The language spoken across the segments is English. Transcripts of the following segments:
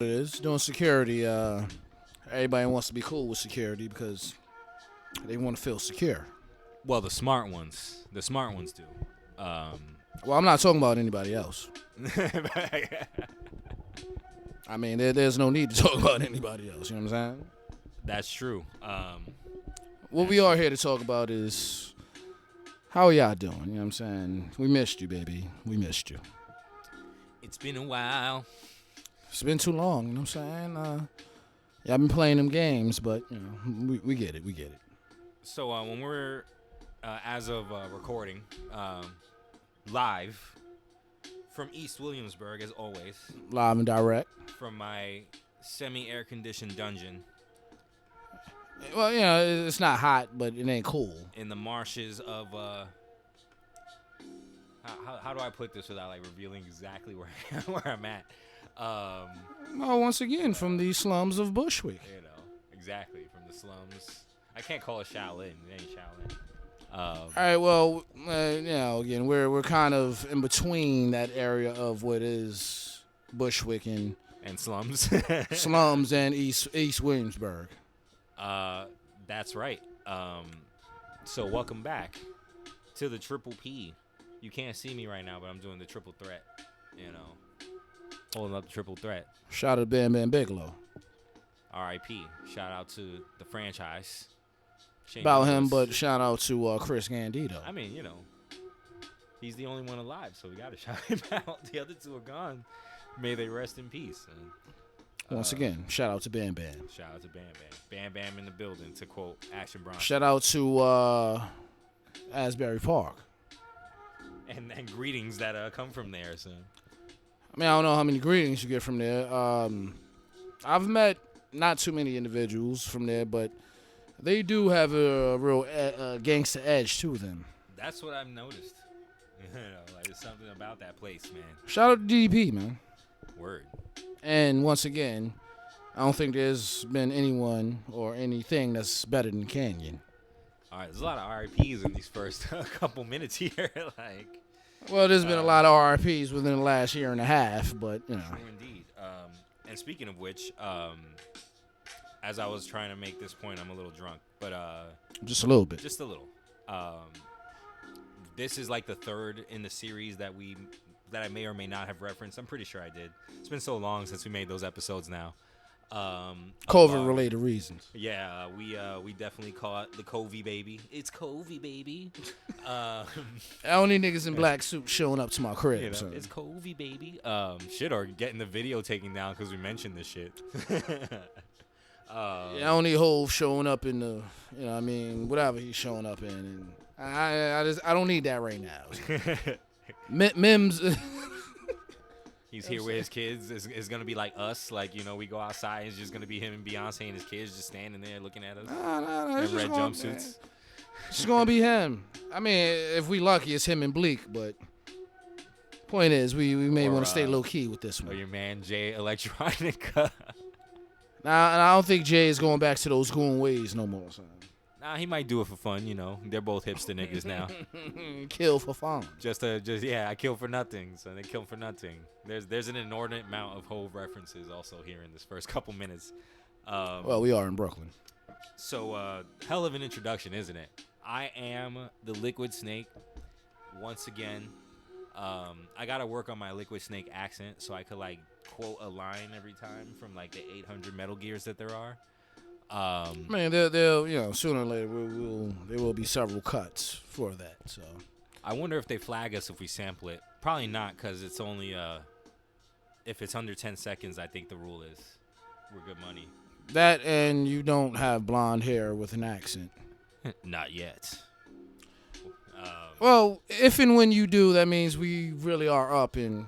It is doing security. Everybody wants to be cool with security because they want to feel secure. Well, the smart ones do. Well, I'm not talking about anybody else. I mean, there's no need to talk about anybody else. You know what I'm saying? That's true. What we are here to talk about is how y'all doing. You know what I'm saying? We missed you, baby. We missed you. It's been a while. It's been too long. You know what I'm saying? Y'all been playing them games, but you know, we get it. We get it. So when we're as of recording live from East Williamsburg, as always, Live and direct. from my semi-air conditioned dungeon Well, you know, it's not hot, but it ain't cool. in the marshes of how do I put this without like revealing exactly where I'm at? Well, once again, from the slums of Bushwick. You know, exactly from the slums. I can't call it Shaolin. It ain't Shaolin. All right, well, you know, again, we're kind of in between that area of what is Bushwick and slums. slums and East Williamsburg. That's right. So welcome back to the Triple P. You can't see me right now, but I'm doing the triple threat. You know, holding up the triple threat. Shout out to Bam Bam Bigelow. R.I.P. Shout out to the franchise. Shane About him, Douglas. but shout out to Chris Gandito. I mean, you know, he's the only one alive, so we got to shout him out. The other two are gone. May they rest in peace. And, Once again, shout out to Bam Bam. shout out to Bam Bam. Bam Bam in the building, to quote Action Bronson. Shout out to Asbury Park. And greetings that come from there, son. I mean, I don't know how many greetings you get from there. I've met not too many individuals from there, but they do have a real gangster edge to them. That's what I've noticed. You know, like there's something about that place, man. Shout out to DDP, man. Word. And once again, I don't think there's been anyone or anything that's better than Canyon. All right, there's a lot of RIPs in these first couple minutes here. Like, Well, there's been a lot of RIPs within the last year and a half, but, you know. true indeed. And speaking of which, as I was trying to make this point, I'm a little drunk, but Just a little bit. just a little. This is like the third in the series that I may or may not have referenced. I'm pretty sure I did. It's been so long since we made those episodes now. COVID-related reasons. Yeah, we definitely caught the COVI baby. It's COVI baby. Only niggas in black suits showing up to my crib. You know, So. it's COVI baby. Shit, or getting the video taken down because we mentioned this shit. Yeah, only Hove showing up in the, you know what I mean, whatever he's showing up in. And I don't need that right now. Mims. He's here with his kids. It's going to be like us. Like, you know, we go outside. It's just going to be him and Beyonce and his kids just standing there looking at us Nah, in red jumpsuits. It's going to be him. I mean, if we lucky, it's him and Bleak, but point is, we may Or, want to stay low-key with this Or one. your man, Jay Electronica. Now, and I don't think Jay is going back to those goon ways no more, son. Nah, he might do it for fun, you know. They're both hipster niggas now. Kill for fun. I kill for nothing. So they kill for nothing. There's an inordinate amount of Hove references also here in this first couple minutes. Well, we are in Brooklyn. So, hell of an introduction, isn't it? I am the Liquid Snake. Once again, I gotta work on my Liquid Snake accent so I could like quote a line every time from like the 800 Metal Gears that there are. Man, they'll you know, sooner or later there will be several cuts for that. So I wonder if they flag us if we sample it. Probably not, because it's only if it's under 10 seconds, I think the rule is we're good money. that, and you don't have blonde hair with an accent. Not yet. Well, if and when you do, that means we really are up, and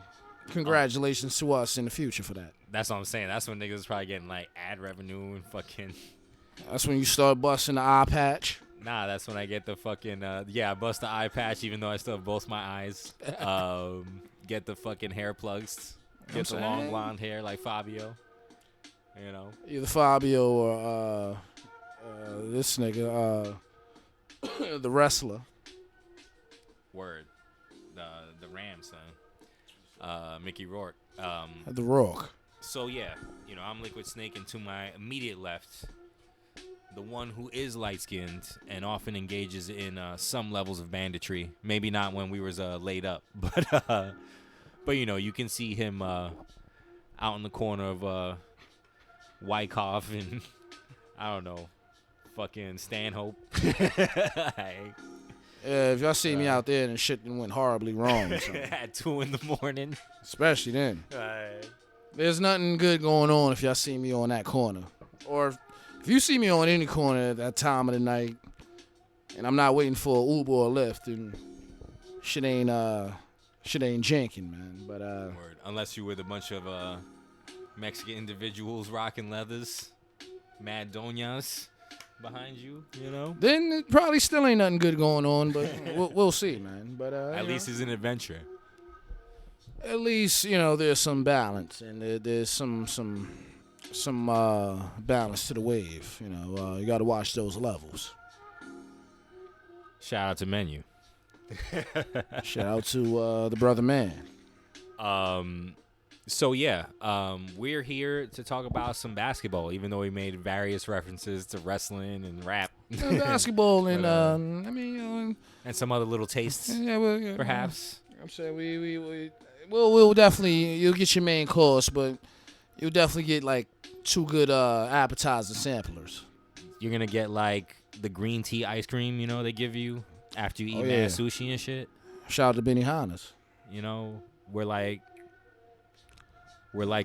congratulations to us in the future for that. That's what I'm saying. That's when niggas is probably getting like ad revenue and fucking. That's when you start busting the eye patch. Nah, that's when I get the fucking I bust the eye patch even though I still have both my eyes. Get the fucking hair plugs. Get the long blonde hair like Fabio. You know. Either Fabio or this nigga, the wrestler. Word. The Ram son. Mickey Rourke. The Rock. So yeah, I'm Liquid Snake, and to my immediate left, the one who is light-skinned and often engages in some levels of banditry. Maybe not when we was laid up, but you can see him out in the corner of Wyckoff and I don't know, fucking Stanhope. Yeah, if y'all see me out there and shit went horribly wrong, At 2 a.m, especially then. There's nothing good going on if y'all see me on that corner, or if you see me on any corner at that time of the night, and I'm not waiting for an Uber or a Lyft, and shit ain't janking, man. But Word. Unless you with a bunch of Mexican individuals rocking leathers, mad doñas behind you, then it probably still ain't nothing good going on. But we'll see, man. But at least it's an adventure. At least there's some balance, and there's some balance to the wave. You got to watch those levels. Shout out to Menu. Shout out to the brother man. So yeah, we're here to talk about some basketball, even though we made various references to wrestling and rap. Basketball and and some other little tastes, perhaps. I'm saying we'll definitely, you'll get your main course, but you'll definitely get like 2 good appetizer samplers. You're gonna get like the green tea ice cream, they give you after you eat mad sushi and shit. Shout out to Benny Hannes. We're like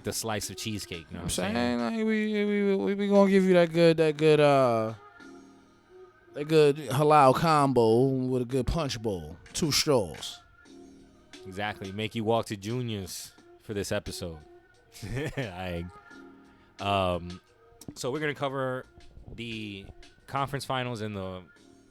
the slice of cheesecake. You know what I'm saying? Like, we gonna give you that good halal combo with a good punch bowl, 2 straws. Exactly. Make you walk to Junior's for this episode. So we're gonna cover the conference finals and the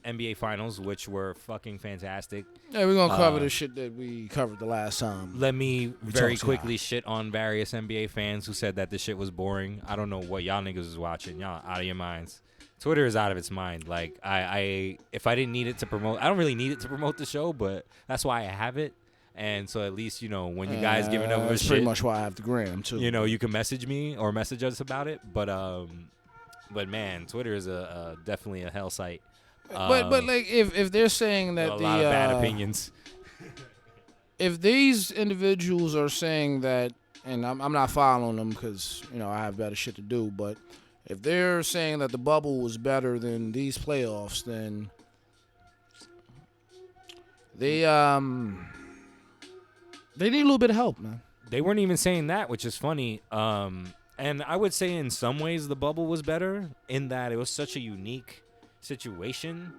NBA finals, which were fucking fantastic. Yeah, we're gonna cover the shit that we covered the last time. Let me very quickly shit on various NBA fans who said that this shit was boring. I don't know what y'all niggas is watching. Y'all out of your minds. Twitter is out of its mind. Like if I didn't need it to promote, I don't really need it to promote the show, but that's why I have it. And so at least, when you guys giving up a shit. Pretty much why I have the gram, too. You can message me or message us about it. But man, Twitter is definitely a hell site. But like, if they're saying that a lot of bad opinions. If these individuals are saying that, and I'm not following them because, I have better shit to do, but if they're saying that the bubble was better than these playoffs, then they need a little bit of help, man. They weren't even saying that, which is funny. And I would say in some ways the bubble was better in that it was such a unique situation.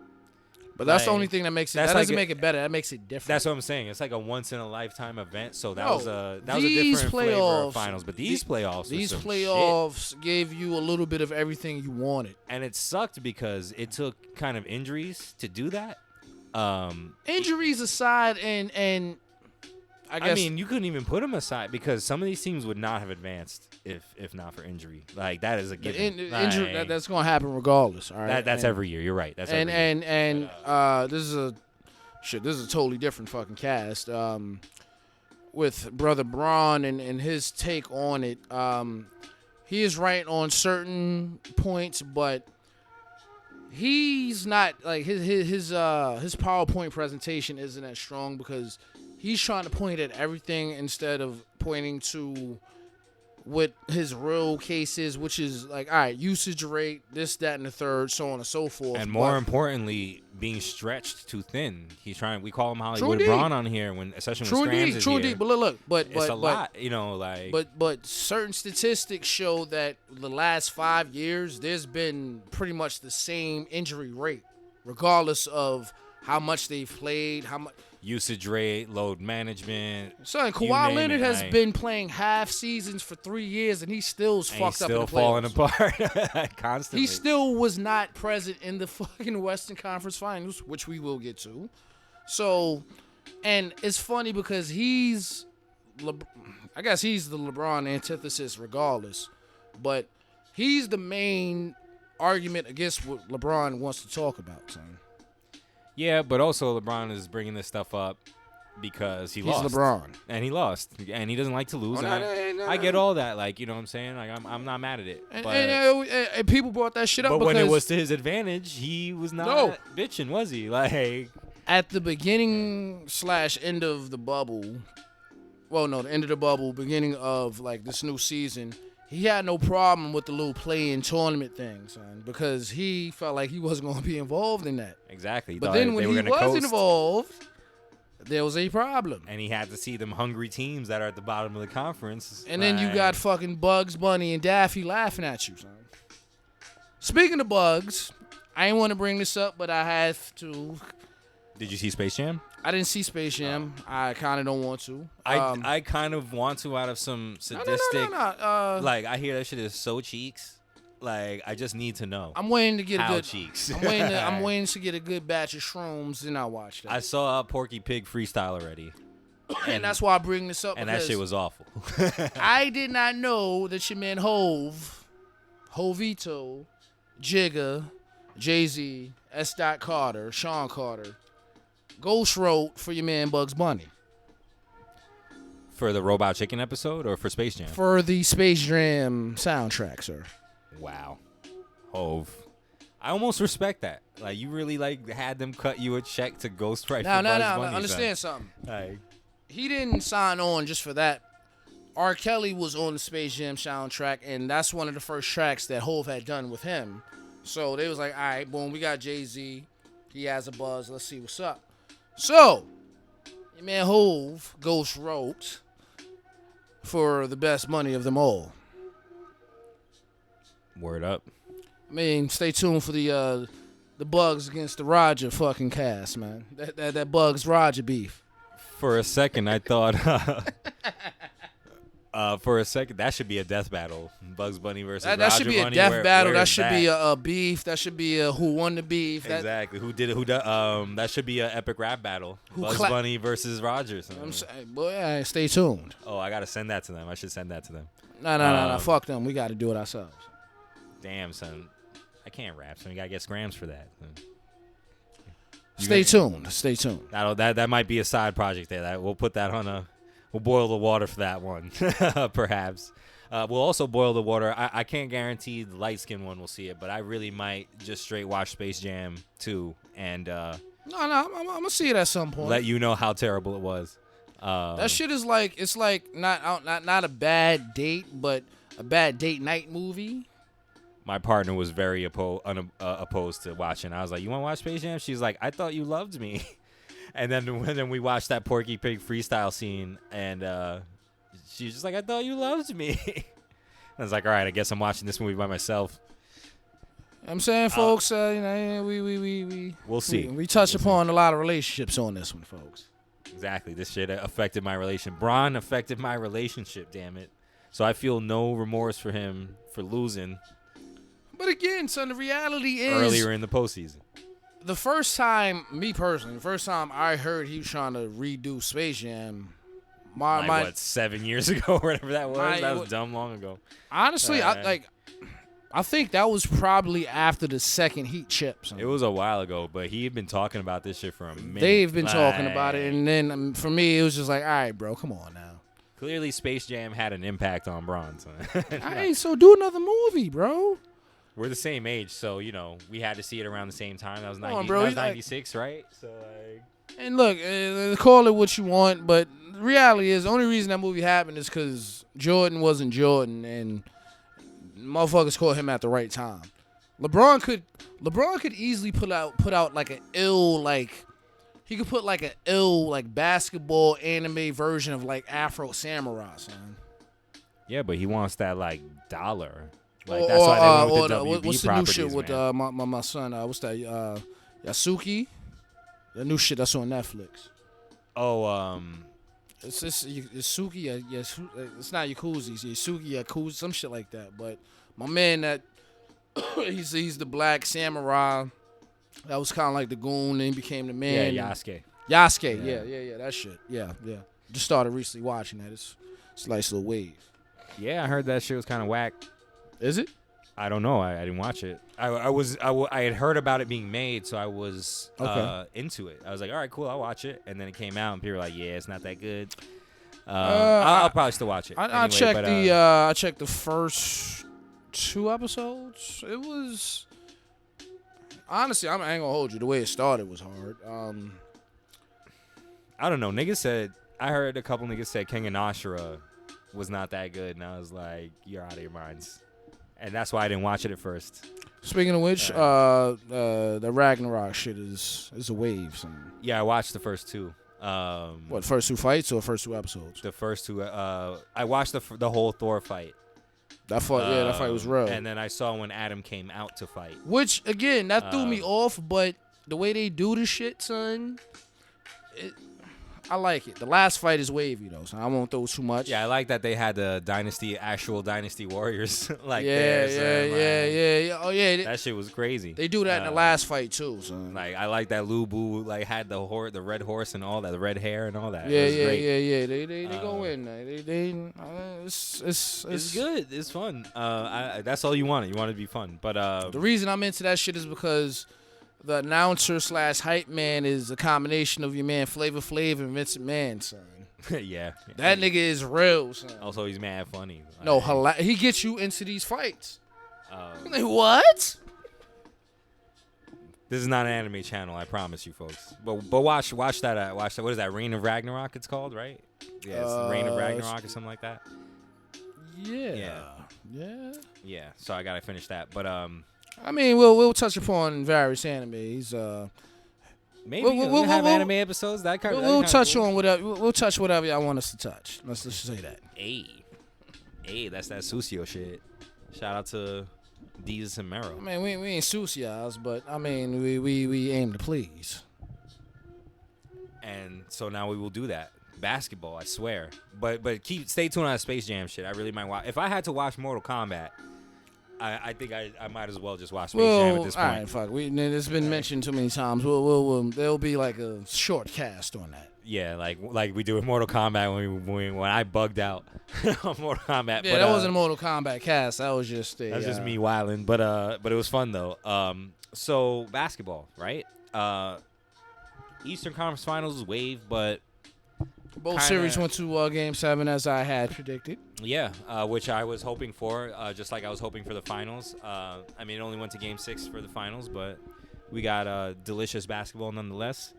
But that's the only thing that makes it. That doesn't make it better. That makes it different. That's what I'm saying. It's like a once in a lifetime event. So that was a different flavor of finals. But these playoffs gave you a little bit of everything you wanted. And it sucked because it took kind of injuries to do that. Injuries aside, and I guess, you couldn't even put them aside because some of these teams would not have advanced if not for injury. Like, that is a given. Injury, that's going to happen regardless. All right, that's every year. You're right. That's every year. This is a totally different fucking cast. With Brother Braun and his take on it, he is right on certain points, but he's not like his PowerPoint presentation isn't as strong because he's trying to point at everything instead of pointing to what his real case is, which is like, all right, usage rate, this, that, and the third, so on and so forth. And more importantly, being stretched too thin. He's trying. We call him Hollywood Braun on here especially when Scrams is here. True, but look, it's a lot, like. But certain statistics show that the last 5 years, there's been pretty much the same injury rate, regardless of how much they've played, how much. Usage rate, load management. Son, Kawhi Leonard has been playing half seasons for 3 years, and he still's fucked up in the playoffs. Still falling apart constantly. He still was not present in the fucking Western Conference Finals, which we will get to. So, and it's funny because I guess he's the LeBron antithesis regardless, but he's the main argument against what LeBron wants to talk about, son. Yeah, but also LeBron is bringing this stuff up because he's lost. LeBron. And he lost. And he doesn't like to lose. I get all that. Like, you know what I'm saying? Like, I'm not mad at it. And people brought that shit up but because when it was to his advantage, he was not bitching, was he? Like, at the beginning / end of the bubble, the end of the bubble, beginning of like this new season, he had no problem with the little play-in tournament thing, son, because he felt like he wasn't going to be involved in that. Exactly. But then when he was involved, there was a problem. And he had to see them hungry teams that are at the bottom of the conference. And then you got fucking Bugs Bunny and Daffy laughing at you, son. Speaking of Bugs, I didn't want to bring this up, but I have to. Did you see Space Jam? I didn't see Space Jam. I kind of don't want to. I kind of want to out of some sadistic. No. Like, I hear that shit is so cheeks. Like, I just need to know. I'm waiting to get a good cheeks. I'm waiting to get a good batch of shrooms, then I'll watch that. I saw Porky Pig freestyle already. And that's why I bring this up. And that shit was awful. I did not know that your man Hovito, Jigga, Jay-Z, S. Carter, Sean Carter, Ghost wrote for your man Bugs Bunny. For the Robot Chicken episode or for Space Jam? For the Space Jam soundtrack, sir. Wow. Hove. I almost respect that. Like, you really had them cut you a check to ghostwrite for Bugs Bunny. Understand something. Like, he didn't sign on just for that. R. Kelly was on the Space Jam soundtrack, and that's one of the first tracks that Hove had done with him. So they was like, all right, boom, we got Jay-Z. He has a buzz. Let's see what's up. So, your man Hove ghost wrote for the best money of them all. Word up. I mean, stay tuned for the Bugs against the Roger fucking cast, man. That Bugs Roger beef. For a second, I thought. For a second, that should be a death battle. Bugs Bunny versus Roger Bunny. That should be a death battle. That should be a beef. That should be a who won the beef. Exactly. Who did it? That should be an epic rap battle. Bugs Bunny versus Roger. I'm saying, boy, stay tuned. Oh, I gotta send that to them. I should send that to them. No. Fuck them. We got to do it ourselves. Damn, son. I can't rap, so we gotta get scrams for that. Stay tuned. That might be a side project there. We'll put that on we'll boil the water for that one, perhaps. We'll also boil the water. I can't guarantee the light-skinned one will see it, but I really might just straight watch Space Jam 2 and I'm gonna see it at some point. Let you know how terrible it was. That shit is like not a bad date, but a bad date night movie. My partner was very opposed to watching. I was like, "You want to watch Space Jam?" She's like, "I thought you loved me." And then we watched that Porky Pig freestyle scene, and she's just like, "I thought you loved me." I was like, "All right, I guess I'm watching this movie by myself." I'm saying, folks, we'll see. We touched upon a lot of relationships on this one, folks. Exactly. This shit affected my relationship. Bron affected my relationship, damn it. So I feel no remorse for him for losing. But again, son, the reality is earlier in the postseason. The first time I heard he was trying to redo Space Jam, 7 years ago or whatever that was? That was dumb long ago. Honestly, I think that was probably after the second Heat chip. Son. It was a while ago, but he had been talking about this shit for a minute. They've been talking about it, and then for me, it was just like, all right, bro, come on now. Clearly, Space Jam had an impact on Bron. Hey, so do another movie, bro. We're the same age, so, we had to see it around the same time. That was 96, right? So, and look, call it what you want, but the reality is the only reason that movie happened is because Jordan wasn't Jordan, and motherfuckers caught him at the right time. LeBron could easily put out like an ill, like, he could put like an ill, like, basketball anime version of like Afro Samurai, son. Yeah, but he wants that, like, dollar. Like, that's why they went with the WB what's the new shit with my son? What's that? Yasuki? The new shit that's on Netflix. Oh, it's Yasuki. It's not Yakuza. It's Yasuki Yakuza, some shit like that. But my man, that he's the black samurai. That was kind of like the goon, and he became the man. Yeah, Yasuke. Yasuke. Yeah. That shit. Yeah. Just started recently watching that. It's a nice little wave. Yeah, I heard that shit was kind of whack. Is it? I don't know. I didn't watch it. I had heard about it being made, so I was into it. I was like, all right, cool, I'll watch it. And then it came out, and people were like, yeah, it's not that good. I'll probably still watch it. I checked the first 2 episodes. It was honestly, I ain't gonna hold you. The way it started was hard. I don't know. Niggas said I heard a couple niggas said King and Ashura was not that good, and I was like, you're out of your minds. And that's why I didn't watch it at first. Speaking of which, the Ragnarok shit is a wave. Son. Yeah, I watched the first 2. First 2 fights or first 2 episodes? The first 2. I watched the whole Thor fight. That fight was real. And then I saw when Adam came out to fight. Which, again, that threw me off, but the way they do this shit, son, I like it. The last fight is wavy, though, so I won't throw too much. Yeah, I like that they had the actual Dynasty Warriors. Yeah. Oh, yeah. That shit was crazy. They do that in the last fight, too, son. Like, I like that Lubu, like, had the red horse and all that, the red hair and all that. Yeah. They go in. It's good. It's fun. That's all you wanted. You wanted to be fun. But the reason I'm into that shit is because the announcer / hype man is a combination of your man Flavor Flav and Vince McMahon, son. Yeah. That nigga is real, son. Also, he's mad funny. No, he gets you into these fights. Like, what? This is not an anime channel, I promise you, folks. But watch that. Watch that. What is that? Reign of Ragnarok. It's called, right? Yeah, it's Reign of Ragnarok or something like that. Yeah. So I gotta finish that. But I mean, we'll touch upon various animes. Maybe we'll have anime episodes. We'll touch on whatever. We'll touch whatever y'all want us to touch. Let's just say that. Hey, that's that Susio shit. Shout out to Jesus and Mero. I mean, we ain't Susias, but I mean, we aim to please. And so now we will do that. Basketball, I swear. But stay tuned on that Space Jam shit. I really might watch. If I had to watch Mortal Kombat, I think I might as well just watch Space Jam at this point. All right, fuck. It's been mentioned too many times. There'll be like a short cast on that. Yeah, like we do with Mortal Kombat when I bugged out on Mortal Kombat. Yeah, that wasn't a Mortal Kombat cast. That was just that's just me wilding. But it was fun though. So basketball, right? Eastern Conference Finals is wave, but both series went to Game 7 as I had predicted. Yeah, which I was hoping for, just like I was hoping for the finals. I mean, it only went to Game 6 for the finals, but we got delicious basketball nonetheless.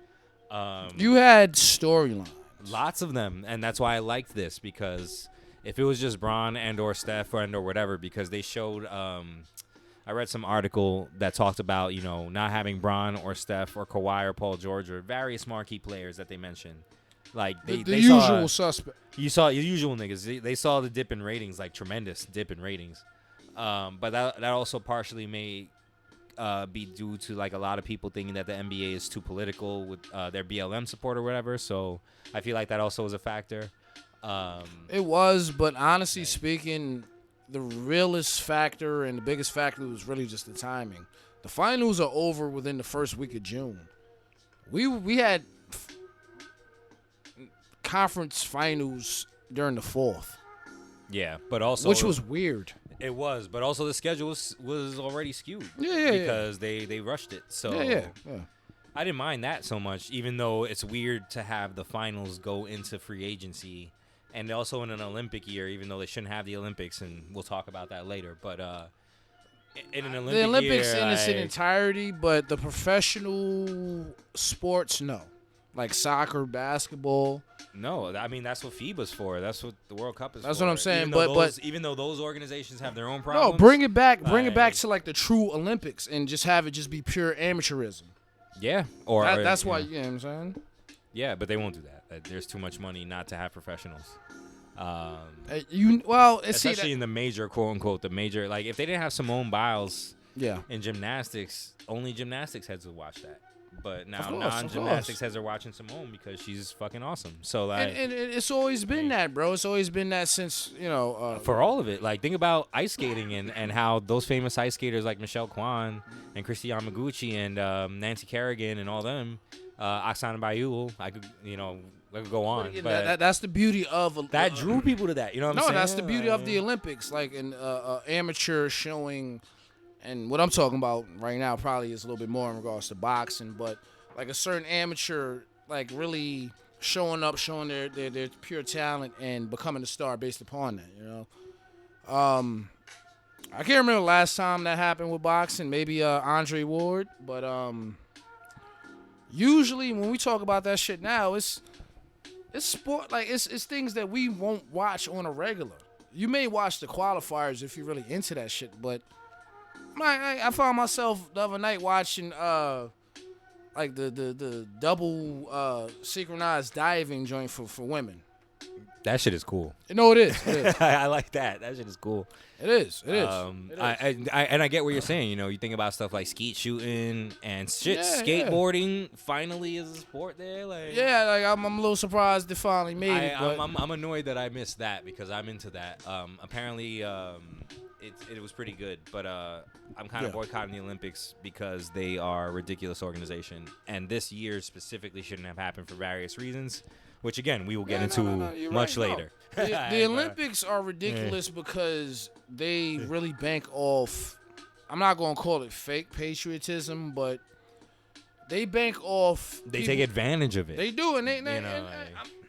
You had storylines. Lots of them, and that's why I liked this, because if it was just Bron and or Steph or whatever, because they showed I read some article that talked about, not having Bron or Steph or Kawhi or Paul George or various marquee players that they mentioned. Like the usual suspect. You saw your usual niggas. They saw the dip in ratings, like tremendous dip in ratings. But that also partially may be due to like a lot of people thinking that the NBA is too political with their BLM support or whatever. So I feel like that also was a factor. It was, but honestly speaking, the realest factor and the biggest factor was really just the timing. The finals are over within the first week of June. We had conference finals during the 4th. Yeah, but also which was weird. It was, but also the schedule was already skewed. Because they rushed it. So yeah. I didn't mind that so much, even though it's weird to have the finals go into free agency and also in an Olympic year, even though they shouldn't have the Olympics, and we'll talk about that later. But in an Olympic year, the Olympics in its entirety, but the professional sports, no. Like soccer, basketball. No, I mean that's what FIBA's for. That's what the World Cup is for. That's what I'm saying. Even though those organizations have their own problems. No, bring it back. Bring it back to like the true Olympics and just have it just be pure amateurism. Yeah, that's why. You know what I'm saying? Yeah, but they won't do that. There's too much money not to have professionals. Especially in the major, quote unquote, like if they didn't have Simone Biles, yeah, in gymnastics, only gymnastics heads would watch that. But now non-gymnastics heads are watching Simone because she's fucking awesome. So like, and it's always been that, bro. It's always been that since for all of it. Like think about ice skating and how those famous ice skaters like Michelle Kwan and Christy Yamaguchi and Nancy Kerrigan and all them, Oksana Bayul. I could I could go on, But but that's the beauty of that drew people to that. You know what I'm saying? No, that's the beauty of the Olympics, like an amateur showing, and what I'm talking about right now probably is a little bit more in regards to boxing, but like a certain amateur, like really showing up, showing their pure talent and becoming a star based upon that. You know, I can't remember the last time that happened with boxing. Maybe Andre Ward, but usually when we talk about that shit now, it's sport, like it's things that we won't watch on a regular. You may watch the qualifiers if you're really into that shit, but I found myself the other night watching like the double synchronized diving joint for women. That shit is cool. No, it is. It is. I like that. That shit is cool. It is. It is. I get what you're saying. You know, you think about stuff like skeet shooting and shit. Skateboarding finally is a sport there. Like, yeah, like I'm a little surprised they finally made it. I'm annoyed that I missed that because I'm into that. Apparently, it was pretty good, but I'm kind of boycotting the Olympics because they are a ridiculous organization, and this year specifically shouldn't have happened for various reasons. Which again, we will get into much later. The Olympics are ridiculous because they really bank off. I'm not gonna call it fake patriotism, but they bank off. They take advantage of it. They do, and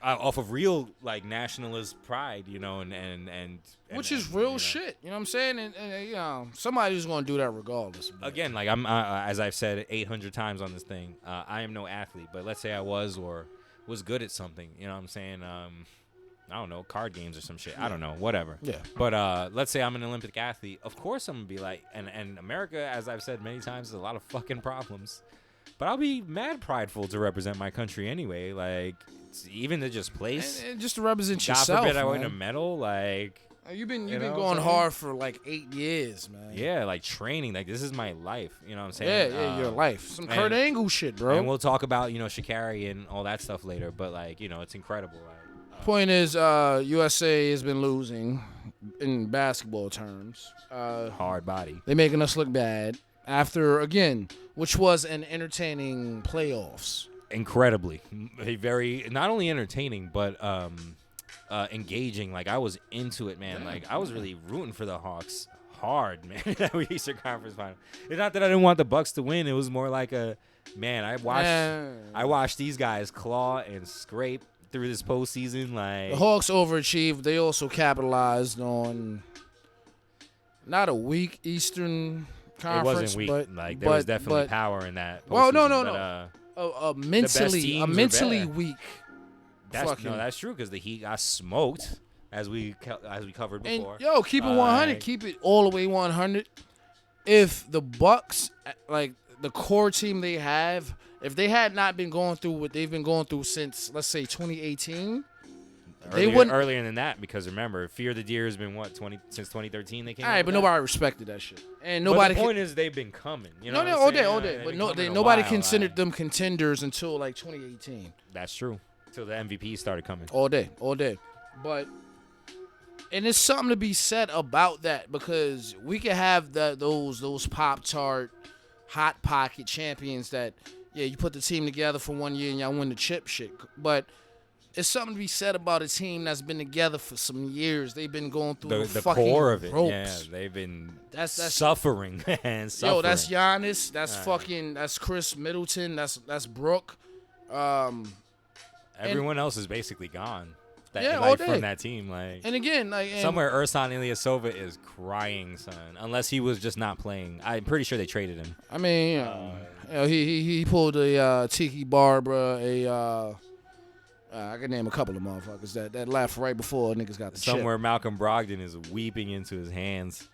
off of real like nationalist pride, you know, and which is real shit. You know what I'm saying? And you know, somebody's gonna do that regardless. Again, like I'm as I've said 800 times on this thing, I am no athlete, but let's say I was good at something, you know what I'm saying? I don't know, card games or some shit. I don't know, whatever. Yeah. But let's say I'm an Olympic athlete. Of course I'm going to be like, and America, as I've said many times, has a lot of fucking problems. But I'll be mad prideful to represent my country anyway. Like, even to just place. And just to represent God yourself, forbid I man. win a medal, like. You've been going hard for like 8 years, man. Yeah, like training. Like, this is my life. You know what I'm saying? Yeah, your life. Some Kurt Angle shit, bro. And we'll talk about, you know, Sha'Carri and all that stuff later. But, like, you know, it's incredible. Point is, USA has been losing in basketball terms. Hard body. They're making us look bad after, again, which was an entertaining playoffs. Incredibly. Very, not only entertaining, but engaging. Like, I was into it, man. Like, I was really rooting for the Hawks hard, man. That Eastern Conference final. It's not that I didn't want the Bucks to win. It was more like I watched these guys claw and scrape through this postseason. Like, the Hawks overachieved. They also capitalized on not a weak Eastern Conference. It wasn't weak. But, like, there was definitely power in that postseason. Well, no. Mentally weak. That's true because the Heat got smoked as we covered before. And keep it 100, keep it all the way 100. If the Bucks, like the core team they have, if they had not been going through what they've been going through since, let's say, 2018, they wouldn't. Earlier than that, because remember, Fear the Deer has been since 2013 they came. All right, but nobody respected that shit, and nobody. But the point is, they've been coming. You know, all day. But nobody considered them contenders until like 2018. That's true. Until the MVP started coming. All day. But, and there's something to be said about that because we can have those Pop-Tart, Hot Pocket champions that, you put the team together for 1 year and y'all win the chip shit. But it's something to be said about a team that's been together for some years. They've been going through the fucking core of it. ropes. Yeah, they've been that's suffering, man. Suffering. Yo, that's Giannis. That's Chris Middleton. That's Brooke. Everyone else is basically gone. All day. From that team, like. And again, somewhere Ersan Ilyasova is crying, son. Unless he was just not playing. I'm pretty sure they traded him. I mean, he pulled a Tiki Barbara, I can name a couple of motherfuckers that left right before niggas got the Somewhere chip. Malcolm Brogdon is weeping into his hands.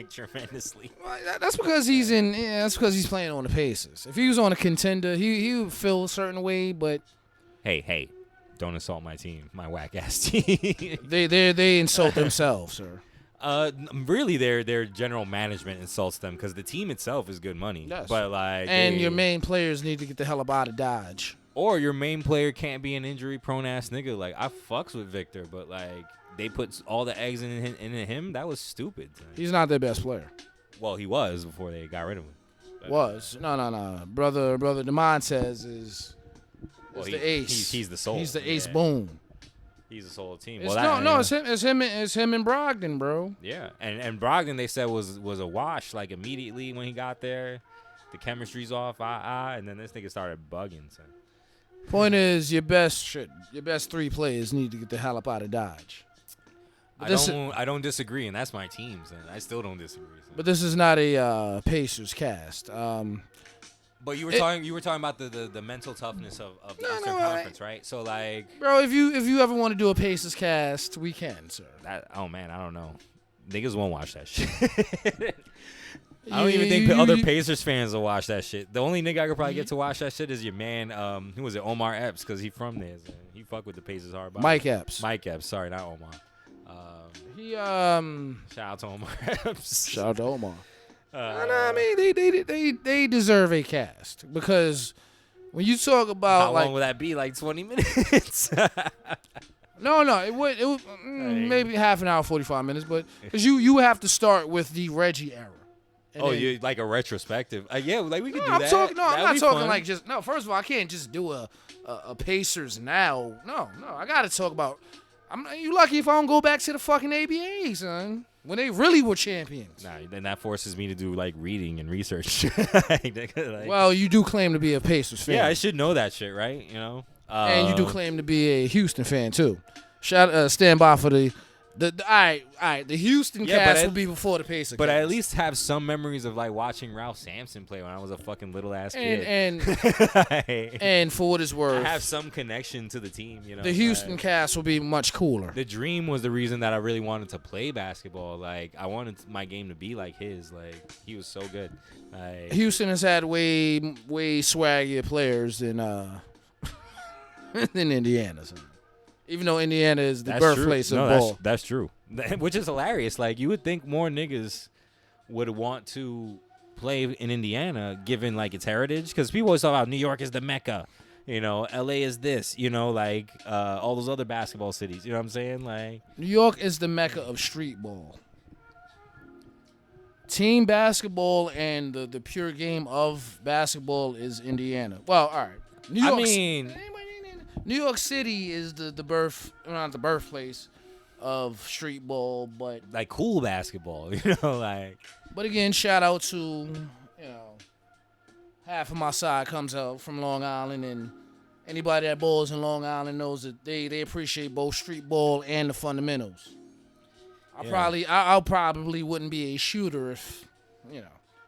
Tremendously. Well, that's because he's playing on the Pacers. If he was on a contender, he would feel a certain way. But hey, don't insult my team, my whack ass team. they insult themselves, sir. Really, their general management insults them because the team itself is good money. Yes. But your main players need to get the hell up out of Dodge. Or your main player can't be an injury-prone ass nigga. Like, I fucks with Victor, but like they put all the eggs in him. That was stupid. He's not their best player. Well, he was before they got rid of him. But, no. Brother Demontez is Well, the ace. He's the soul. He's the ace. Boom. He's the soul of the team. It's, Well, it's him and Brogdon, bro. Yeah, and Brogdon they said was a wash like immediately when he got there. The chemistry's off, and then this nigga started bugging. So. Point is, your best 3 players need to get the hell up out of Dodge. I don't disagree, and that's my team, and I still don't disagree. So. But this is not a Pacers cast. But you were talking about the mental toughness of the Eastern Conference, right? So like, bro, if you ever want to do a Pacers cast, we can, sir. Oh man, I don't know. Niggas won't watch that shit. I don't even think other Pacers fans will watch that shit. The only nigga I could probably get to watch that shit is your man, who was it, Omar Epps, because he from there. So he fuck with the Pacers hard. Mike Epps. Mike Epps. Sorry, not Omar. Shout out to Omar Epps. Shout out to Omar. I mean, they deserve a cast because when you talk about how long would that be? Like 20 minutes? No, it would maybe half an hour, 45 minutes, but because you have to start with the Reggie era. You like a retrospective? Yeah, like we could do I'm that. I'm not talking fun. like just no. First of all, I can't just do a Pacers now. No, I got to talk about. You lucky if I don't go back to the fucking ABA, son. When they really were champions. Nah, then that forces me to do like reading and research. Well, you do claim to be a Pacers fan. Yeah, I should know that shit, right? You know. And you do claim to be a Houston fan too. Stand by for the all right. The Houston cast will be before the Pacers. But cast. I at least have some memories of like watching Ralph Sampson play when I was a fucking little ass kid. And for what it's worth, I have some connection to the team. You know, the Houston cast will be much cooler. The dream was the reason that I really wanted to play basketball. Like I wanted my game to be like his. Like he was so good. Houston has had way swaggier players than than Indiana. So. Even though Indiana is the birthplace of ball. That's true. Which is hilarious. Like, you would think more niggas would want to play in Indiana given, like, its heritage. Because people always talk about New York is the Mecca. You know, L.A. is this. You know, like, all those other basketball cities. You know what I'm saying? Like, New York is the Mecca of street ball. Team basketball and the pure game of basketball is Indiana. Well, all right. New York City is the birthplace of street ball, but like cool basketball, you know, like. But again, shout out to half of my side comes out from Long Island, and anybody that balls in Long Island knows that they appreciate both street ball and the fundamentals. I probably wouldn't be a shooter if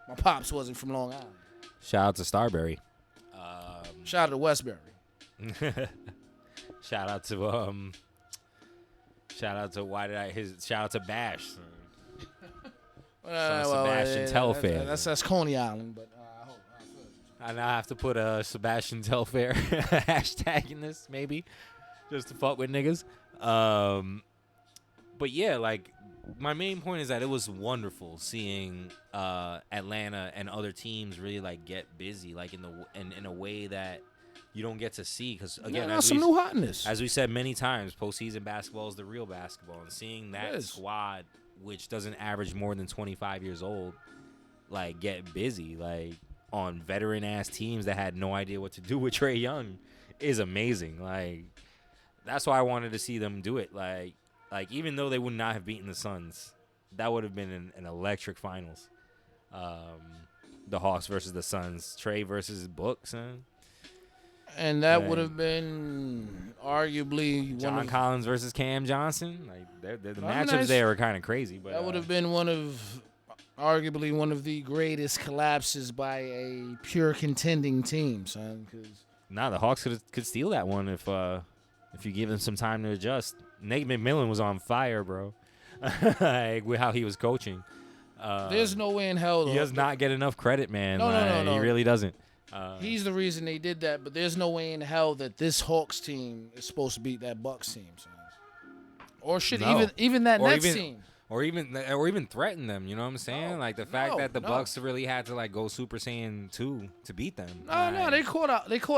my pops wasn't from Long Island. Shout out to Starberry. Shout out to Westbury. Shout out to Bash. Sebastian Telfair. That's Coney Island, but I now have to put a Sebastian Telfair hashtag in this, maybe, just to fuck with niggas. But yeah, like my main point is that it was wonderful seeing Atlanta and other teams really like get busy, like in a way that you don't get to see, because again, new hotness. As we said many times, postseason basketball is the real basketball, and seeing that squad, which doesn't average more than 25 years old, like get busy, like on veteran ass teams that had no idea what to do with Trae Young, is amazing. Like that's why I wanted to see them do it. Like even though they would not have beaten the Suns, that would have been an electric finals. The Hawks versus the Suns, Trae versus Book, son. And that would have been arguably John Collins versus Cam Johnson. Like the matchups there are kind of crazy, but that would have been arguably one of the greatest collapses by a pure contending team, son. The Hawks could steal that one if you give them some time to adjust. Nate McMillan was on fire, bro. Like with how he was coaching. There's no way in hell he does not get enough credit, man. No. He really doesn't. He's the reason they did that, but there's no way in hell that this Hawks team is supposed to beat that Bucks team, son. Or even that Nets team. Or even threaten them, you know what I'm saying? Like the fact that the Bucks really had to like go Super Saiyan 2 to beat them. No, they caught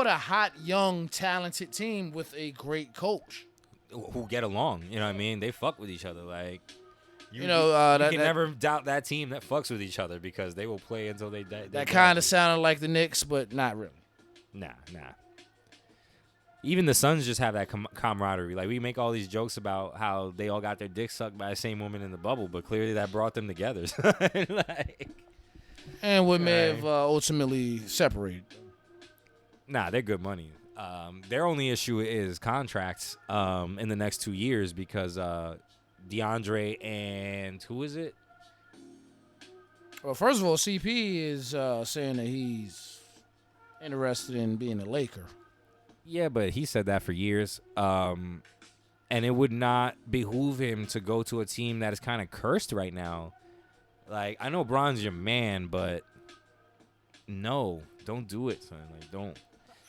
a hot, young, talented team with a great coach. Who get along, you know what I mean? They fuck with each other, like you can never doubt that team that fucks with each other, because they will play until they die. That kind of sounded like the Knicks, but not really. Nah. Even the Suns just have that camaraderie. Like, we make all these jokes about how they all got their dicks sucked by the same woman in the bubble, but clearly that brought them together. Like, and what may have ultimately separated them. Nah, they're good money. Their only issue is contracts in the next 2 years because DeAndre and who is it? Well, first of all, CP is saying that he's interested in being a Laker. Yeah, but he said that for years. And it would not behoove him to go to a team that is kind of cursed right now. Like, I know Bron's your man, but no, don't do it, son. Like, don't.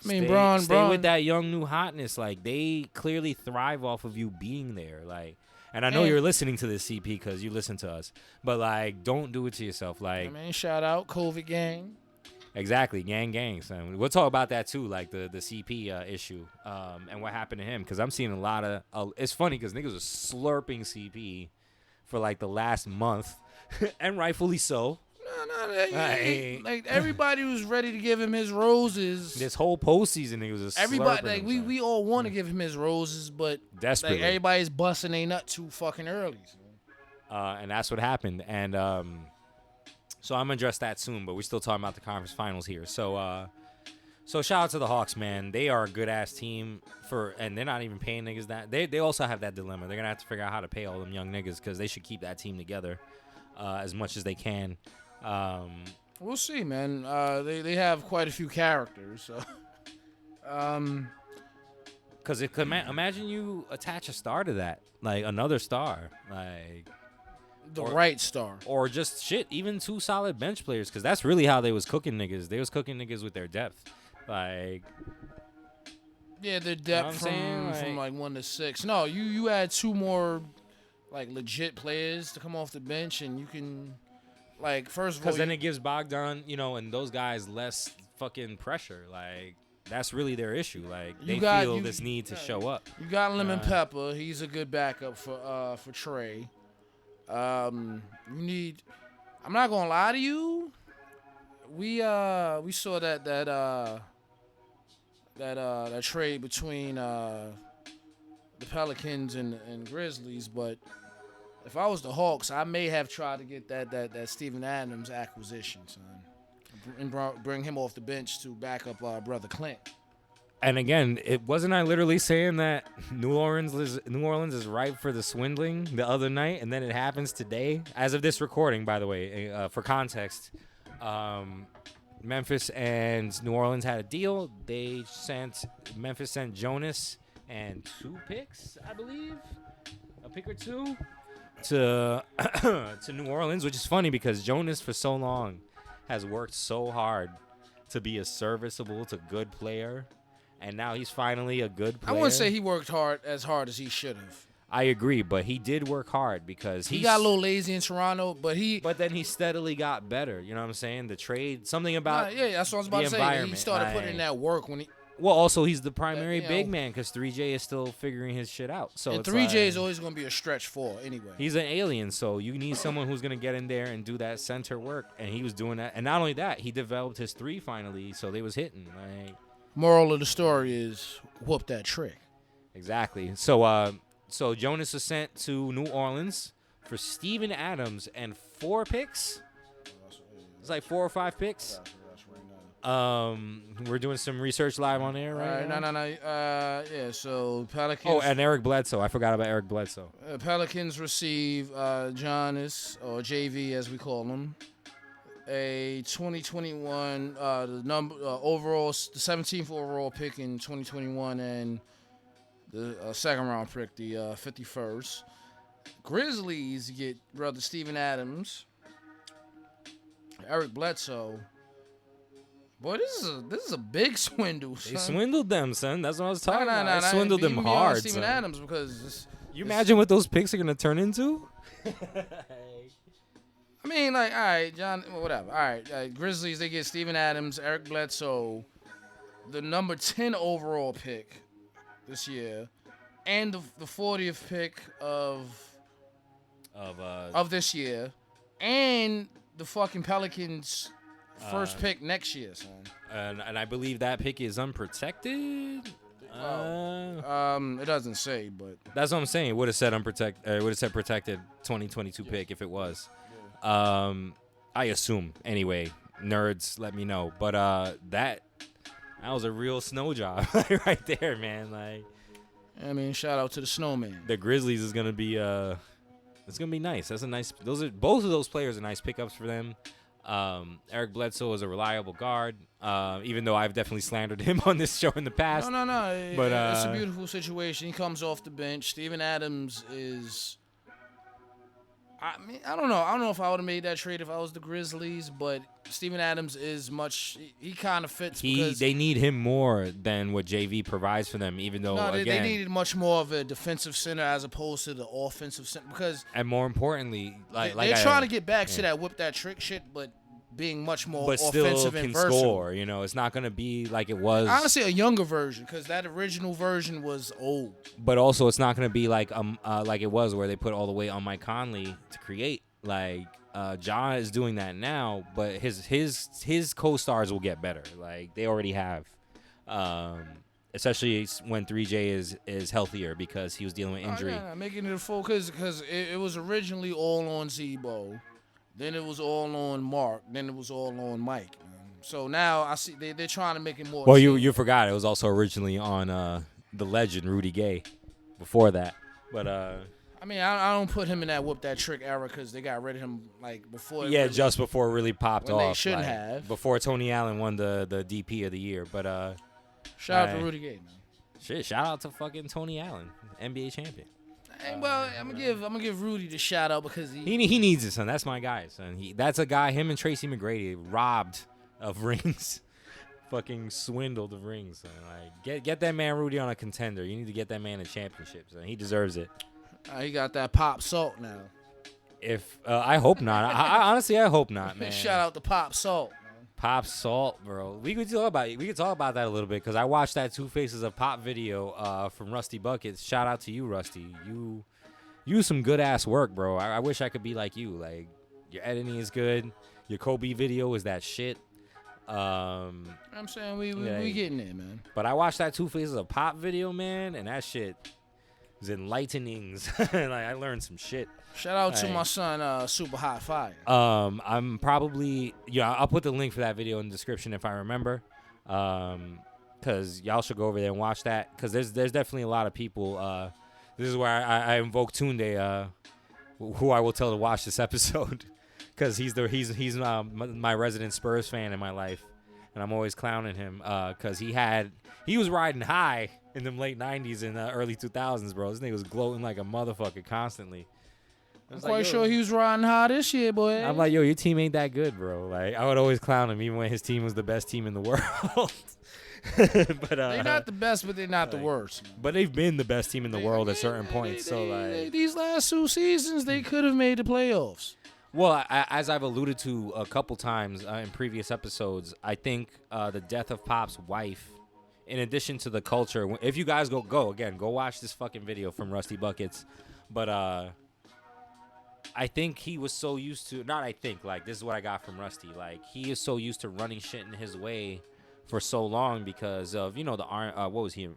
I mean, stay with that young new hotness. Like, they clearly thrive off of you being there. Like, and I know you're listening to this CP because you listen to us, but like, don't do it to yourself. Like, I mean, shout out COVID gang. Exactly, gang, son. We'll talk about that too, like the CP issue and what happened to him. Because I'm seeing a lot of. It's funny because niggas are slurping CP for like the last month, and rightfully so. No, like everybody was ready to give him his roses. This whole postseason, niggas was everybody like we all want to give him his roses, but desperately, like, everybody's busting their nut too fucking early. And that's what happened, and so I'm gonna address that soon. But we're still talking about the conference finals here. So shout out to the Hawks, man. They are a good ass team and they're not even paying niggas that. They also have that dilemma. They're gonna have to figure out how to pay all them young niggas because they should keep that team together as much as they can. We'll see, man. They have quite a few characters. So. Because imagine you attach a star to that, like another star, like right star, or just shit, even 2 solid bench players. Because that's really how they was cooking niggas. They was cooking niggas with their depth, like. Yeah, their depth from like 1 to 6. No, you add 2 more, like legit players to come off the bench, and you can. Like, first of all, because then it gives Bogdan, and those guys less fucking pressure. Like, that's really their issue. Like, they feel this need to show up. You got Lemon Pepper. He's a good backup for Trey. You need. I'm not gonna lie to you. We saw that trade between the Pelicans and Grizzlies, but. If I was the Hawks, I may have tried to get that Steven Adams acquisition, son, and bring him off the bench to back up our brother Clint. And again, wasn't I literally saying that New Orleans is ripe for the swindling the other night, and then it happens today, as of this recording, by the way, for context. Memphis and New Orleans had a deal. Memphis sent Jonas and 2 picks, I believe, a pick or 2. To New Orleans, which is funny because Jonas for so long has worked so hard to be a serviceable to good player, and now he's finally a good player. I wouldn't say he worked as hard as he should have. I agree, but he did work hard because he got a little lazy in Toronto, but then he steadily got better. You know what I'm saying? The trade, something about that's what I was about to say. He started putting in that work when he. Well, also he's the primary big man because 3J is still figuring his shit out. So 3J is always going to be a stretch 4 anyway. He's an alien, so you need someone who's going to get in there and do that center work, and he was doing that. And not only that, he developed his 3 finally, so they was hitting. Like, moral of the story is whoop that trick. Exactly. So Jonas was sent to New Orleans for Steven Adams and 4 picks. It's like 4 or 5 picks. We're doing some research live on air right now. No. Yeah, so Pelicans. Oh, and Eric Bledsoe. I forgot about Eric Bledsoe. Pelicans receive Giannis, or JV as we call him, a 2021 the 17th overall pick in 2021, and the second round pick, the 51st. Grizzlies get brother Steven Adams, Eric Bledsoe. Boy, this is a big swindle, son. They swindled them, son. That's what I was talking about. They swindled them hard, Steven Adams, because you imagine what those picks are gonna turn into? I mean, like, all right, John, whatever. All right, Grizzlies, they get Steven Adams, Eric Bledsoe, the number 10 overall pick this year, and the 40th pick of this year, and the fucking Pelicans. First pick next year, son. And I believe that pick is unprotected. It doesn't say, but That's what I'm saying. It would have said unprotected. It would have said protected 2022 pick if it was. I assume anyway. Nerds, let me know. But that was a real snow job right there, man. Like, I mean, shout out to the snowman. The Grizzlies is gonna be it's gonna be nice. That's a nice. Both of those players are nice pickups for them. Eric Bledsoe is a reliable guard. Even though I've definitely slandered him on this show in the past. No. But it's a beautiful situation. He comes off the bench. Steven Adams is. I mean, I don't know. I don't know if I would have made that trade if I was the Grizzlies, but Steven Adams is much. He kind of fits. They need him more than what JV provides for them. Even though they needed much more of a defensive center as opposed to the offensive center and more importantly, they're trying to get back to that whip that trick shit, but being much more but offensive still and can versatile. Score. You know, it's not going to be like it was. Honestly, a younger version because that original version was old. But also, it's not going to be like it was where they put all the weight on Mike Conley to create. Like Ja is doing that now, but his co-stars will get better. Like they already have, especially when 3J is healthier because he was dealing with injury. Yeah, making it a full because it was originally all on Zebo. Then it was all on Mark. Then it was all on Mike. So now I see they're trying to make it more. Well, you forgot it was also originally on the legend Rudy Gay. Before that, but I mean I don't put him in that whoop that trick era because they got rid of him like before. Yeah, just before it really popped off. They shouldn't have. Before Tony Allen won the DP of the year, but shout out to Rudy Gay, man. Shit, shout out to fucking Tony Allen, NBA champion. Well, I'm gonna give Rudy the shout out because he needs it, son. That's my guy, son. That's a guy. Him and Tracy McGrady robbed of rings, fucking swindled of rings. Son. Like get that man Rudy on a contender. You need to get that man a championship. Son. He deserves it. He got that Pop Salt now. If I hope not. I honestly hope not, man. Shout out to Pop Salt. Pop Salt, bro. We could talk about that a little bit because I watched that Two Faces of Pop video from Rusty Buckets. Shout out to you, Rusty. You some good ass work, bro. I wish I could be like you. Like your editing is good. Your Kobe video is that shit. I'm saying we getting there, man. But I watched that Two Faces of Pop video, man, and that shit was enlightening. Like I learned some shit. Shout out to my son, Super Hot Fire. I'm probably I'll put the link for that video in the description if I remember. Cause y'all should go over there and watch that. Cause there's definitely a lot of people. This is where I invoke Tunde, who I will tell to watch this episode. Cause he's my resident Spurs fan in my life, and I'm always clowning him. Cause he was riding high in them late '90s and early 2000s, bro. This nigga was gloating like a motherfucker constantly. I'm quite sure he was riding high this year, boy. I'm like, yo, your team ain't that good, bro. Like, I would always clown him, even when his team was the best team in the world. But they're not the best, but they're not the worst. But they've been the best team in the world at certain points. These last 2 seasons, they could have made the playoffs. Well, as I've alluded to a couple times in previous episodes, I think the death of Pop's wife, in addition to the culture, if you guys go watch this fucking video from Rusty Buckets. But I think he was so used to, this is what I got from Rusty. Like, he is so used to running shit in his way for so long because of, what was he,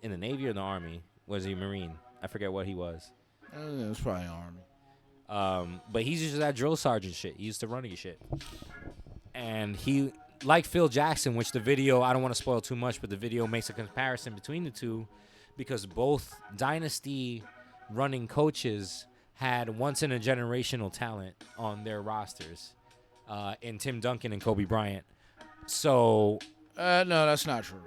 in the Navy or the Army? Was he a Marine? I forget what he was. It was probably Army. But he's used to that drill sergeant shit. He used to running shit. And he, like Phil Jackson, which the video, I don't want to spoil too much, but the video makes a comparison between the two because both dynasty running coaches had once-in-a-generational talent on their rosters in Tim Duncan and Kobe Bryant. So... no, that's not true.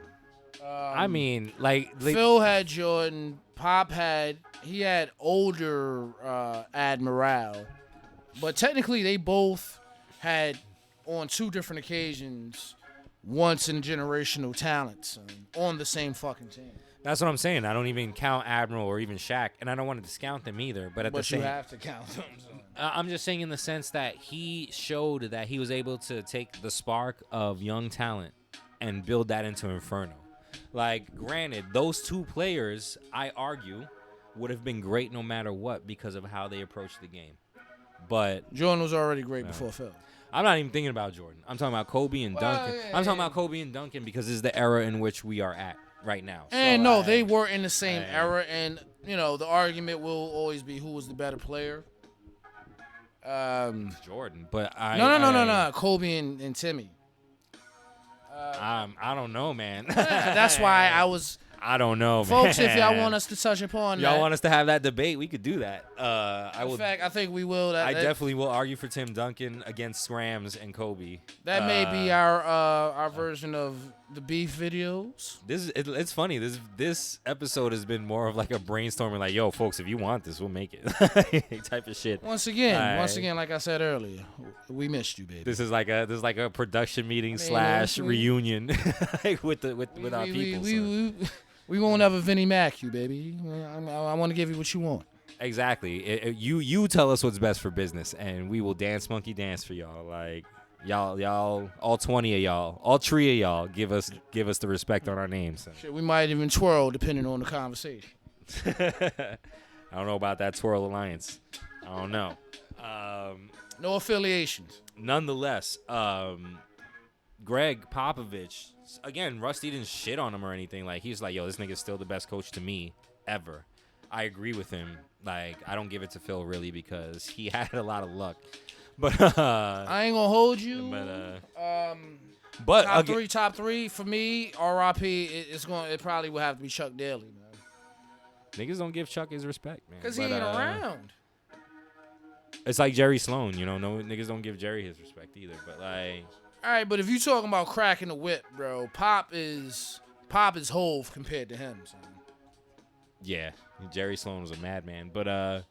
I mean, like... Phil had Jordan. Pop had older Admiral. But technically, they both had, on 2 different occasions, once-in-a-generational talents on the same fucking team. That's what I'm saying. I don't even count Admiral or even Shaq, and I don't want to discount them either. But you have to count them. I'm just saying in the sense that he showed that he was able to take the spark of young talent and build that into Inferno. Like, granted, those 2 players, I argue, would have been great no matter what because of how they approached the game. But Jordan was already great before Phil. I'm not even thinking about Jordan. I'm talking about Kobe and Duncan. I'm talking about Kobe and Duncan because this is the era in which we are at. right now. And so, no, they were in the same I- era, and the argument will always be who was the better player. Jordan, but No. Kobe and Timmy. I don't know, man. That's why I was. I don't know, Folks, man. if y'all want us to touch upon y'all that. want us to have that debate, we could do that. In fact, I think we will. I definitely will argue for Tim Duncan against Scrams and Kobe. That may be our version of the beef videos. It's funny. This episode has been more of like a brainstorming, like, yo, folks, if you want this, we'll make it, type of shit. Once again, like I said earlier, we missed you, baby. This is like a production meeting / reunion with our people. We won't ever Vinnie Mac you, baby. I want to give you what you want. Exactly. You tell us what's best for business, and we will dance monkey dance for y'all. Like y'all, all 20 of y'all, all 3 of y'all, give us the respect on our names. Shit, we might even twirl depending on the conversation. I don't know about that twirl alliance. I don't know. No affiliations. Nonetheless, Greg Popovich, again, Rusty didn't shit on him or anything. Like, he's like, yo, this nigga's still the best coach to me ever. I agree with him. Like, I don't give it to Phil, really, because he had a lot of luck. But I ain't gonna hold you. But top three for me, R.I.P. It probably will have to be Chuck Daly, man. Niggas don't give Chuck his respect, man. Because he ain't around. It's like Jerry Sloan, No niggas don't give Jerry his respect either. But like, all right, but if you talking about cracking the whip, bro, Pop is Hove compared to him, son. Yeah, Jerry Sloan was a madman, but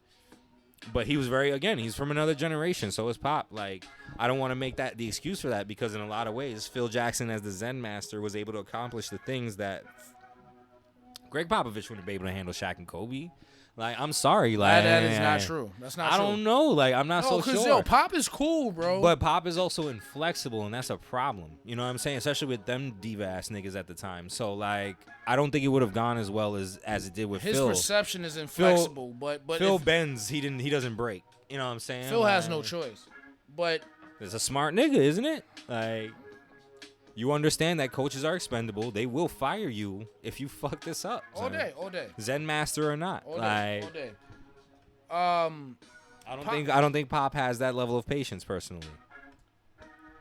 he was he's from another generation, so is Pop. Like, I don't want to make that the excuse for that, because in a lot of ways, Phil Jackson as the Zen master was able to accomplish the things that Greg Popovich wouldn't be able to handle Shaq and Kobe. Like, I'm sorry. Like, that is not true. That's not true. I don't know. Like, I'm not so sure. Because, Pop is cool, bro. But Pop is also inflexible, and that's a problem. You know what I'm saying? Especially with them diva-ass niggas at the time. So, like, I don't think it would have gone as well as it did with Phil. His perception is inflexible, but Phil bends. He doesn't break. You know what I'm saying? Phil has no choice. But it's a smart nigga, isn't it? Like, you understand that coaches are expendable. They will fire you if you fuck this up. All day. Zen master or not. All day. I don't think Pop has that level of patience personally.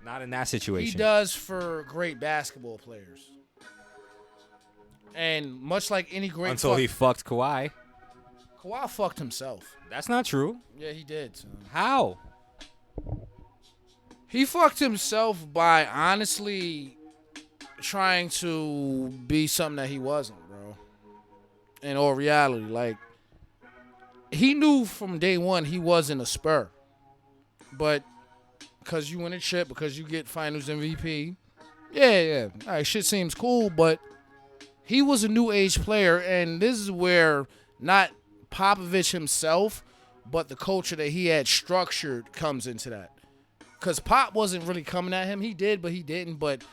Not in that situation. He does for great basketball players. And much like any great until he fucked Kawhi. Kawhi fucked himself. That's not true. Yeah, he did. Son. How? He fucked himself by honestly trying to be something that he wasn't, bro. In all reality, like, he knew from day one he wasn't a Spur. But because you win a chip, because you get finals MVP, yeah. All right, shit seems cool, but he was a new age player, and this is where not Popovich himself, but the culture that he had structured comes into that. Because Pop wasn't really coming at him. He did, but he didn't. But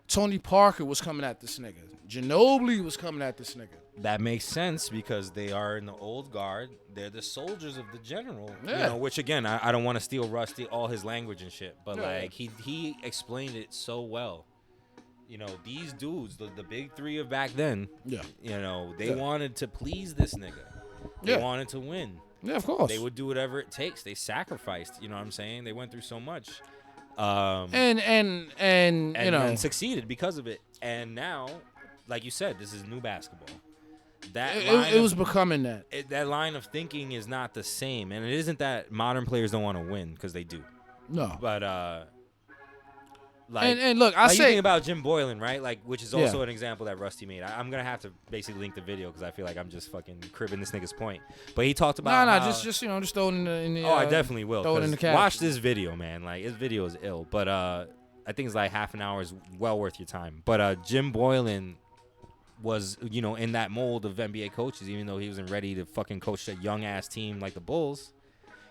Tony Parker was coming at this nigga. Ginobili was coming at this nigga. That makes sense because they are in the old guard. They're the soldiers of the general. Yeah. Which, again, I don't want to steal Rusty all his language and shit. But, like, he explained it so well. These dudes, the big three of back then, they wanted to please this nigga. They wanted to win. Yeah, of course. They would do whatever it takes. They sacrificed. You know what I'm saying? They went through so much. And succeeded because of it. And now, like you said, this is new basketball. It was becoming that. That line of thinking is not the same. And it isn't that modern players don't want to win, because they do. No. But, and look, you think about Jim Boylan, right? Like, which is also an example that Rusty made. I'm gonna have to basically link the video because I feel like I'm just fucking cribbing this nigga's point. But he talked about just throw it in the. I definitely will. Throw it in the caption. Watch this video, man. Like, his video is ill, but I think it's like half an hour is well worth your time. But Jim Boylan was in that mold of NBA coaches, even though he wasn't ready to fucking coach a young ass team like the Bulls,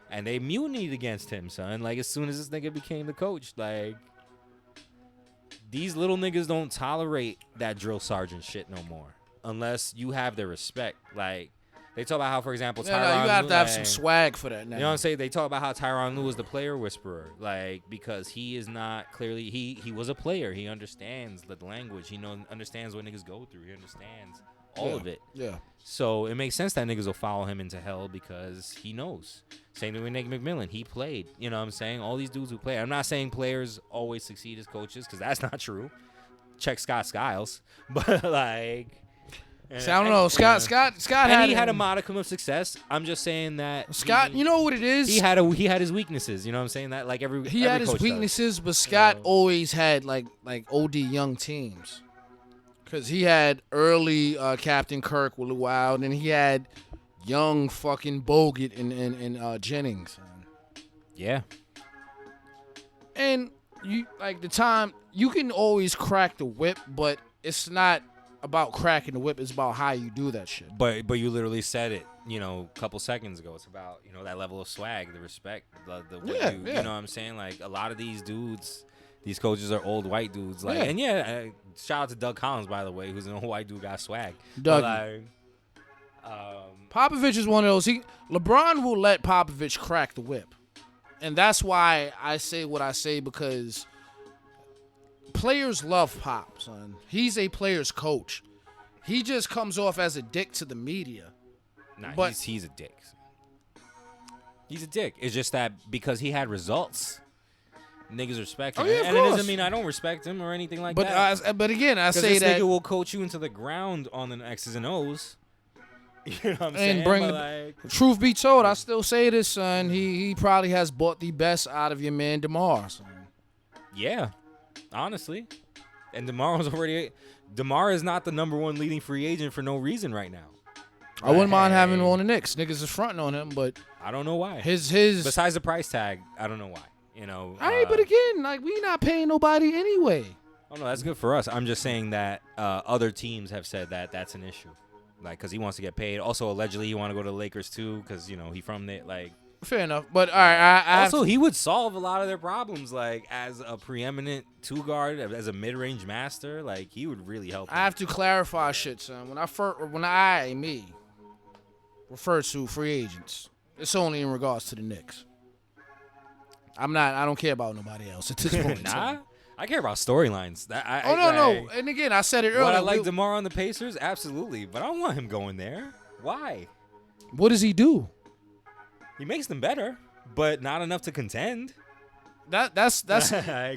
and they mutinied against him, son. Like, as soon as this nigga became the coach, like. These little niggas don't tolerate that drill sergeant shit no more. Unless you have their respect. Like, They talk about how, for example, Tyronn Yeah, you have Lue, to have some swag for that now. You know what I'm saying? They talk about how Tyronn Lue is the player whisperer, like, because he is not clearly he was a player. He understands the language. He understands what niggas go through. He understands all of it. Yeah. So it makes sense that niggas will follow him into hell because he knows. Same thing with Nate McMillan. He played. You know what I'm saying? All these dudes who play. I'm not saying players always succeed as coaches because that's not true. Check Scott Skiles, but like. So I don't know. Scott And he had a modicum of success. I'm just saying that Scott, you know what it is? He had his weaknesses. You know what I'm saying? That like he had his weaknesses, but Scott always had like OD young teams. Cause he had early Captain Kirk with Wild, and he had young fucking Bogut and Jennings. Yeah. And you like the time you can always crack the whip, but it's not about cracking the whip. It's about how you do that shit. But you literally said it, you know, a couple seconds ago. It's about, you know, that level of swag, the respect, you know what I'm saying? Like a lot of these dudes, these coaches are old white dudes. Like, and shout out to Doug Collins, by the way, who's an old white dude, got swag. Doug. Popovich is one of those. LeBron will let Popovich crack the whip, and that's why I say what I say, because players love Pop, son. He's a player's coach. He just comes off as a dick to the media. Nah, but he's a dick. He's a dick. It's just that because he had results, niggas respect him. And it doesn't mean I don't respect him or anything like that. But again, I say this that nigga will coach you into the ground on the X's and O's. You know what I'm saying? And truth be told, I still say this, son. He probably has bought the best out of your man DeMar, son. Yeah, honestly. And DeMar is not the number one leading free agent for no reason right now. I wouldn't mind having him on the Knicks. Niggas is fronting on him, but I don't know why. His besides the price tag, I don't know why. You know. But again, like, we not paying nobody anyway. Oh no, that's good for us. I'm just saying that other teams have said that that's an issue, like, because he wants to get paid. Also, allegedly, he want to go to the Lakers too, because, you know, he from there. Like, fair enough. But all right, also he would solve a lot of their problems, like as a preeminent two guard, as a mid range master. Like, he would really help. I have to clarify shit, son. When I refer to free agents, it's only in regards to the Knicks. I don't care about nobody else at this point. Nah, I care about storylines. No. And again, I said it earlier. Would I like DeMar on the Pacers? Absolutely, but I don't want him going there. Why? What does he do? He makes them better, but not enough to contend. That's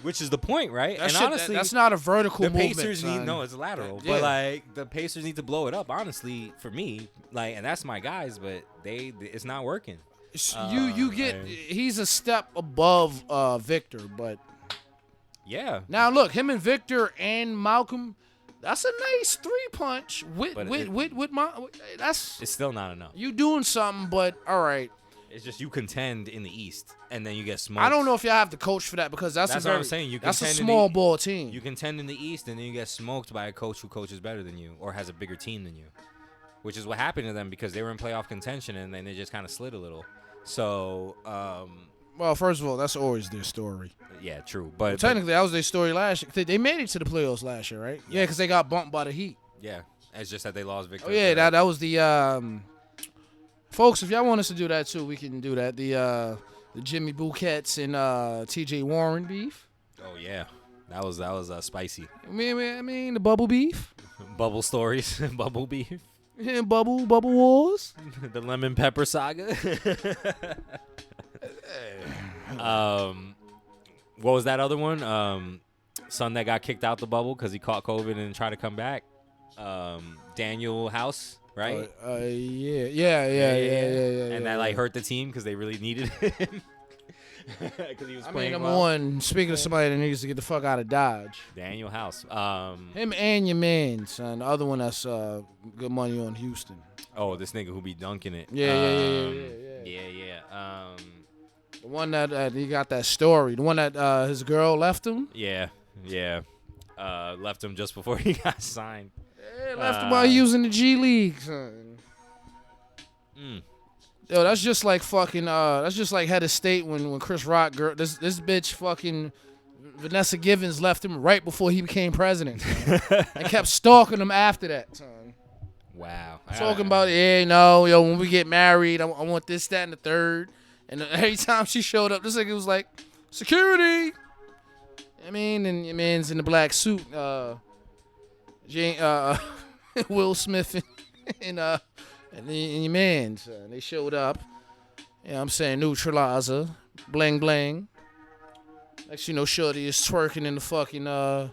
which is the point, right? And honestly, that's not a vertical movement. The Pacers it's lateral. Yeah. But like, the Pacers need to blow it up, honestly, for me. Like, and that's my guys, but it's not working. He's a step above Victor, but yeah. Now look, him and Victor and Malcolm, that's a nice 3-punch it's still not enough. You doing something, but all right. It's just you contend in the East, and then you get smoked. I don't know if y'all have to coach for that, because that's what I'm saying. That's a small ball team. You contend in the East, and then you get smoked by a coach who coaches better than you or has a bigger team than you, which is what happened to them, because they were in playoff contention, and then they just kind of slid a little. So, well, first of all, that's always their story. Yeah, true. But technically, that was their story last year. They made it to the playoffs last year, right? Yeah, because they got bumped by the Heat. Yeah, it's just that they lost Victor. Oh yeah, that was the. Folks, if y'all want us to do that too, we can do that. The Jimmy Bouquets and T.J. Warren beef. Oh yeah, that was spicy. I mean the bubble beef. Bubble stories, bubble beef. Yeah, bubble wars. The lemon pepper saga. What was that other one? Son that got kicked out the bubble because he caught COVID and tried to come back. Daniel House. Right? Yeah. And that like hurt the team because they really needed him. Because he was playing number one, speaking of somebody that needs to get the fuck out of Dodge. Daniel House. Him and your man, son. The other one that's good money on Houston. Oh, this nigga who be dunking it. Yeah. The one that he got that story. The one that his girl left him. Yeah. Left him just before he got signed. Yeah, left him while using the G League, son. Yo, that's just like fucking. That's just like Head of State when Chris Rock this bitch fucking Vanessa Givens left him right before he became president, son, and kept stalking him after that, son. Wow. Talking about, yo, when we get married, I want this, that, and the third. And every time she showed up, this nigga was like, security. I mean, and your man's in the black suit. Will Smith and your man's. They showed up. You know what I'm saying? Neutralizer. Bling, bling. Next you know, Shorty is twerking in the fucking a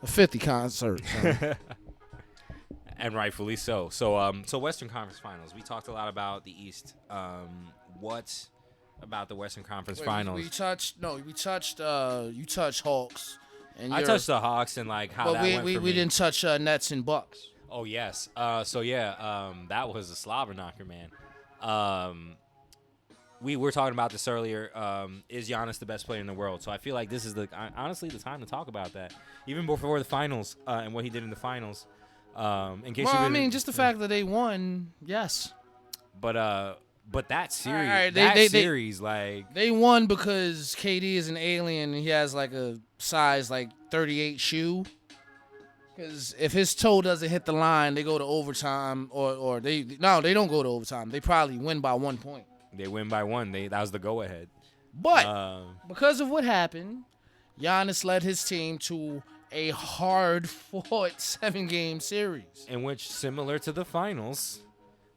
50 concert. And rightfully so. So Western Conference Finals. We talked a lot about the East. What about the Western Conference Finals? You touched Hawks. And I touched the Hawks and like how that went for me. We didn't touch Nets and Bucks. Oh yes. That was a slobber knocker, man. We were talking about this earlier. Is Giannis the best player in the world? So I feel like this is honestly the time to talk about that, even before the finals and what he did in the finals. Just the fact that they won, yes. But that series, series, like they won because KD is an alien and he has like a size like 38 shoe. Because if his toe doesn't hit the line, they go to overtime, or they don't go to overtime. They probably win by 1 point. They win by one. That was the go ahead. But because of what happened, Giannis led his team to a hard-fought 7-game series. In which, similar to the finals,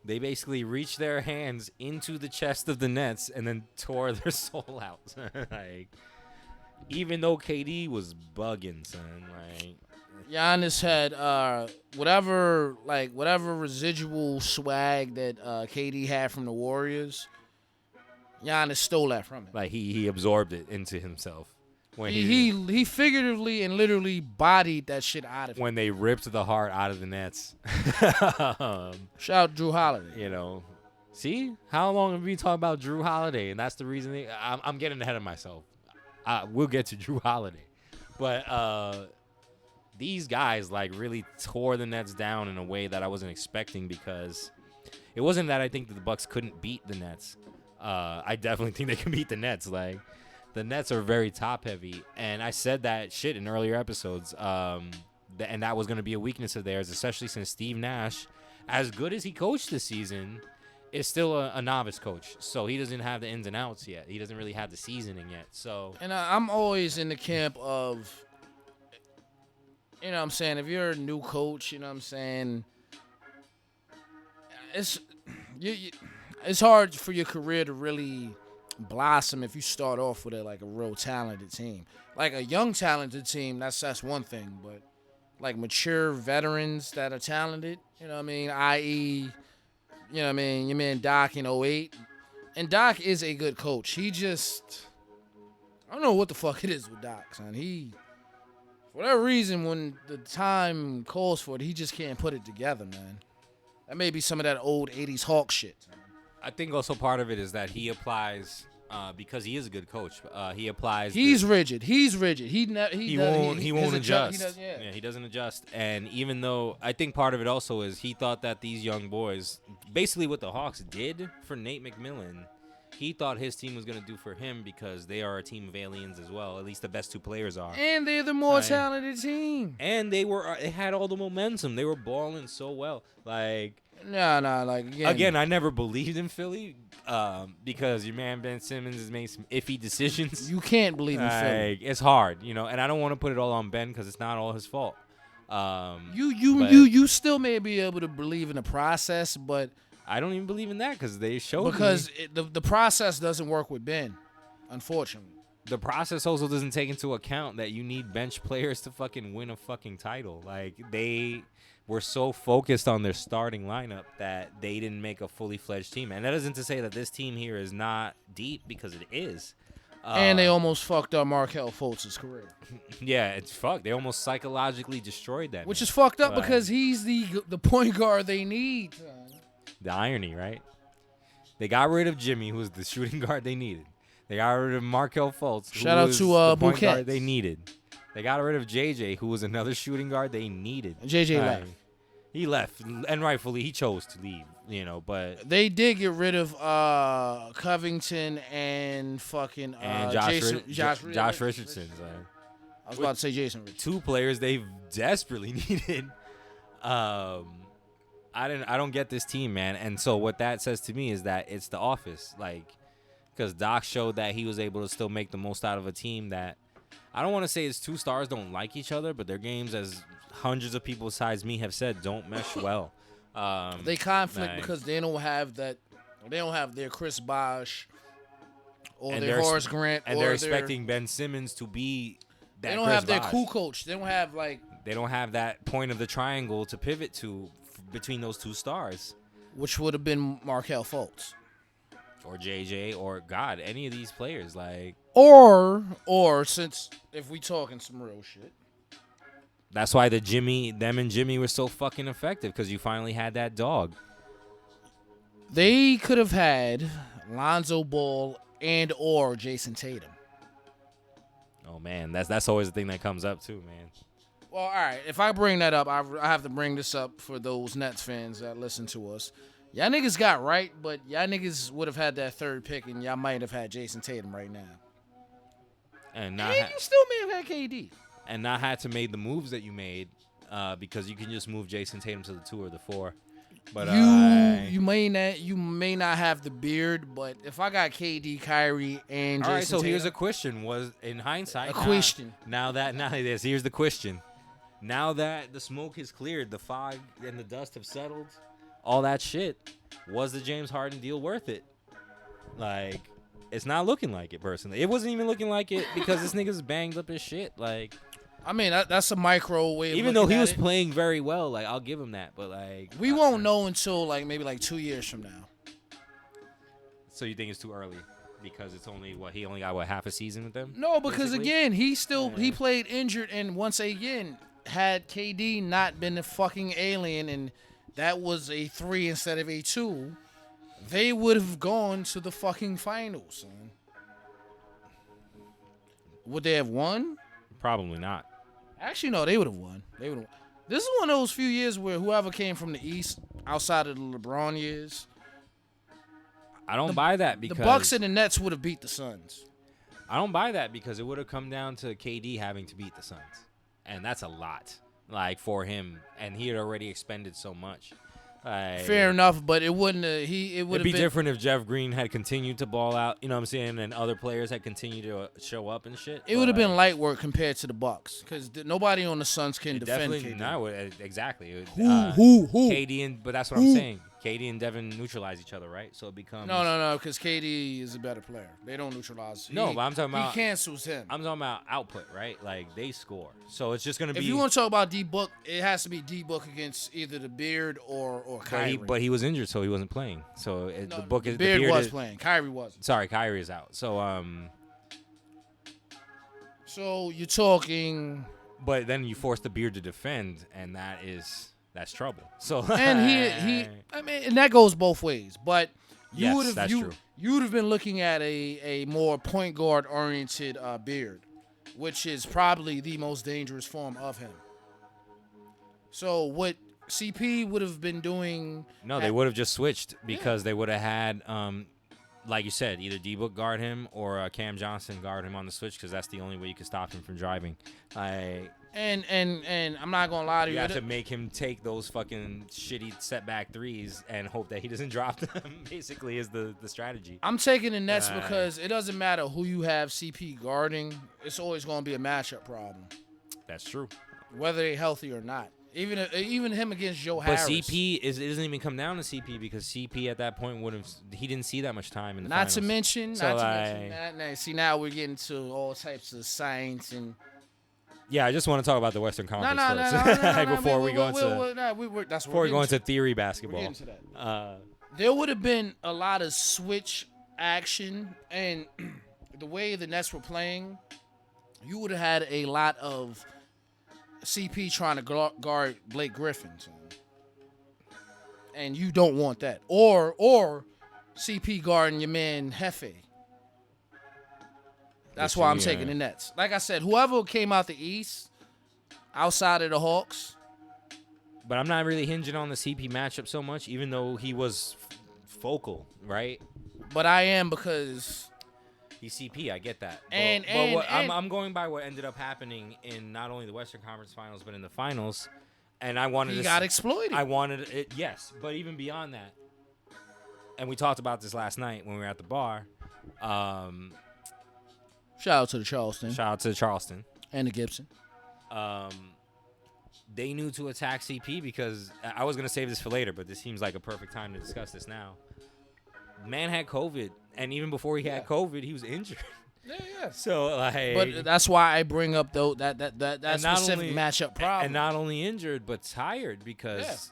they basically reached their hands into the chest of the Nets and then tore their soul out. Like, even though KD was bugging, son, like Giannis had whatever residual swag that KD had from the Warriors. Giannis stole that from him. Like he absorbed it into himself. When he figuratively and literally bodied that shit out of him. When they ripped the heart out of the Nets. Shout out Drew Holiday. You know, see how long have we talked about Drew Holiday, and that's the reason I'm getting ahead of myself. We'll get to Drew Holiday, but these guys like really tore the Nets down in a way that I wasn't expecting, because it wasn't that I think that the Bucks couldn't beat the Nets. I definitely think they can beat the Nets. Like, the Nets are very top heavy, and I said that shit in earlier episodes. And that was going to be a weakness of theirs, especially since Steve Nash, as good as he coached this season, is still a novice coach. So he doesn't have the ins and outs yet. He doesn't really have the seasoning yet. So, and I'm always in the camp of, you know what I'm saying, if you're a new coach, you know what I'm saying, it's hard for your career to really blossom if you start off with a real talented team. Like a young talented team, that's one thing, but like mature veterans that are talented, you know what I mean, i.e., you know what I mean, your man Doc in 08. And Doc is a good coach. He just, I don't know what the fuck it is with Doc, son. He, for whatever reason, when the time calls for it, he just can't put it together, man. That may be some of that old 80s Hawk shit. I think also part of it is that he applies, because he is a good coach. He applies. He's rigid. He won't adjust. He doesn't adjust. And even though I think part of it also is he thought that these young boys, basically what the Hawks did for Nate McMillan, he thought his team was going to do for him, because they are a team of aliens as well. At least the best two players are. And they're the more talented team. And they had all the momentum. They were balling so well. Like, again, I never believed in Philly, because your man Ben Simmons has made some iffy decisions. You can't believe in Philly. It's hard, you know, and I don't want to put it all on Ben, because it's not all his fault. You still may be able to believe in the process, but I don't even believe in that, because they showed the process doesn't work with Ben, unfortunately. The process also doesn't take into account that you need bench players to fucking win a fucking title. Like, they were so focused on their starting lineup that they didn't make a fully fledged team. And that isn't to say that this team here is not deep, because it is. And they almost fucked up Markelle Fultz's career. Yeah, it's fucked. They almost psychologically destroyed that. Which is fucked up, because he's the point guard they need. The irony, right? They got rid of Jimmy, who was the shooting guard they needed. They got rid of Markelle Fultz, Shout out to the point Bouquet guard they needed. They got rid of JJ, who was another shooting guard they needed. JJ left. He left, and rightfully he chose to leave, you know. But they did get rid of Covington and fucking Josh Richardson. I was about to say Jason Richardson. Two players they desperately needed. I don't get this team, man. And so what that says to me is that it's the office, like, because Doc showed that he was able to still make the most out of a team that I don't want to say his two stars don't like each other, but their games, as hundreds of people besides me have said, don't mesh well. They conflict because they don't have that. They don't have their Chris Bosh or their Horace Grant, and they're expecting Ben Simmons to be that. They don't have their cool coach. They don't have They don't have that point of the triangle to pivot to between those two stars, which would have been Markelle Fultz or JJ or God, any of these players like. Or since if we talking some real shit. That's why them and Jimmy were so fucking effective because you finally had that dog. They could have had Lonzo Ball and or Jason Tatum. Oh man, that's always the thing that comes up too, man. Well, all right. If I bring that up, I have to bring this up for those Nets fans that listen to us. Y'all niggas got right, but y'all niggas would have had that third pick, and y'all might have had Jason Tatum right now. And you still may have had KD. And not had to make the moves that you made because you can just move Jason Tatum to the 2 or the 4. But you may not have the beard, but if I got KD, Kyrie, and Jason so Tatum, here's a question: was in hindsight question? Here's the question: now that the smoke has cleared, the fog and the dust have settled, all that shit, was the James Harden deal worth it? Like, it's not looking like it personally. It wasn't even looking like it because this nigga's banged up as shit. Like. I mean, that's a microwave. Even though he was playing very well, like I'll give him that, but like we won't know until maybe 2 years from now. So you think it's too early because it's only he only got half a season with them? No, because again, he played injured, and once again, had KD not been a fucking alien, and that was a 3 instead of a 2, they would have gone to the fucking finals. Son. Would they have won? Probably not. Actually, no, they would have won. This is one of those few years where whoever came from the East, outside of the LeBron years, I don't buy that because the Bucks and the Nets would have beat the Suns. I don't buy that because it would have come down to KD having to beat the Suns, and that's a lot, like for him, and he had already expended so much. Fair enough, but it wouldn't. It'd be different if Jeff Green had continued to ball out. You know what I'm saying? And other players had continued to show up and shit. It would have been light work compared to the Bucks because nobody on the Suns can defend KD. No, exactly. Who? KD but that's what I'm saying. KD and Devin neutralize each other, right? So it becomes no, because KD is a better player. They don't neutralize. But I'm talking about he cancels him. I'm talking about output, right? Like they score, so it's just gonna be. If you want to talk about D-Book, it has to be D-Book against either the Beard or Kyrie. But he was injured, so he wasn't playing. So the Beard was playing. Kyrie wasn't. Sorry, Kyrie is out. So So you're talking. But then you force the Beard to defend, and that's trouble. So and I mean, and that goes both ways. But you yes, that's true. You would have been looking at a more point guard oriented Beard, which is probably the most dangerous form of him. So what CP would have been doing? No, they would have just switched because they would have had, like you said, either D-Book guard him or Cam Johnson guard him on the switch because that's the only way you can stop him from driving. And I'm not gonna lie to you. You have to make him take those fucking shitty setback threes and hope that he doesn't drop them. Basically, is the strategy. I'm taking the Nets because it doesn't matter who you have CP guarding. It's always gonna be a matchup problem. That's true. Whether they're healthy or not. Even him against Joe Harris. But CP it doesn't even come down to CP because CP at that point he didn't see that much time in the finals. Not to mention. See, now we're getting to all types of science and. Yeah, I just want to talk about the Western Conference first before we go into theory basketball. We're getting to that. There would have been a lot of switch action, and the way the Nets were playing, you would have had a lot of CP trying to guard Blake Griffin, and you don't want that, or CP guarding your man Hefe. That's why I'm taking the Nets. Like I said, whoever came out the East, outside of the Hawks. But I'm not really hinging on the CP matchup so much, even though he was focal, right? But I am because he's CP. I get that. I'm going by what ended up happening in not only the Western Conference Finals but in the finals. And I wanted he to got exploited. I wanted it, yes, but even beyond that, and we talked about this last night when we were at the bar. Shout out to the Charleston Shout out to Charleston and the Gibson. They knew to attack CP because I was gonna save this for later, but this seems like a perfect time to discuss this now. Man had COVID, and even before he had COVID, he was injured. Yeah. So like, But that's why I bring up though that specific matchup problem. And not only injured, but tired because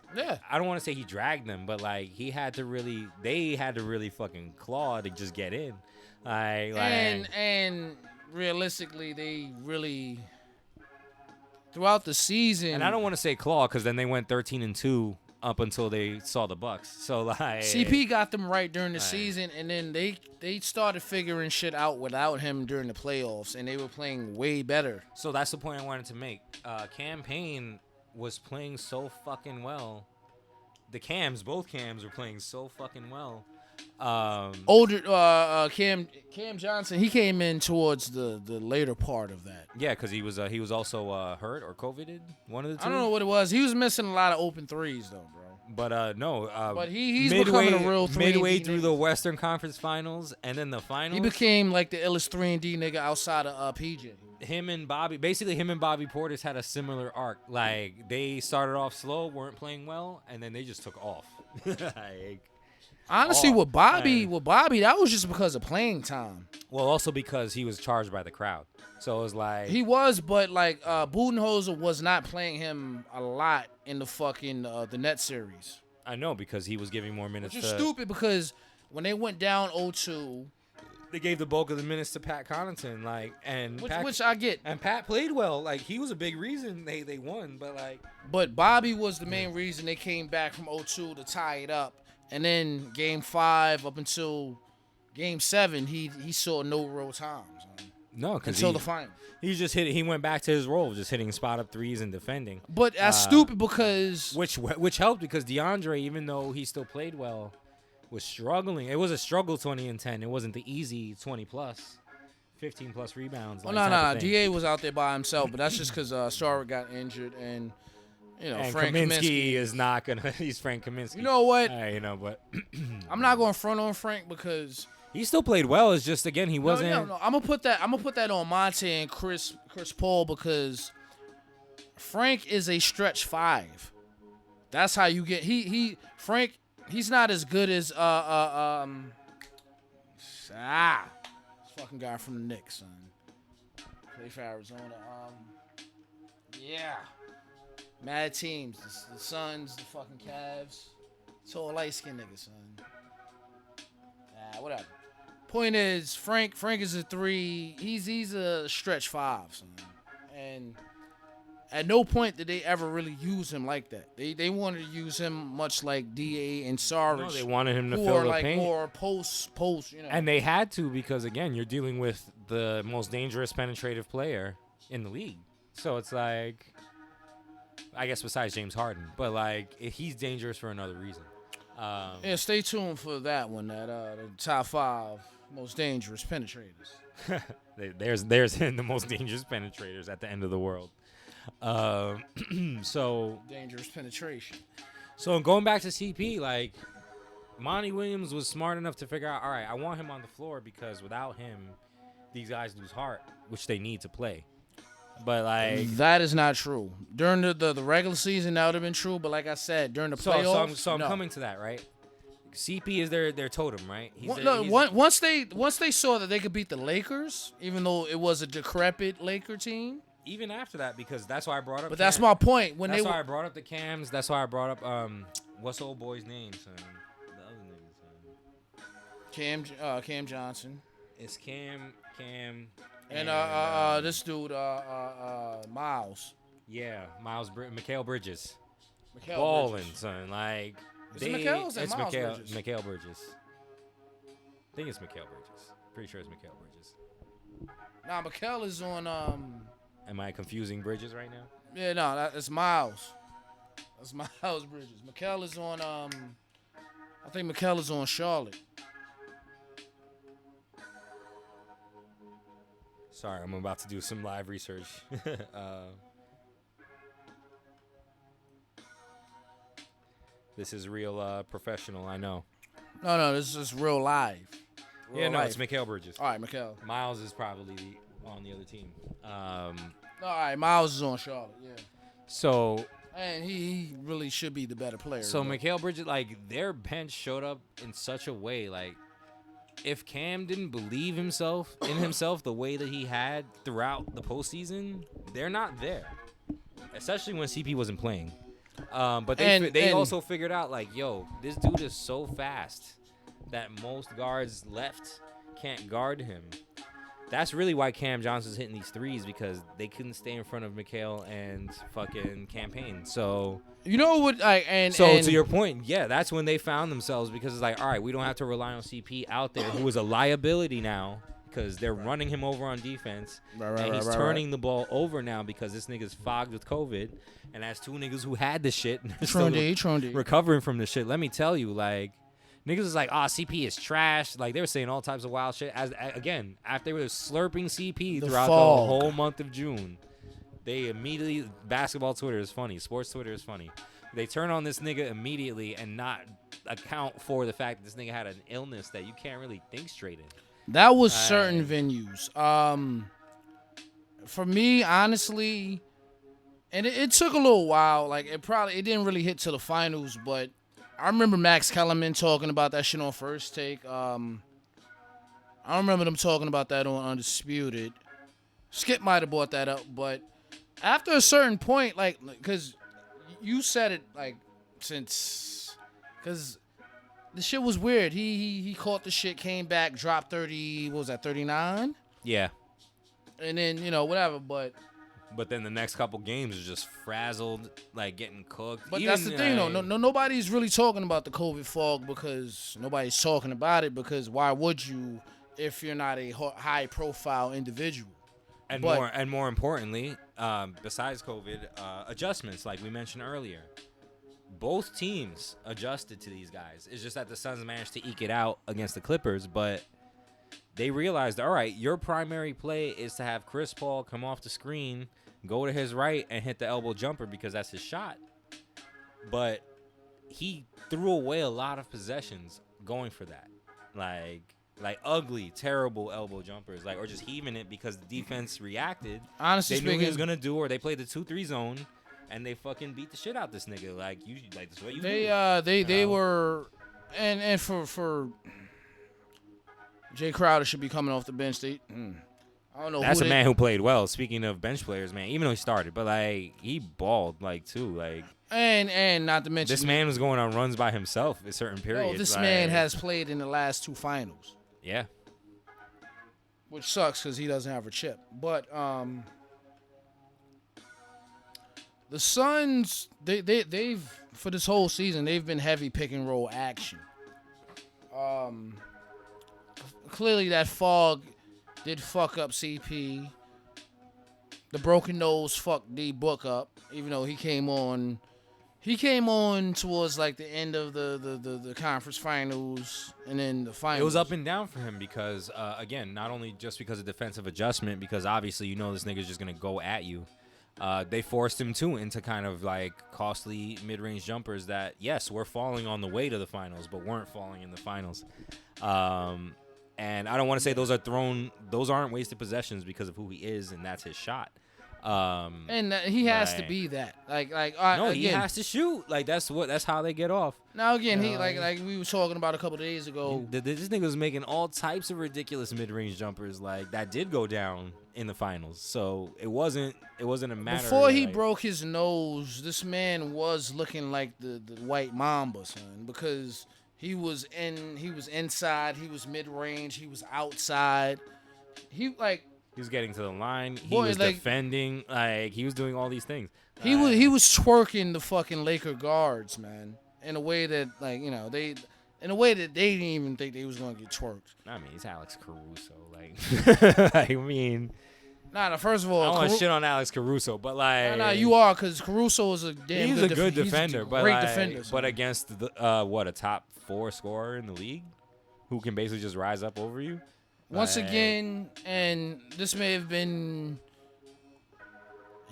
I don't want to say he dragged them, but like they had to really fucking claw to just get in. And realistically, they really throughout the season. And I don't want to say claw because then they went 13-2 up until they saw the Bucks. So like CP got them right during the season, and then they started figuring shit out without him during the playoffs, and they were playing way better. So that's the point I wanted to make. Cam Payne was playing so fucking well. Both Cams were playing so fucking well. Older Cam Johnson, he came in towards the later part of that. Yeah, because he was also hurt or COVIDed, one of the two. I don't know what it was. He was missing a lot of open threes though, bro. But no. But he's becoming a real 3 midway through the Western Conference Finals and then the finals. He became like the illest 3-and-D nigga outside of PJ. Him and Bobby Portis had a similar arc. Like they started off slow, weren't playing well, and then they just took off. Honestly, with Bobby, that was just because of playing time. Well, also because he was charged by the crowd. So it was like he was, but like Budenholzer was not playing him a lot in the fucking the net series. I know because he was giving more minutes. Which is stupid because when they went down 0-2, they gave the bulk of the minutes to Pat Connaughton, which I get. And Pat played well. Like he was a big reason they won, But Bobby was the main reason they came back from 0-2 to tie it up. And then Game 5 up until Game 7, he saw no real time. No, because until the final, he went back to his role, just hitting spot up threes and defending. But that's stupid because which helped because DeAndre, even though he still played well, was struggling. It was a struggle 20 and 10. It wasn't the easy 20 plus, 15 plus rebounds. Well, no. Da was out there by himself, but that's just because Starwood got injured and. And Frank Kaminsky is not gonna. He's Frank Kaminsky. You know what? But I'm not going to front on Frank because he still played well. It's just again he wasn't. No. I'm gonna put that on Monte and Chris Paul because Frank is a stretch 5. That's how you get Frank. He's not as good as this fucking guy from the Knicks, son. Play for Arizona. Yeah. Mad teams, the Suns, the fucking Cavs. It's all light-skinned niggas, son. Whatever. Point is, Frank is a 3. He's a stretch 5, son. And at no point did they ever really use him like that. They wanted to use him much like DA and Saric. No, they wanted him to fill the paint. More post, And they had to because, again, you're dealing with the most dangerous penetrative player in the league. So it's like... I guess besides James Harden, but like he's dangerous for another reason. Stay tuned for that one. The top 5 most dangerous penetrators. there's the most dangerous penetrators at the end of the world. So dangerous penetration. So going back to CP, like Monty Williams was smart enough to figure out, all right, I want him on the floor because without him, these guys lose heart, which they need to play. But like that is not true. During the regular season, that would have been true. But like I said, during the playoffs, so I'm coming to that, right? CP is their totem, right? Once they saw that they could beat the Lakers, even though it was a decrepit Laker team. Even after that, because that's why I brought up. But that's my point. Why I brought up the Cams. That's why I brought up what's the old boy's name, son? The other nigga, son. Cam Johnson. It's Cam. And this dude, Miles. Yeah, Mikal Bridges. Mikal Ballin', Bridges. son. Like, it's Mikal Bridges? Mikal Bridges. I think it's Mikal Bridges. Pretty sure it's Mikal Bridges. Nah, Mikal is on. Am I confusing Bridges right now? Yeah, no, that's Miles. That's Miles Bridges. Mikal is on. I think Mikal is on Charlotte. Sorry, I'm about to do some live research. This is real professional, I know. No, this is real live. Yeah, no, life. it's Mikal Bridges. All right, Mikal. Miles is probably on the other team. All right, Miles is on Charlotte, yeah. So... And he really should be the better player. So Mikal Bridges, like, their bench showed up in such a way, like, if Cam didn't believe in himself the way that he had throughout the postseason, they're not there. Especially when CP wasn't playing. But they also figured out, like, yo, this dude is so fast that most guards left can't guard him. That's really why Cam Johnson's hitting these threes, because they couldn't stay in front of Mikal and fucking Campaign. So you know what? To your point, yeah, that's when they found themselves, because it's like, all right, we don't have to rely on CP out there, who is a liability now, because they're running him over on defense, and he's turning the ball over now because this nigga's fogged with COVID, and that's two niggas who had the shit and they're still recovering from the shit. Let me tell you, like, niggas is like, CP is trash. Like, they were saying all types of wild shit. Again, after they were slurping CP throughout the whole month of June, they immediately, basketball Twitter is funny, sports Twitter is funny. They turn on this nigga immediately and not account for the fact that this nigga had an illness that you can't really think straight in. That was certain venues. For me, honestly, and it took a little while. Like, it didn't really hit to the finals, but I remember Max Kellerman talking about that shit on First Take. I remember them talking about that on Undisputed. Skip might have brought that up, but after a certain point, like, because you said it, like, because the shit was weird. He caught the shit, came back, dropped 30, what was that, 39? Yeah. And then, whatever, but then the next couple games is just frazzled, like, getting cooked. But that's the thing, though. Nobody's really talking about the COVID fog, because nobody's talking about it, because why would you if you're not a high-profile individual? And more importantly, besides COVID, adjustments, like we mentioned earlier. Both teams adjusted to these guys. It's just that the Suns managed to eke it out against the Clippers, but they realized, all right, your primary play is to have Chris Paul come off the screen, go to his right, and hit the elbow jumper, because that's his shot. But he threw away a lot of possessions going for that. Like ugly, terrible elbow jumpers, like, or just heaving it because the defense reacted. Honestly, they knew he was gonna do, or they played the 2-3 zone, and they fucking beat the shit out this nigga. Like, this is what you do. They were, and for Jay Crowder should be coming off the bench. I don't know. That's a man who played well. Speaking of bench players, man, even though he started, but like he balled, like, too, like. And not to mention, this man was going on runs by himself at certain periods. No, this man has played in the last 2 finals. Yeah. Which sucks because he doesn't have a chip. But the Suns, they've for this whole season, they've been heavy pick and roll action. Clearly that fog did fuck up CP. The broken nose fucked D Book up, even though he came on towards like the end of the conference finals and then the finals. It was up and down for him because, again, not only just because of defensive adjustment, because obviously this nigga's just going to go at you. They forced him, too, into kind of like costly mid-range jumpers that, yes, were falling on the way to the finals, but weren't falling in the finals. And I don't want to say those aren't wasted possessions because of who he is, and that's his shot. And he has to be that. He has to shoot. Like, that's how they get off. Now again, he like we were talking about a couple of days ago. This nigga was making all types of ridiculous mid-range jumpers, like, that did go down in the finals. So it wasn't a matter. Before he broke his nose, this man was looking like the white mamba, son, because he was inside, he was mid-range, he was outside. He was getting to the line. He was defending. Like, he was doing all these things. He was twerking the fucking Laker guards, man, in a way that, like, they didn't even think they was gonna get twerked. I mean, he's Alex Caruso. Like, I mean, first of all, I don't want to shit on Alex Caruso, but like, you are, because Caruso is a damn. He's a good defender, but great defender. But against a top 4 scorer in the league, who can basically just rise up over you. Once again, and this may have been,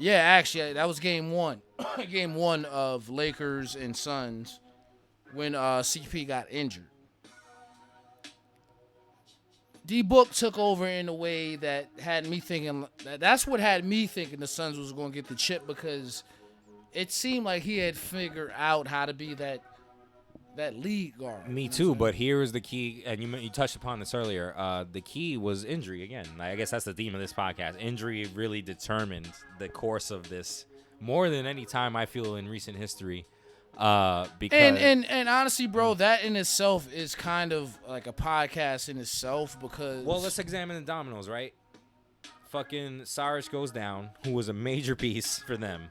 actually, that was game 1. Game 1 of Lakers and Suns. when CP got injured. D-Book took over in a way that had me thinking. That's what had me thinking the Suns was going to get the chip, because it seemed like he had figured out how to be that lead guard. Me too, but here is the key, and you touched upon this earlier. The key was injury again. I guess that's the theme of this podcast. Injury really determined the course of this more than any time I feel in recent history. Because and honestly, bro, that in itself is kind of like a podcast in itself, because let's examine the dominoes, right? Fucking Saric goes down, who was a major piece for them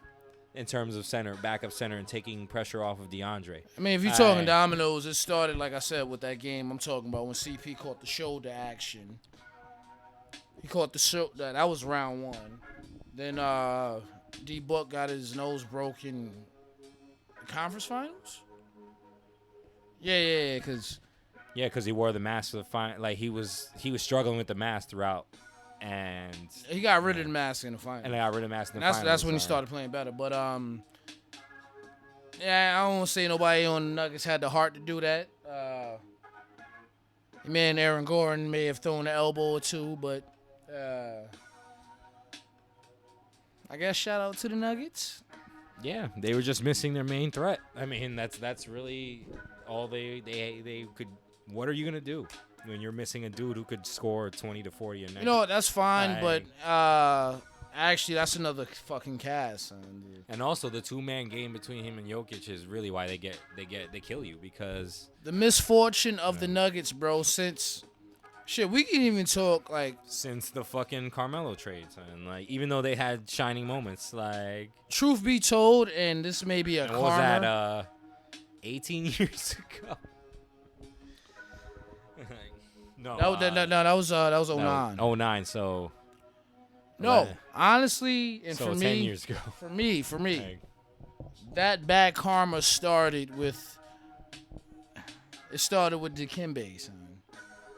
in terms of backup center, and taking pressure off of DeAndre. I mean, if you're talking dominoes, it started, like I said, with that game I'm talking about when CP caught the shoulder action. He caught the shoulder. That was round 1. Then D-Book got his nose broken. Conference finals? Yeah, because he wore the mask for the final. Like he was struggling with the mask throughout, and he got rid of the mask in the final. And they got rid of the mask in the final. That's when he started playing better. But yeah, I don't want to say nobody on the Nuggets had the heart to do that. Man, Aaron Gordon may have thrown an elbow or two, but I guess shout out to the Nuggets. Yeah, they were just missing their main threat. I mean, that's really all they could. What are you gonna do when you're missing a dude who could score 20 to 40 a night? You know, that's fine, but actually, that's another fucking cast. Son. And also, the 2-man game between him and Jokic is really why they kill you, because the misfortune of the Nuggets, bro. Since shit, we can even talk like since the fucking Carmelo trades, and like even though they had shining moments, like truth be told, and this may be a karma. Was that 18 years ago? No, that was 09. 09. So no, honestly, and so for 10 me, years ago. for me, that bad karma started with Dikembe, son.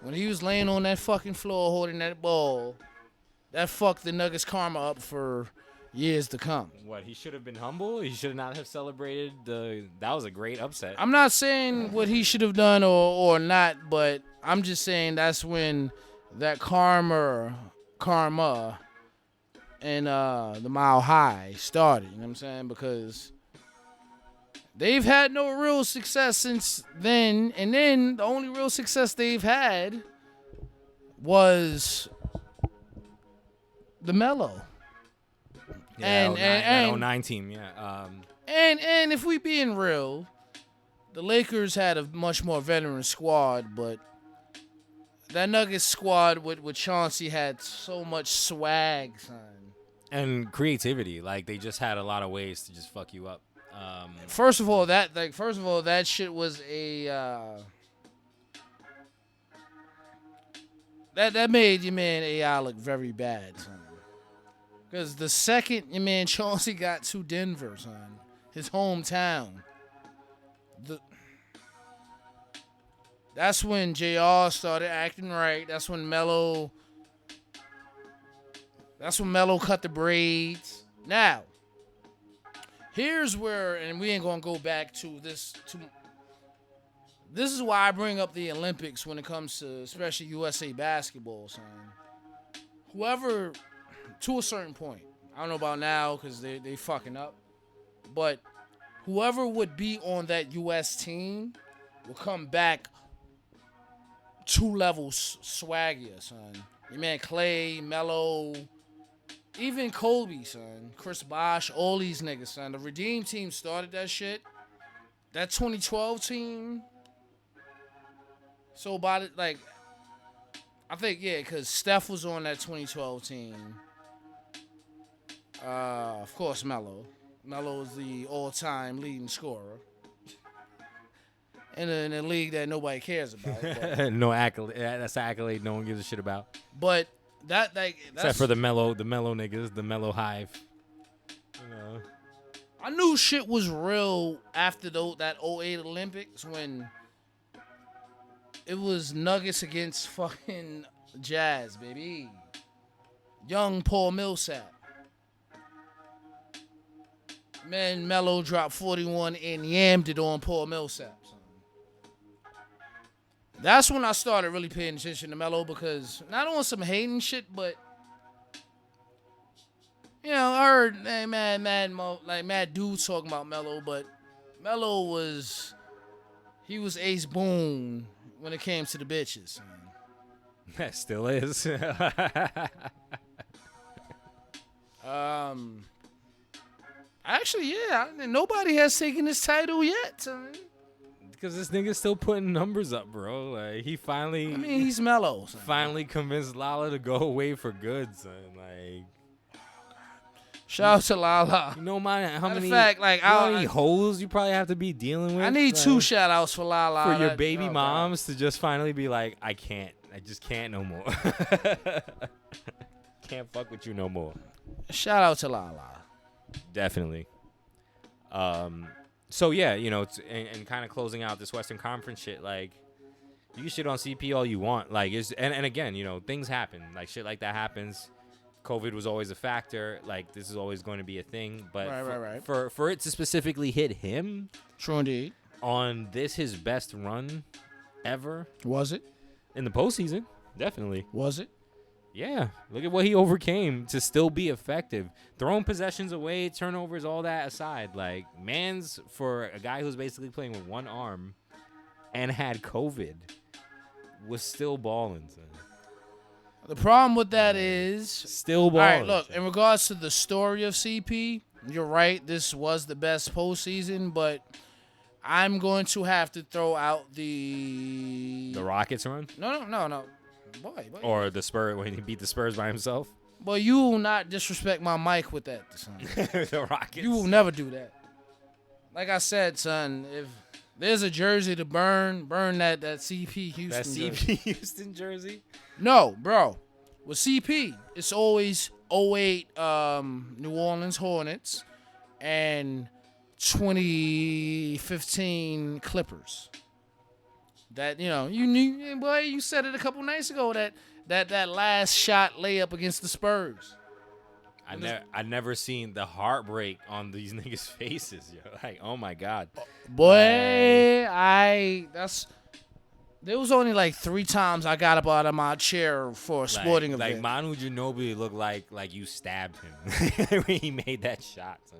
When he was laying on that fucking floor holding that ball, that fucked the Nuggets karma up for years to come. What, he should have been humble? He should not have celebrated that was a great upset. I'm not saying what he should have done or not, but I'm just saying that's when that karma and the Mile High started. You know what I'm saying? Because they've had no real success since then, and then the only real success they've had was the Melo. Yeah, and 09 team, yeah. And if we being real, the Lakers had a much more veteran squad, but that Nuggets squad with Chauncey had so much swag, son. And creativity. Like, they just had a lot of ways to just fuck you up. First of all, that shit was a that made your man AI look very bad, son. Because the second your man Chauncey got to Denver, son, his hometown, that's when JR started acting right. That's when Melo cut the braids. Now, here's where, and we ain't gonna go back to this. This is why I bring up the Olympics when it comes to especially USA basketball, son. Whoever, to a certain point, I don't know about now because they fucking up, but whoever would be on that US team will come back 2 levels swaggier, son. Your man Clay, Melo, even Kobe, son. Chris Bosh, all these niggas, son. The Redeem team started that shit. That 2012 team. So about it, like, I think, yeah, because Steph was on that 2012 team. Of course, Melo. Melo is the all-time leading scorer. In a league that nobody cares about. No accolade. That's an accolade no one gives a shit about. But that's except for the mellow niggas, the mellow hive. You know. I knew shit was real after that 08 Olympics when it was Nuggets against fucking Jazz, baby. Young Paul Millsap. Man, Melo dropped 41 and yammed it on Paul Millsap, son. That's when I started really paying attention to Melo because not on some hating shit, but I heard mad dudes talking about Melo, but Melo was Ace Boone when it came to the bitches. That still is. Actually, yeah, nobody has taken this title yet. Because this nigga's still putting numbers up, bro. Like he finally. I mean, he's Melo. Finally convinced Lala to go away for good, son. Like. Shout out to Lala. You know how many holes you probably have to be dealing with? I need 2 shout outs for Lala. For your baby moms to just finally be like, I just can't no more. Can't fuck with you no more. Shout out to Lala. Definitely. So yeah, and kind of closing out this Western Conference shit, like you can shit on CP all you want. Like and again, things happen. Like shit like that happens. COVID was always a factor. Like this is always going to be a thing. But right. For it to specifically hit him, true indeed, on his best run ever. Was it? In the postseason, definitely. Was it? Yeah. Look at what he overcame to still be effective. Throwing possessions away, turnovers, all that aside. Like, man's for a guy who's basically playing with one arm and had COVID was still balling. Son. The problem with that is still balling. All right, look, in regards to the story of CP, you're right. This was the best postseason, but I'm going to have to throw out the Rockets run. No. Boy. Or the Spurs when he beat the Spurs by himself. But you will not disrespect my mic with that, son. The Rockets. You will never do that. Like I said, son, if there's a jersey to burn that CP Houston jersey. That CP Houston jersey? No, bro. With CP, it's always 08 New Orleans Hornets and 2015 Clippers. That you knew, boy. You said it a couple nights ago that last shot layup against the Spurs. I never seen the heartbreak on these niggas' faces, yo. Like, oh my god, boy. There was only like 3 times I got up out of my chair for a sporting event. Like Manu Ginobili looked like you stabbed him when he made that shot. So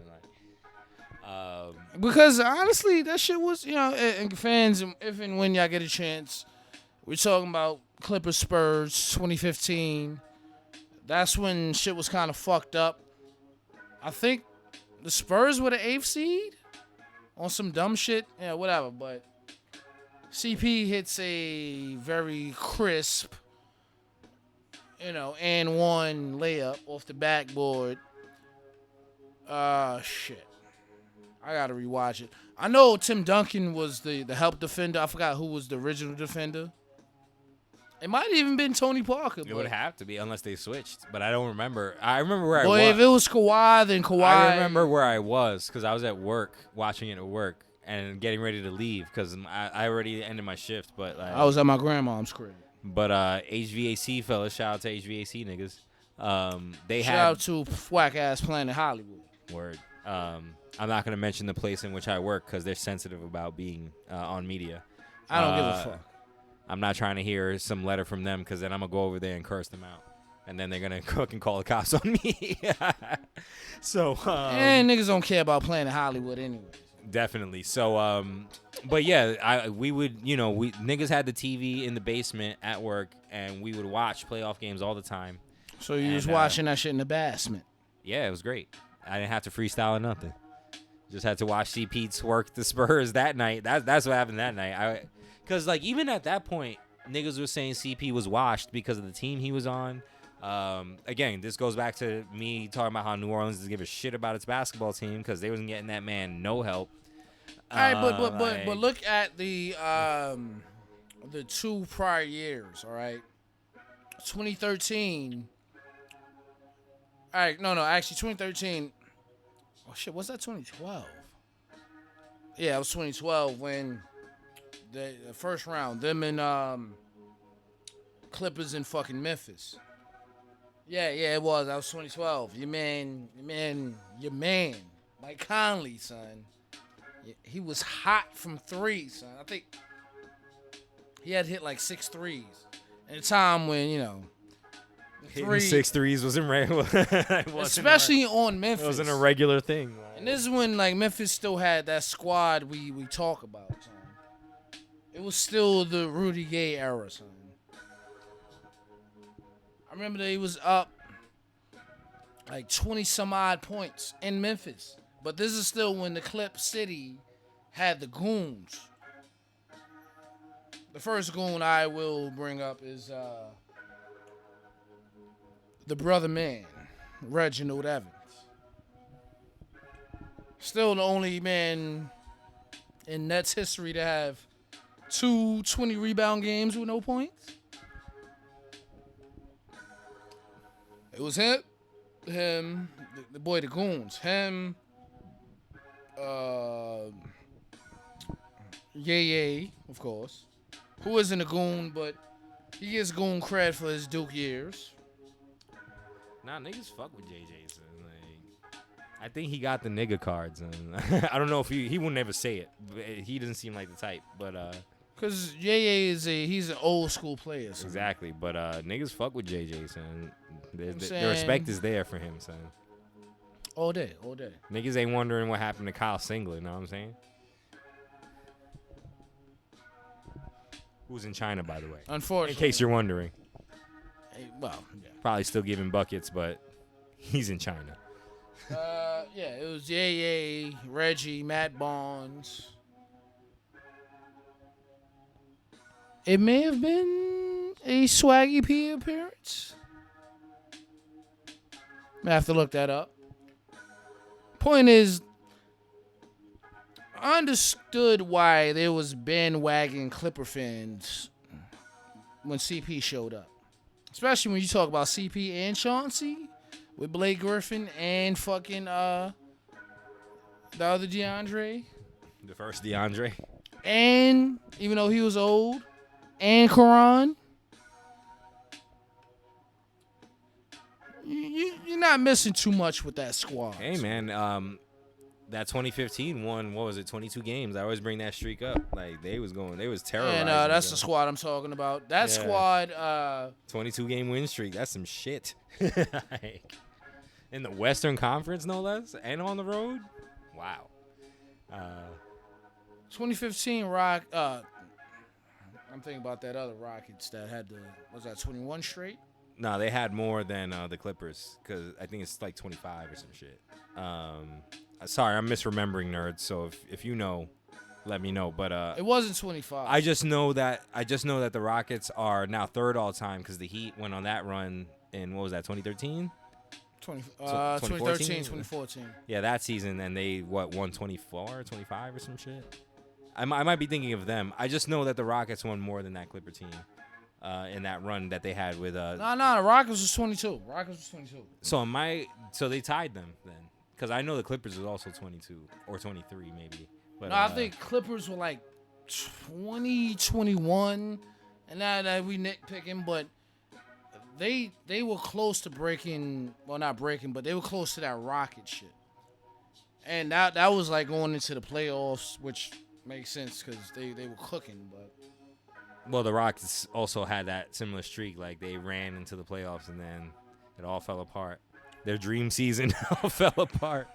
because honestly, that shit was, and fans, if and when y'all get a chance, we're talking about Clippers Spurs 2015. That's when shit was kind of fucked up. I think the Spurs were the 8th seed on some dumb shit. Yeah, whatever. But CP hits a very crisp, and one layup off the backboard. Shit. I gotta rewatch it. I know Tim Duncan was the help defender. I forgot who was the original defender. It might have even been Tony Parker. It would have to be unless they switched, but I don't remember. I remember where I was. Boy, if it was Kawhi, then Kawhi. I remember where I was because I was at work, watching it at work, and getting ready to leave because I already ended my shift. But I was at my grandma's crib. But HVAC fellas, shout out to HVAC niggas. Shout out to whack ass Planet Hollywood. Word. I'm not gonna mention the place in which I work because they're sensitive about being on media. I don't give a fuck. I'm not trying to hear some letter from them because then I'm gonna go over there and curse them out, and then they're gonna cook and call the cops on me. So and niggas don't care about Planet Hollywood anyway. Definitely. So but yeah, we would niggas had the TV in the basement at work, and we would watch playoff games all the time. So you was watching that shit in the basement. Yeah, it was great. I didn't have to freestyle or nothing. Just had to watch CP twerk the Spurs that night. That's what happened that night. Because, even at that point, niggas were saying CP was washed because of the team he was on. Again, this goes back to me talking about how New Orleans doesn't give a shit about its basketball team because they wasn't getting that man no help. All right, but look at the 2 prior years, all right? 2013. All right, no, actually 2013. Oh, shit, was that 2012? Yeah, it was 2012 when the first round, them and Clippers in fucking Memphis. Yeah, it was. That was 2012. Your man, Mike Conley, son. He was hot from 3, son. I think He had hit like 6 threes. At a time when, Hitting 6 threes wasn't regular. especially on Memphis. It wasn't a regular thing. And this is when like Memphis still had that squad we talk about, son. It was still the Rudy Gay era, son. I remember they was up like 20 some odd points in Memphis. But this is still when the Clip City had the goons. The first goon I will bring up is the brother man, Reginald Evans. Still the only man in Nets history to have 2 20 rebound games with no points. It was him, the boy, the goons, him, Yay, of course, who isn't a goon, but he gets goon cred for his Duke years. Nah, niggas fuck with JJ, son. Like, I think he got the nigga cards, and I don't know if he would never say it. He doesn't seem like the type, but Cause JJ he's an old school player. Son. Exactly, but niggas fuck with JJ, son. The respect is there for him, son. All day. Niggas ain't wondering what happened to Kyle Singler, know what I'm saying? Who's in China, by the way? Unfortunately. In case you're wondering. Well, yeah. Probably still giving buckets, but he's in China. Yeah, it was Yay, Reggie, Matt Barnes. It may have been a Swaggy P appearance. I have to look that up. Point is, I understood why there was bandwagon Clipper fans when CP showed up. Especially when you talk about CP and Chauncey with Blake Griffin and fucking the other DeAndre. The first DeAndre. And even though he was old, and Karan. You're not missing too much with that squad. Hey, man, that 2015 won, what was it, 22 games. I always bring that streak up. Like, they was terrorizing. And that's the squad I'm talking about. That squad. 22-game win streak. That's some shit. Like, in the Western Conference, no less, and on the road. Wow. 2015 Rock. I'm thinking about that other Rockets that had was that 21 straight? No, they had more than the Clippers, because I think it's like 25 or some shit. Sorry, I'm misremembering, nerds. So if you know, let me know. But it wasn't 25. I just know that the Rockets are now third all time because the Heat went on that run in, what was that, 2013? 2013, 2014. Yeah, that season, and they won 24, 25 or some shit. I might be thinking of them. I just know that the Rockets won more than that Clipper team in that run that they had with. No, the Rockets was 22. So they tied them then, because I know the Clippers was also 22 or 23 maybe. But no, I think Clippers were like 20, 21, and that we nitpicking, but they were close to breaking. Well, not breaking, but they were close to that Rocket shit, and that was like going into the playoffs, which makes sense because they were cooking, but. Well, the Rockets also had that similar streak. Like, they ran into the playoffs, and then it all fell apart. Their dream season all fell apart.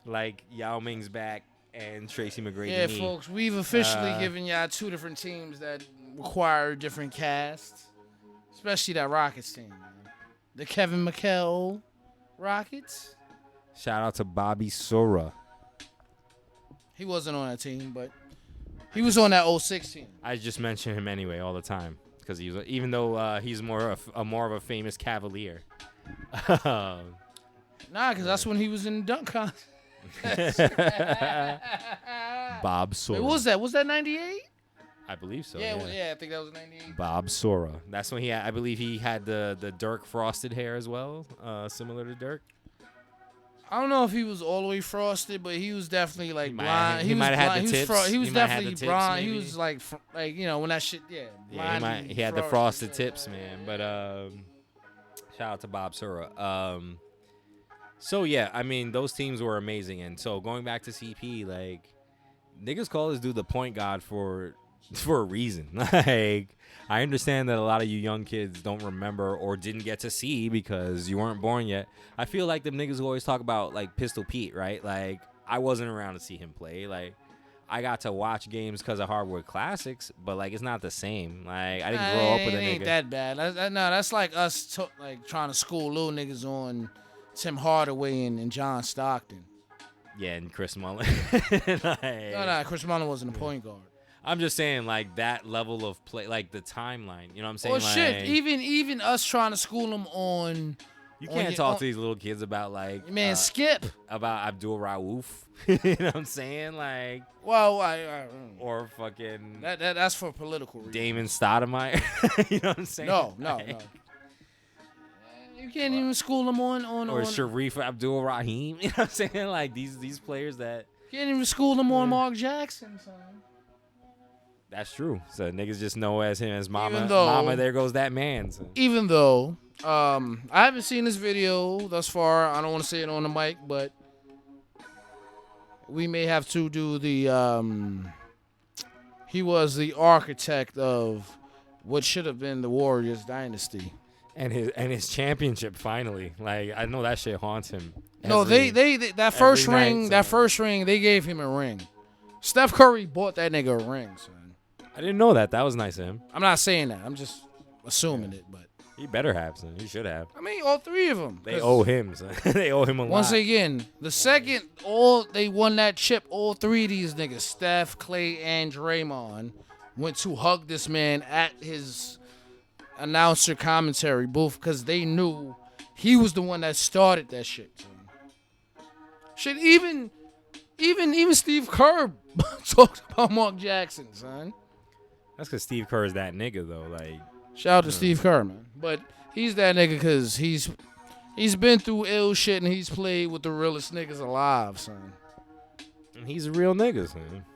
Like, Yao Ming's back and Tracy McGrady. Yeah, folks, we've officially given y'all 2 different teams that require different casts. Especially that Rockets team, man. The Kevin McHale Rockets. Shout out to Bobby Sora. He wasn't on that team, but he was on that 06 team. I just mention him anyway all the time because even though he's more of a famous Cavalier. Nah, because that's when he was in the dunk contest. Bob Sora. Wait, what was that? Was that 98? I believe so. Yeah, I think that was 98. Bob Sora. That's when I believe he had the Dirk frosted hair as well, similar to Dirk. I don't know if he was all the way frosted, but he was definitely like blind. He might have had the tips. He was definitely blonde. Maybe. He was like when that shit. Yeah, he had the frosted tips, man. But shout out to Bob Sura. So yeah, I mean those teams were amazing, and so going back to CP, like niggas call this dude the point guard for It's for a reason. Like, I understand that a lot of you young kids don't remember or didn't get to see because you weren't born yet. I feel like them niggas who always talk about, like, Pistol Pete, right? Like, I wasn't around to see him play. Like, I got to watch games because of Hardwood Classics, but, like, it's not the same. Like, I didn't grow up with a nigga. It ain't that bad. No, that's like us like trying to school little niggas on Tim Hardaway and John Stockton. Yeah, and Chris Mullin. No, Chris Mullin wasn't a point guard. I'm just saying, like, that level of play, like, the timeline. You know what I'm saying? Well, shit, like, even us trying to school them on... You can't talk to these little kids about, like... Man, Skip. About Abdul Rauf. You know what I'm saying? Like... Well, or fucking... That's for political reasons. Damon Stoudemire. You know what I'm saying? No. You can't even school them on... Or Sharif Abdul Rahim. You know what I'm saying? Like, these players that... You can't even school them on Mark Jackson, son. That's true. So niggas just know as him as mama. Though, mama, there goes that man. So. Even though I haven't seen this video thus far, I don't want to say it on the mic, but we may have to do the. He was the architect of what should have been the Warriors dynasty, and his championship finally. Like, I know that shit haunts him. No, they that first ring, they gave him a ring. Steph Curry bought that nigga a ring, son. I didn't know that. That was nice of him. I'm not saying that. I'm just assuming it, but he better have some. He should have. I mean, all three of them. They owe him. So. They owe him a lot. Once again, the second they won that chip, all three of these niggas, Steph, Clay, and Draymond, went to hug this man at his announcer commentary booth because they knew he was the one that started that shit. Shit, even Steve Kerr talked about Mark Jackson, son. That's because Steve Kerr is that nigga, though. Like, shout out to Steve Kerr, man. But he's that nigga because he's been through ill shit and he's played with the realest niggas alive, son. And he's a real nigga, son.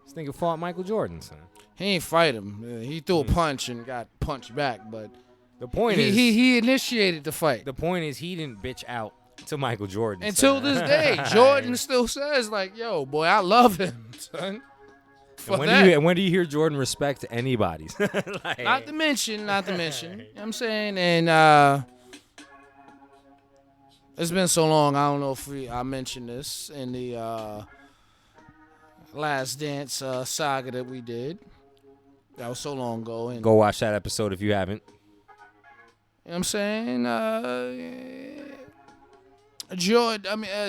This nigga fought Michael Jordan, son. He ain't fight him. He threw a punch and got punched back, but the point is he initiated the fight. The point is he didn't bitch out to Michael Jordan. Until this day, Jordan still says, like, yo, boy, I love him, son. When do you hear Jordan respect anybody? Like, not to mention, you know what I'm saying? And it's been so long, I don't know if I mentioned this in the Last Dance saga that we did. That was so long ago. And go watch that episode if you haven't. You know what I'm saying?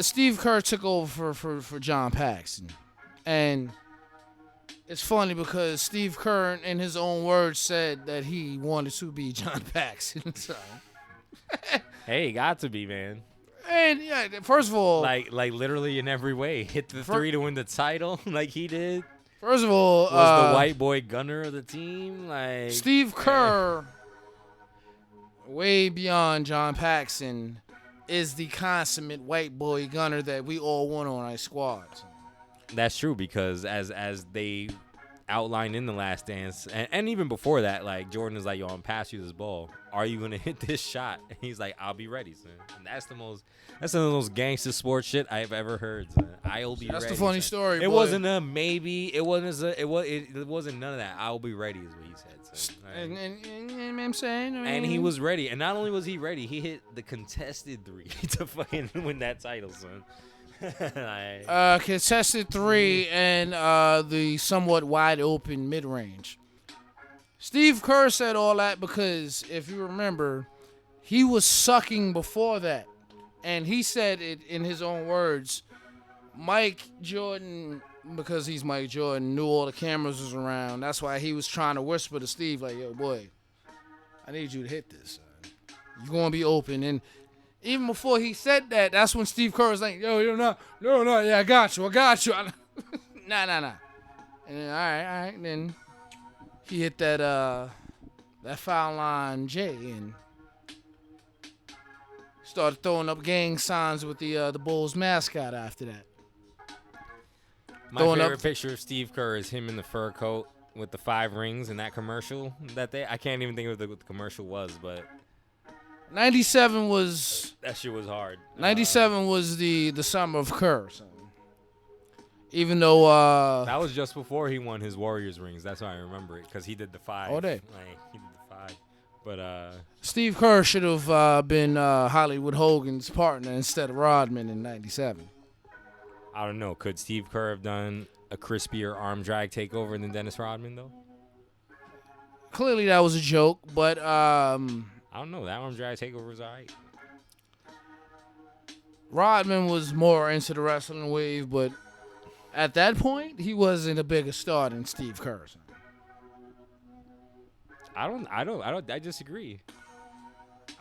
Steve Kerr took over for John Paxson. And it's funny because Steve Kerr, in his own words, said that he wanted to be John Paxson. So. Hey, got to be, man. And yeah, first of all, like literally in every way, hit the three to win the title, like he did. First of all, was the white boy gunner of the team, like Steve Kerr, way beyond John Paxson, is the consummate white boy gunner that we all want on our squads. That's true because as they outlined in The Last Dance, and even before that, like Jordan is like, yo, I'm gonna pass you this ball. Are you gonna hit this shot? And he's like, I'll be ready, son. And that's the most gangster sports shit I've ever heard, son. I'll be ready. That's the funny story. It wasn't a maybe. It wasn't none of that. I'll be ready is what he said, son. Right? And I'm saying, and he was ready. And not only was he ready, he hit the contested three to fucking win that title, son. Contested three and the somewhat wide open mid range. Steve Kerr said all that because if you remember, he was sucking before that, and he said it in his own words. Mike Jordan, because he's Mike Jordan, knew all the cameras was around. That's why he was trying to whisper to Steve, like, "Yo, boy, I need you to hit this. You're gonna be open." And even before he said that, that's when Steve Kerr was like, yo, no, yeah, I got you. Nah. And then, all right, then he hit that foul line J and started throwing up gang signs with the Bulls mascot after that. My favorite picture of Steve Kerr is him in the fur coat with the 5 rings in that commercial I can't even think of what the commercial was, but 97 was... That shit was hard. 97 was the summer of Kerr. So. Even though that was just before he won his Warriors rings. That's why I remember it, because he did the 5. All day. Like, he did the 5. But Steve Kerr should have been Hollywood Hogan's partner instead of Rodman in '97. I don't know. Could Steve Kerr have done a crispier arm drag takeover than Dennis Rodman, though? Clearly that was a joke, but I don't know. That arm drag takeover was all right. Rodman was more into the wrestling wave, but at that point, he wasn't a bigger star than Steve Kerr. I disagree.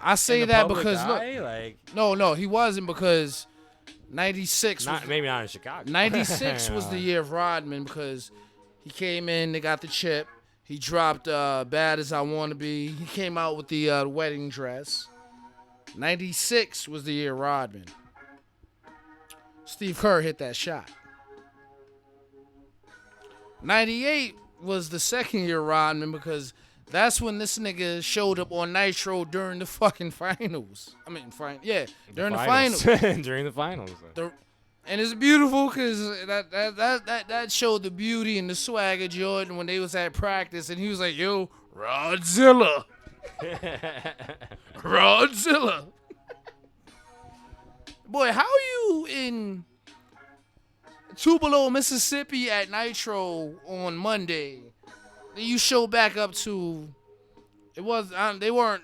I say In the that public because eye, look, like, no, he wasn't, because '96 was maybe not in Chicago. '96 was the year of Rodman, because he came in, they got the chip. He dropped "Bad as I Want to Be." He came out with the wedding dress. '96 was the year of Rodman. Steve Kerr hit that shot. '98 was the second year of Rodman, because that's when this nigga showed up on Nitro during the fucking finals. During the finals. During the finals. And it's beautiful because that showed the beauty and the swag of Jordan when they was at practice, and he was like, "Yo, Rodzilla, Rodzilla." Boy, how you in Tupelo, Mississippi at Nitro on Monday? Then you show back up to they weren't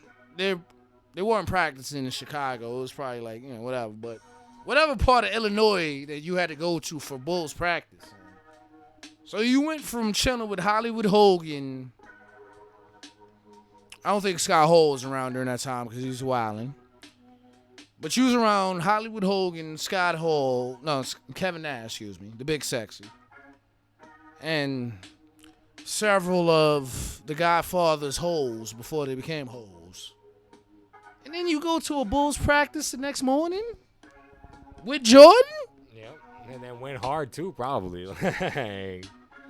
practicing in Chicago. It was probably like, whatever, but whatever part of Illinois that you had to go to for Bulls practice. So you went from chilling with Hollywood Hogan. I don't think Scott Hall was around during that time because he was wilding. But you was around Hollywood Hogan, Scott Hall, Kevin Nash, the Big Sexy, and several of the Godfather's hoes before they became hoes. And then you go to a Bulls practice the next morning with Jordan? Yep. And then went hard too, probably.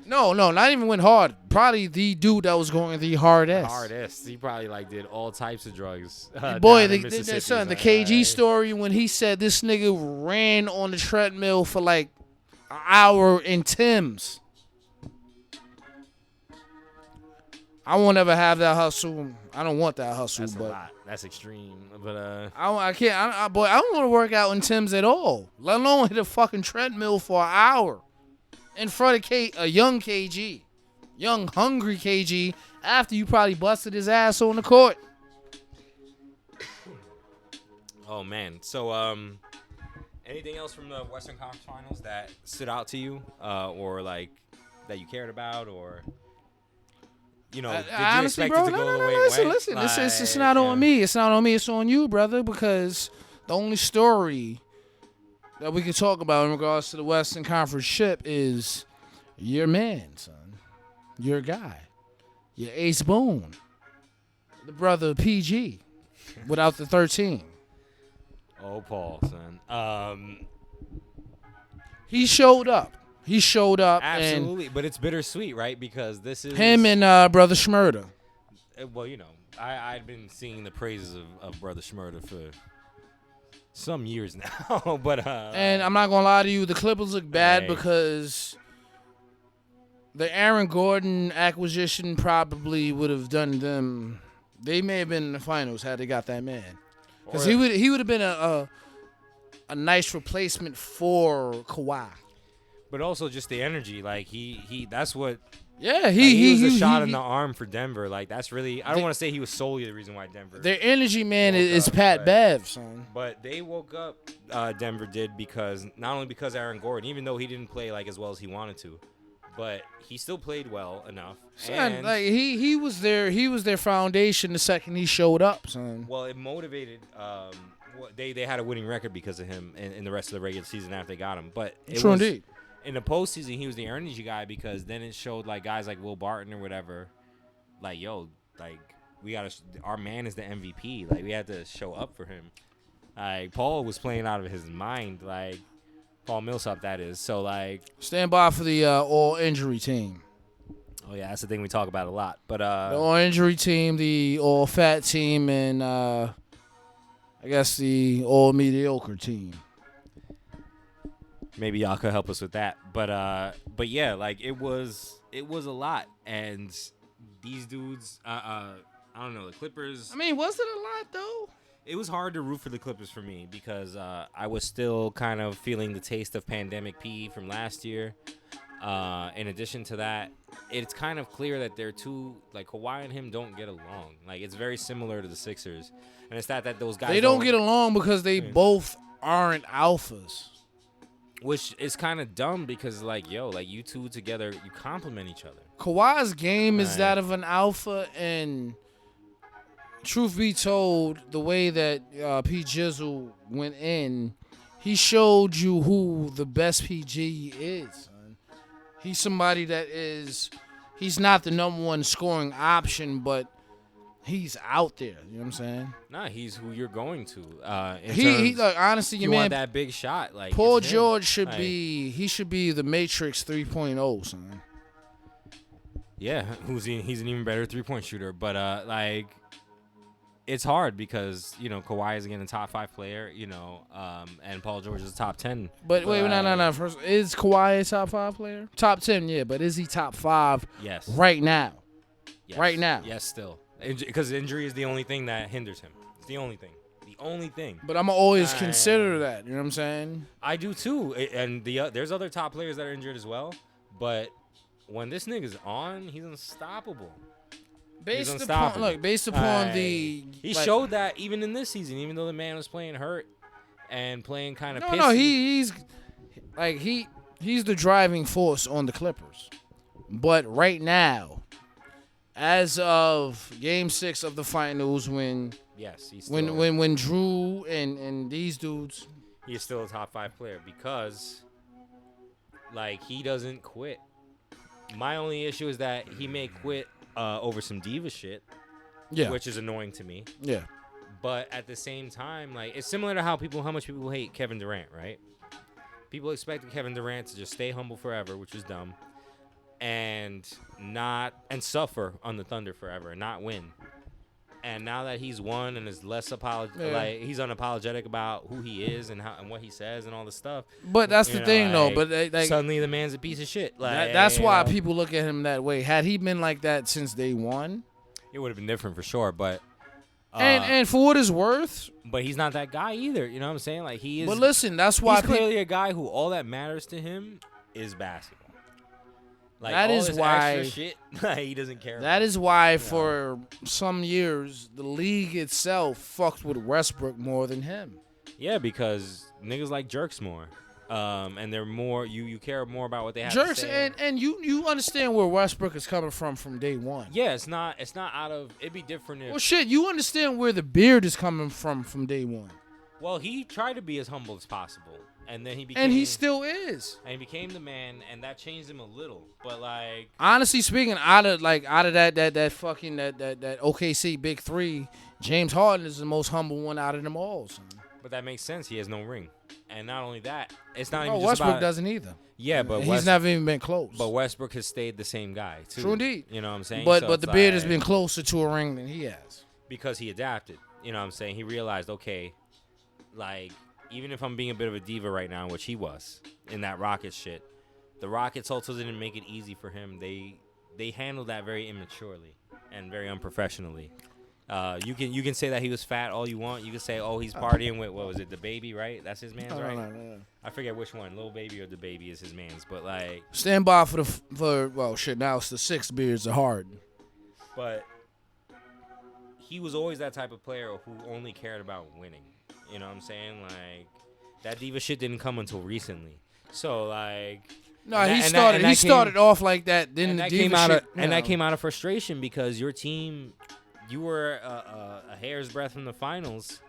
No, not even went hard. Probably the dude that was going the hardest. Hardest. He probably did all types of drugs. Boy, the KG story when he said this nigga ran on the treadmill for like an hour in Tim's. I won't ever have that hustle. I don't want that hustle. That's but a lot. That's extreme. But I can't. I don't want to work out in Tim's at all. Let alone hit a fucking treadmill for an hour in front of a young KG, young hungry KG. After you probably busted his ass on the court. Oh man. So anything else from the Western Conference Finals that stood out to you, or like that you cared about, or? Did you honestly, expect bro, it to go the way it went? Listen, it's not on me. It's not on me. It's on you, brother, because the only story that we can talk about in regards to the Western Conference ship is your man, son. Your guy. Your Ace Boone. The brother of PG without the 13. Oh, Paul, son. He showed up. Absolutely, but it's bittersweet, right? Because this is him and Brother Schmurda. Well, I'd been singing the praises of Brother Schmurda for some years now, but and I'm not gonna lie to you, the Clippers look bad because the Aaron Gordon acquisition probably would have done them. They may have been in the finals had they got that man, because he would have been a nice replacement for Kawhi. But also just the energy, like he that's what. Yeah, he was a shot in the arm for Denver. Like that's really. I don't want to say he was solely the reason why Denver. Their energy man is Pat Bev, son. But they woke up. Denver did because not only because Aaron Gordon, even though he didn't play like as well as he wanted to, but he still played well enough. Son, and like he was their foundation the second he showed up, son. Well, it motivated. They had a winning record because of him in the rest of the regular season after they got him. But True indeed. In the postseason, he was the energy guy because then it showed like guys like Will Barton or whatever, like we gotta. Our man is the MVP. Like we had to show up for him. Like Paul was playing out of his mind. Like Paul Millsap, that is. So like stand by for the all injury team. Oh yeah, that's the thing we talk about a lot. But the all injury team, the all fat team, and I guess the all mediocre team. Maybe y'all could help us with that. But yeah, like it was a lot, and these dudes, I don't know, the Clippers. I mean, was it a lot though? It was hard to root for the Clippers for me because I was still kind of feeling the taste of pandemic P from last year. In addition to that, it's kind of clear that they're two, like Kawhi and him don't get along. Like it's very similar to the Sixers, and it's not that those guys they don't get along because they both aren't alphas. Which is kind of dumb because, like, yo, like you two together, you complement each other. Kawhi's game is that of an alpha, and truth be told, the way that P. Jizzle went in, he showed you who the best PG is. Son. He's somebody that he's not the number one scoring option, but he's out there. You know what I'm saying? Nah, he's who you're going to. He like, honestly, you man, want that big shot. Like Paul George should be the Matrix 3.0, son. Yeah, he's an even better 3-point shooter, but like it's hard because Kawhi is again a top 5 player, and Paul George is a top 10. But wait, no. First, is Kawhi a top 5 player? Top 10, yeah, but is he top 5? Yes. Right now. Yes. Right now. Yes, still. Because injury is the only thing that hinders him. It's the only thing. The only thing. But I'm always consider that. You know what I'm saying? I do too. And there's other top players that are injured as well. But when this nigga's on, he's unstoppable. Based upon the... He showed that even in this season, even though the man was playing hurt and playing kind of pissy. No, he's the driving force on the Clippers. But right now, as of Game 6 of the finals, when Drew and these dudes, he's still a top 5 player because, like, he doesn't quit. My only issue is that he may quit over some diva shit, which is annoying to me. Yeah. But at the same time, like, it's similar to how much people hate Kevin Durant, right? People expected Kevin Durant to just stay humble forever, which is dumb. And suffer on the Thunder forever and not win. And now that he's won and is less he's unapologetic about who he is and what he says and all this stuff. But that's the thing, though. But suddenly the man's a piece of shit. Like that's why people look at him that way. Had he been like that since day one, it would have been different for sure. But and for what it's worth, but he's not that guy either. You know what I'm saying? Like he is. But listen, that's why he's clearly a guy who all that matters to him is basketball. Like, that is why shit, he doesn't care. That is why for some years the league itself fucked with Westbrook more than him. Yeah, because niggas like jerks more, and they're more you care more about what they have jerks to say. and you understand where Westbrook is coming from day one. Yeah, it's not out of. It'd be different if. Well, shit, you understand where the beard is coming from day one. Well, he tried to be as humble as possible. And then he still is. And he became the man, and that changed him a little. But like, honestly speaking, out of that fucking that OKC big three, James Harden is the most humble one out of them all. Son. But that makes sense. He has no ring, and not only that, it's not even just Westbrook about, doesn't either. Yeah, but he's never even been close. But Westbrook has stayed the same guy too. True indeed. You know what I'm saying? But the beard has been closer to a ring than he has because he adapted. You know what I'm saying? He realized, okay, like. Even if I'm being a bit of a diva right now, which he was in that Rockets shit, the Rockets also didn't make it easy for him. They handled that very immaturely and very unprofessionally. You can say that he was fat all you want. You can say, oh, he's partying with, what was it, the baby, right? That's his man's, right? No. I forget which one, Lil Baby or the Baby is his man's, but like stand by well shit. Now it's the 6 beards of Harden. But he was always that type of player who only cared about winning. You know what I'm saying? Like, that diva shit didn't come until recently. So, like... No, he started off like that. Then that came out that came out of frustration because your team, you were a hair's breadth from the finals.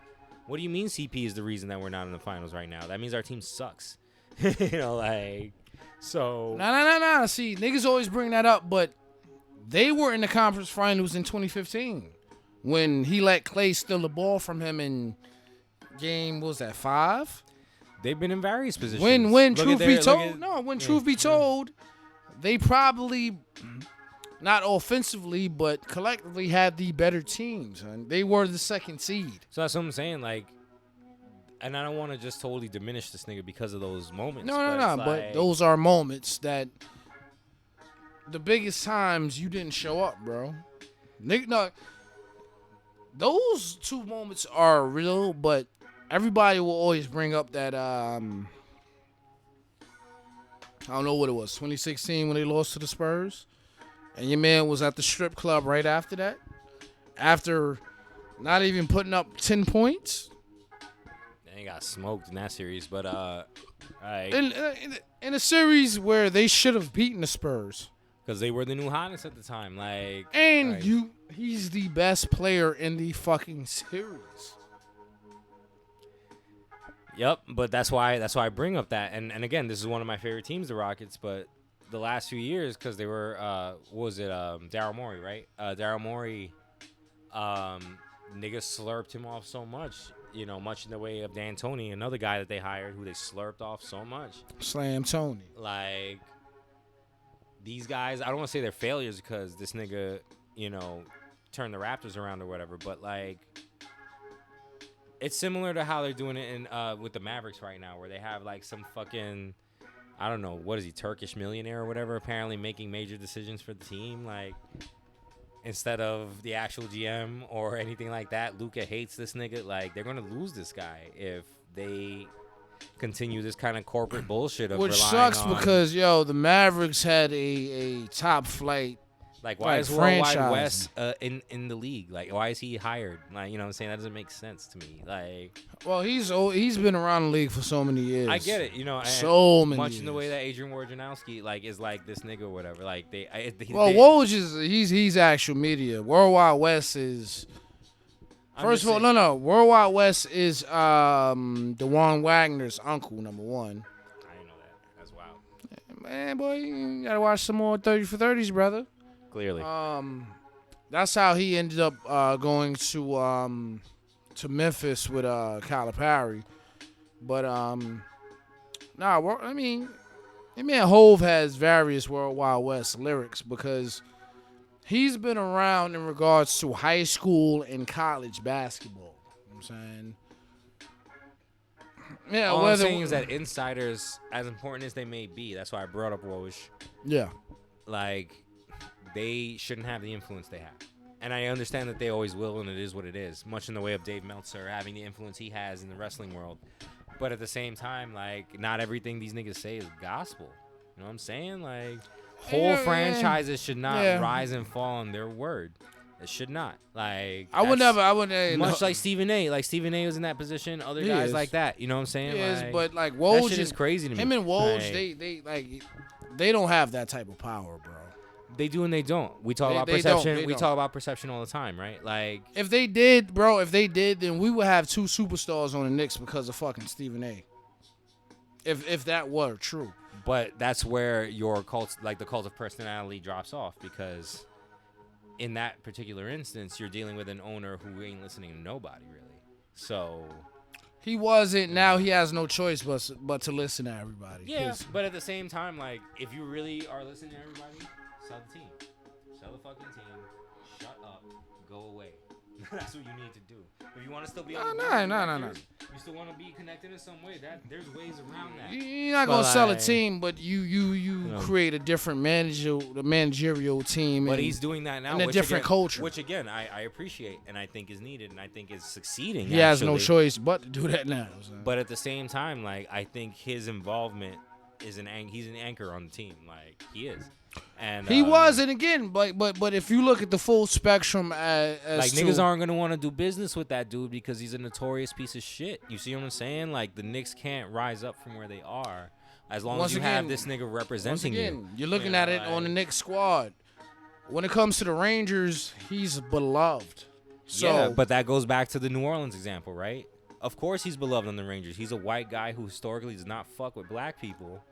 What do you mean CP is the reason that we're not in the finals right now? That means our team sucks. So... No. See, niggas always bring that up, but they were in the conference finals in 2015 when he let Klay steal the ball from him in... Game, what was that, 5? They've been in various positions. When truth be told, they probably not offensively but collectively had the better teams, and they were the 2nd seed. So that's what I'm saying. Like, And I don't want to just totally diminish this nigga because of those moments. No. But But those are moments that the biggest times you didn't show up, bro. No, those two moments are real, but everybody will always bring up that I don't know what it was, 2016 when they lost to the Spurs, and your man was at the strip club right after that, after not even putting up 10 points. They got smoked in that series, but in a series where they should have beaten the Spurs. Because they were the new hotness at the time, he's the best player in the fucking series. Yep, but that's why I bring up that, and again, this is one of my favorite teams, the Rockets. But the last few years, because they were, Daryl Morey, right? Daryl Morey, niggas slurped him off so much, much in the way of D'Antoni, another guy that they hired who they slurped off so much. Slam Tony. Like, these guys, I don't want to say they're failures because this nigga, turned the Raptors around or whatever, but like, it's similar to how they're doing it in with the Mavericks right now, where they have like some fucking, I don't know, what is he, Turkish millionaire or whatever, apparently making major decisions for the team, like, instead of the actual GM or anything like that. Luka hates this nigga. Like, they're gonna lose this guy if they continue this kind of corporate bullshit of which relying sucks on, because the Mavericks had a top flight. Like, why is Worldwide West in the league? Like, why is he hired? Like, what I'm saying? That doesn't make sense to me. Like, well, he's been around the league for so many years. I get it, so many much years. in the way that Adrian Wojnarowski is like this nigga or whatever. Like, Woj is he's actual media. Worldwide West is. First of all, no. Worldwide West is DeJuan Wagner's uncle, number one. I didn't know that. That's wild. Man, boy, you gotta watch some more 30 for 30s, brother. Clearly. That's how he ended up going to Memphis with Calipari. But I mean, Hove has various Worldwide West lyrics because he's been around in regards to high school and college basketball. You know what I'm saying? Yeah, all I'm saying is that insiders, as important as they may be, that's why I brought up Woj. Yeah. Like, they shouldn't have the influence they have. And I understand that they always will, and it is what it is. Much in the way of Dave Meltzer having the influence he has in the wrestling world. But at the same time, like, not everything these niggas say is gospel. You know what I'm saying? Like, whole franchises should not rise and fall on their word. It should not. Like, I would never. Much like Stephen A. Like, Stephen A. was in that position. Other guys like that. You know what I'm saying? He is, like, but like Woj, that shit is crazy to me. Him and Woj, like, they don't have that type of power, bro. They do and they don't. We talk about perception. We talk about perception all the time, right? Like, if they did, bro, then we would have two superstars on the Knicks because of fucking Stephen A. If that were true. But that's where your cult, like the cult of personality, drops off, because in that particular instance, you're dealing with an owner who ain't listening to nobody, really. So he wasn't. Now he has no choice but to listen to everybody. Yeah, but at the same time, like, if you really are listening to everybody, sell the team. Sell the fucking team. Shut up. Go away. That's what you need to do. If you want to still be on the board, no. You still want to be connected in some way. There's ways around that. You're not gonna sell a team, but you create a different managerial team. But he's doing that now. In a different culture, which again I appreciate and I think is needed and I think is succeeding. He has no choice but to do that now. So. But at the same time, like, I think his involvement is he's an anchor on the team. Like, he is. And he was, and again, but if you look at the full spectrum, as like, niggas aren't gonna want to do business with that dude because he's a notorious piece of shit. You see what I'm saying? Like, the Knicks can't rise up from where they are as long as you have this nigga representing you. You're looking at it on the Knicks squad. When it comes to the Rangers, he's beloved. So, yeah, but that goes back to the New Orleans example, right? Of course he's beloved on the Rangers. He's a white guy who historically does not fuck with black people.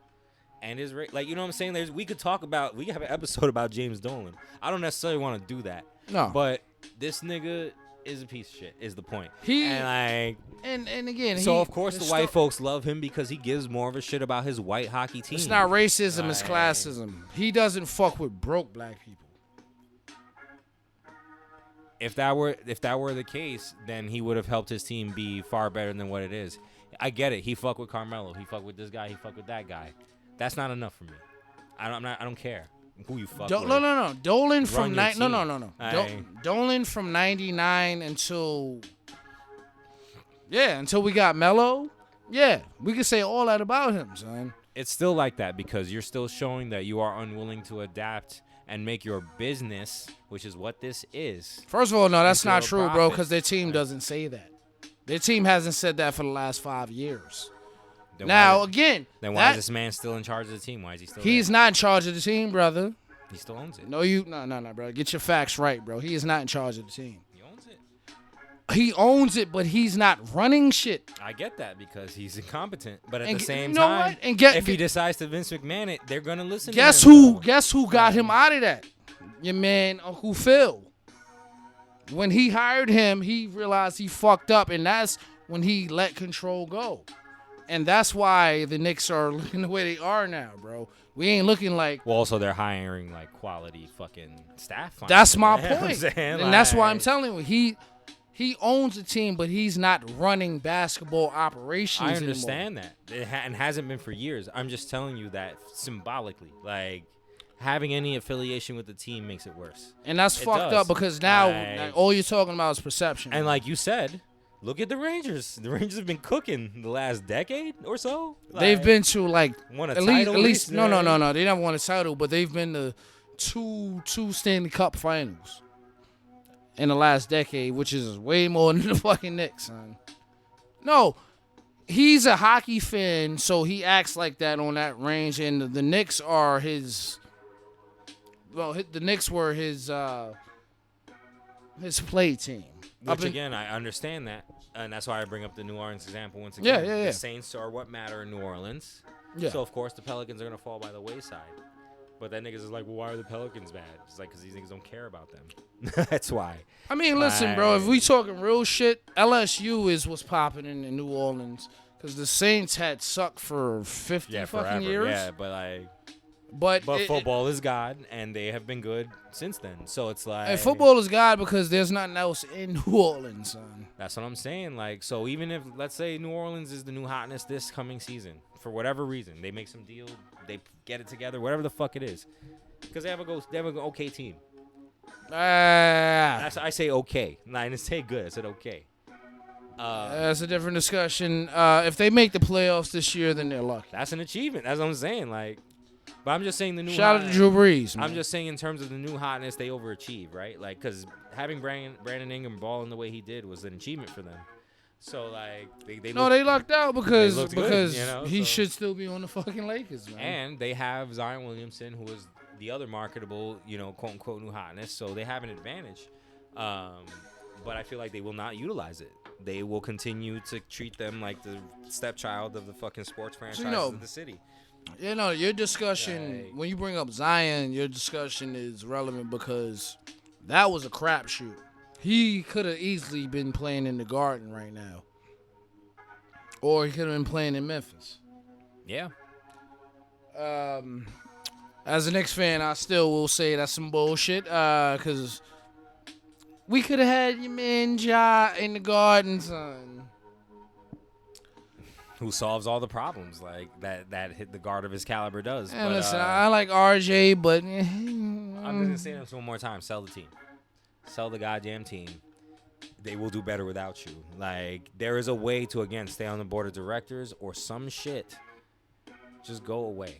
And is like, you know what I'm saying? We could have an episode about James Dolan. I don't necessarily want to do that. No. But this nigga is a piece of shit, is the point. And again, so of course the white folks love him because he gives more of a shit about his white hockey team. It's not racism, it's classism. He doesn't fuck with broke black people. If that were the case, then he would have helped his team be far better than what it is. I get it. He fuck with Carmelo. He fuck with this guy. He fuck with that guy. That's not enough for me. I don't care who you fuck with. No. Dolan from Run your no. team. Dolan from 99 until we got Melo. Yeah, we could say all that about him, son. It's still like that because you're still showing that you are unwilling to adapt and make your business, which is what this is. First of all, no, that's not into a true, bro, profit. because their team doesn't say that. Their team hasn't said that for the last 5 years. Then Now, why, again, then why is this man still in charge of the team? Why is he still he's there? not in charge of the team, brother. He still owns it. No, bro. Get your facts right, bro. He is not in charge of the team. He owns it. He owns it, but he's not running shit. I get that because he's incompetent. But at And the same you know time, what? And if he decides to Vince McMahon it, they're going to listen to him. Guess who got him out of that? Your man, Uncle Phil. When he hired him, he realized he fucked up, and that's when he let control go. And that's why the Knicks are looking the way they are now, bro. We ain't looking like... Well, also, they're hiring, like, quality fucking staff. That's my You know what I'm point. saying? And that's why I'm telling you, he owns the team, but he's not running basketball operations I anymore. understand that. And hasn't been for years. I'm just telling you that symbolically. Like, having any affiliation with the team makes it worse. And that's It fucked does. up because now Like- all you're talking about is perception. And like you said, look at the Rangers. The Rangers have been cooking the last decade or so. They've been to like won a at title least recently. no. They never won a title, but they've been to two Stanley Cup finals in the last decade, which is way more than the fucking Knicks, son. No, he's a hockey fan, so he acts like that on that range, and the Knicks are his. Well, the Knicks were his play team. Which again, I understand that, and that's why I bring up the New Orleans example once again. Yeah. The Saints are what matter in New Orleans. Yeah. So of course the Pelicans are gonna fall by the wayside. But that niggas is like, well, why are the Pelicans bad? It's like because these niggas don't care about them. That's why. I mean, listen, bro. If we talking real shit, LSU is what's popping in New Orleans because the Saints had sucked for 50 fucking forever. years. Yeah, but like, But football is God, and they have been good since then. So it's like, and football is God because there's nothing else in New Orleans, son. That's what I'm saying. Like, so even if, let's say, New Orleans is the new hotness this coming season, for whatever reason, they make some deal, they get it together, whatever the fuck it is, because they have an okay team. I say okay. I didn't say good. I said okay. That's a different discussion. If they make the playoffs this year, then they're lucky. That's an achievement. That's what I'm saying. Like, but I'm just saying the new. Shout out to Drew Brees, man. I'm just saying in terms of the new hotness, they overachieve, right? Like, because having Brandon Ingram balling the way he did was an achievement for them. So like they lucked out because looked good, you know, he so. should still be on the fucking Lakers, man. And they have Zion Williamson, who is the other marketable, quote unquote new hotness. So they have an advantage. But I feel like they will not utilize it. They will continue to treat them like the stepchild of the fucking sports franchise of the city. Your discussion, when you bring up Zion, your discussion is relevant because that was a crapshoot. He could have easily been playing in the Garden right now. Or he could have been playing in Memphis. Yeah. As a Knicks fan, I still will say that's some bullshit. Because we could have had your man Ja in the Garden, son. Who solves all the problems like that hit the guard of his caliber does. And but, listen, I like RJ, but I'm just gonna say this one more time. Sell the team. Sell the goddamn team. They will do better without you. Like, there is a way to, again, stay on the board of directors or some shit. Just go away.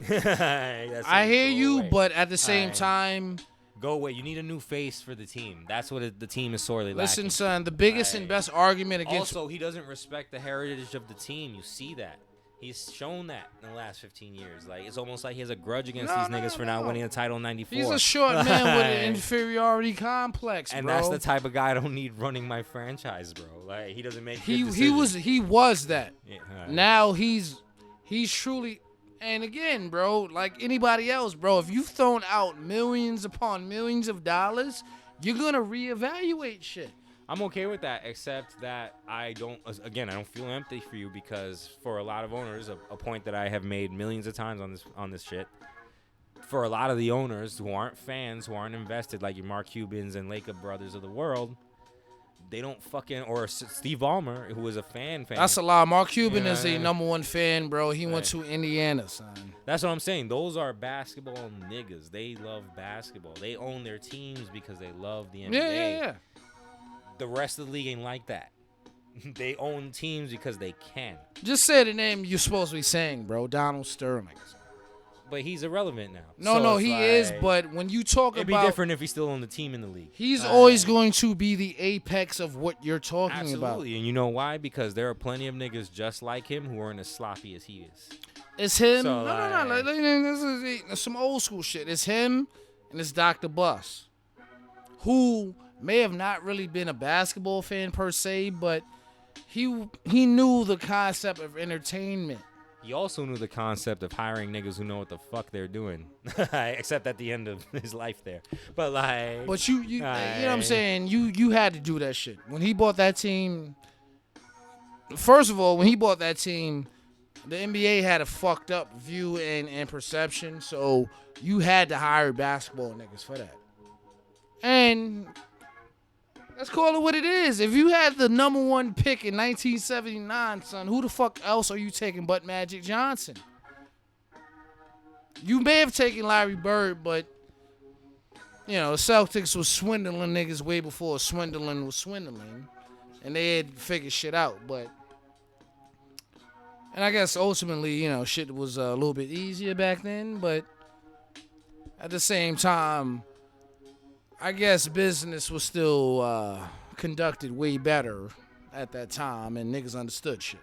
I hear you, but at the same time, go away. You need a new face for the team. That's what the team is sorely lacking. Listen, son, the biggest and best argument against... Also, he doesn't respect the heritage of the team. You see that. He's shown that in the last 15 years. Like, it's almost like he has a grudge against these niggas for not winning a title in 94. He's a short man with an inferiority complex, bro. And that's the type of guy I don't need running my franchise, bro. Like, he doesn't make good decisions. He was that. Yeah, Now he's truly... And again, bro, like anybody else, bro, if you've thrown out millions upon millions of dollars, you're going to reevaluate shit. I'm okay with that, except that I don't feel empty for you because for a lot of owners, a point that I have made millions of times on this shit, for a lot of the owners who aren't fans, who aren't invested, like your Mark Cubans and Laker brothers of the world, they don't fucking or Steve Ballmer, who was a fan. That's a lot. Mark Cuban Yeah, is a number one fan, bro. He went to Indiana, son. That's what I'm saying. Those are basketball niggas. They love basketball. They own their teams because they love the NBA. Yeah. The rest of the league ain't like that. They own teams because they can. Just say the name you're supposed to be saying, bro. Donald Sterling. But he's irrelevant now. No, he is. But when you talk it'd about, be different if he's still on the team in the league. He's always going to be the apex of what you're talking about. Absolutely, and you know why? Because there are plenty of niggas just like him who aren't as sloppy as he is. It's him. So, No. This is some old school shit. It's him and it's Dr. Buss, who may have not really been a basketball fan per se, but he knew the concept of entertainment. He also knew the concept of hiring niggas who know what the fuck they're doing, except at the end of his life there. But you know what I'm saying? You had to do that shit when he bought that team. First of all, when he bought that team, the NBA had a fucked up view and perception, so you had to hire basketball niggas for that. And let's call it what it is. If you had the number one pick in 1979, son, who the fuck else are you taking but Magic Johnson? You may have taken Larry Bird, but, you know, the Celtics was swindling niggas way before swindling was swindling. And they had figured shit out, but... And I guess ultimately, you know, shit was a little bit easier back then, but at the same time... I guess business was still conducted way better at that time, and niggas understood shit.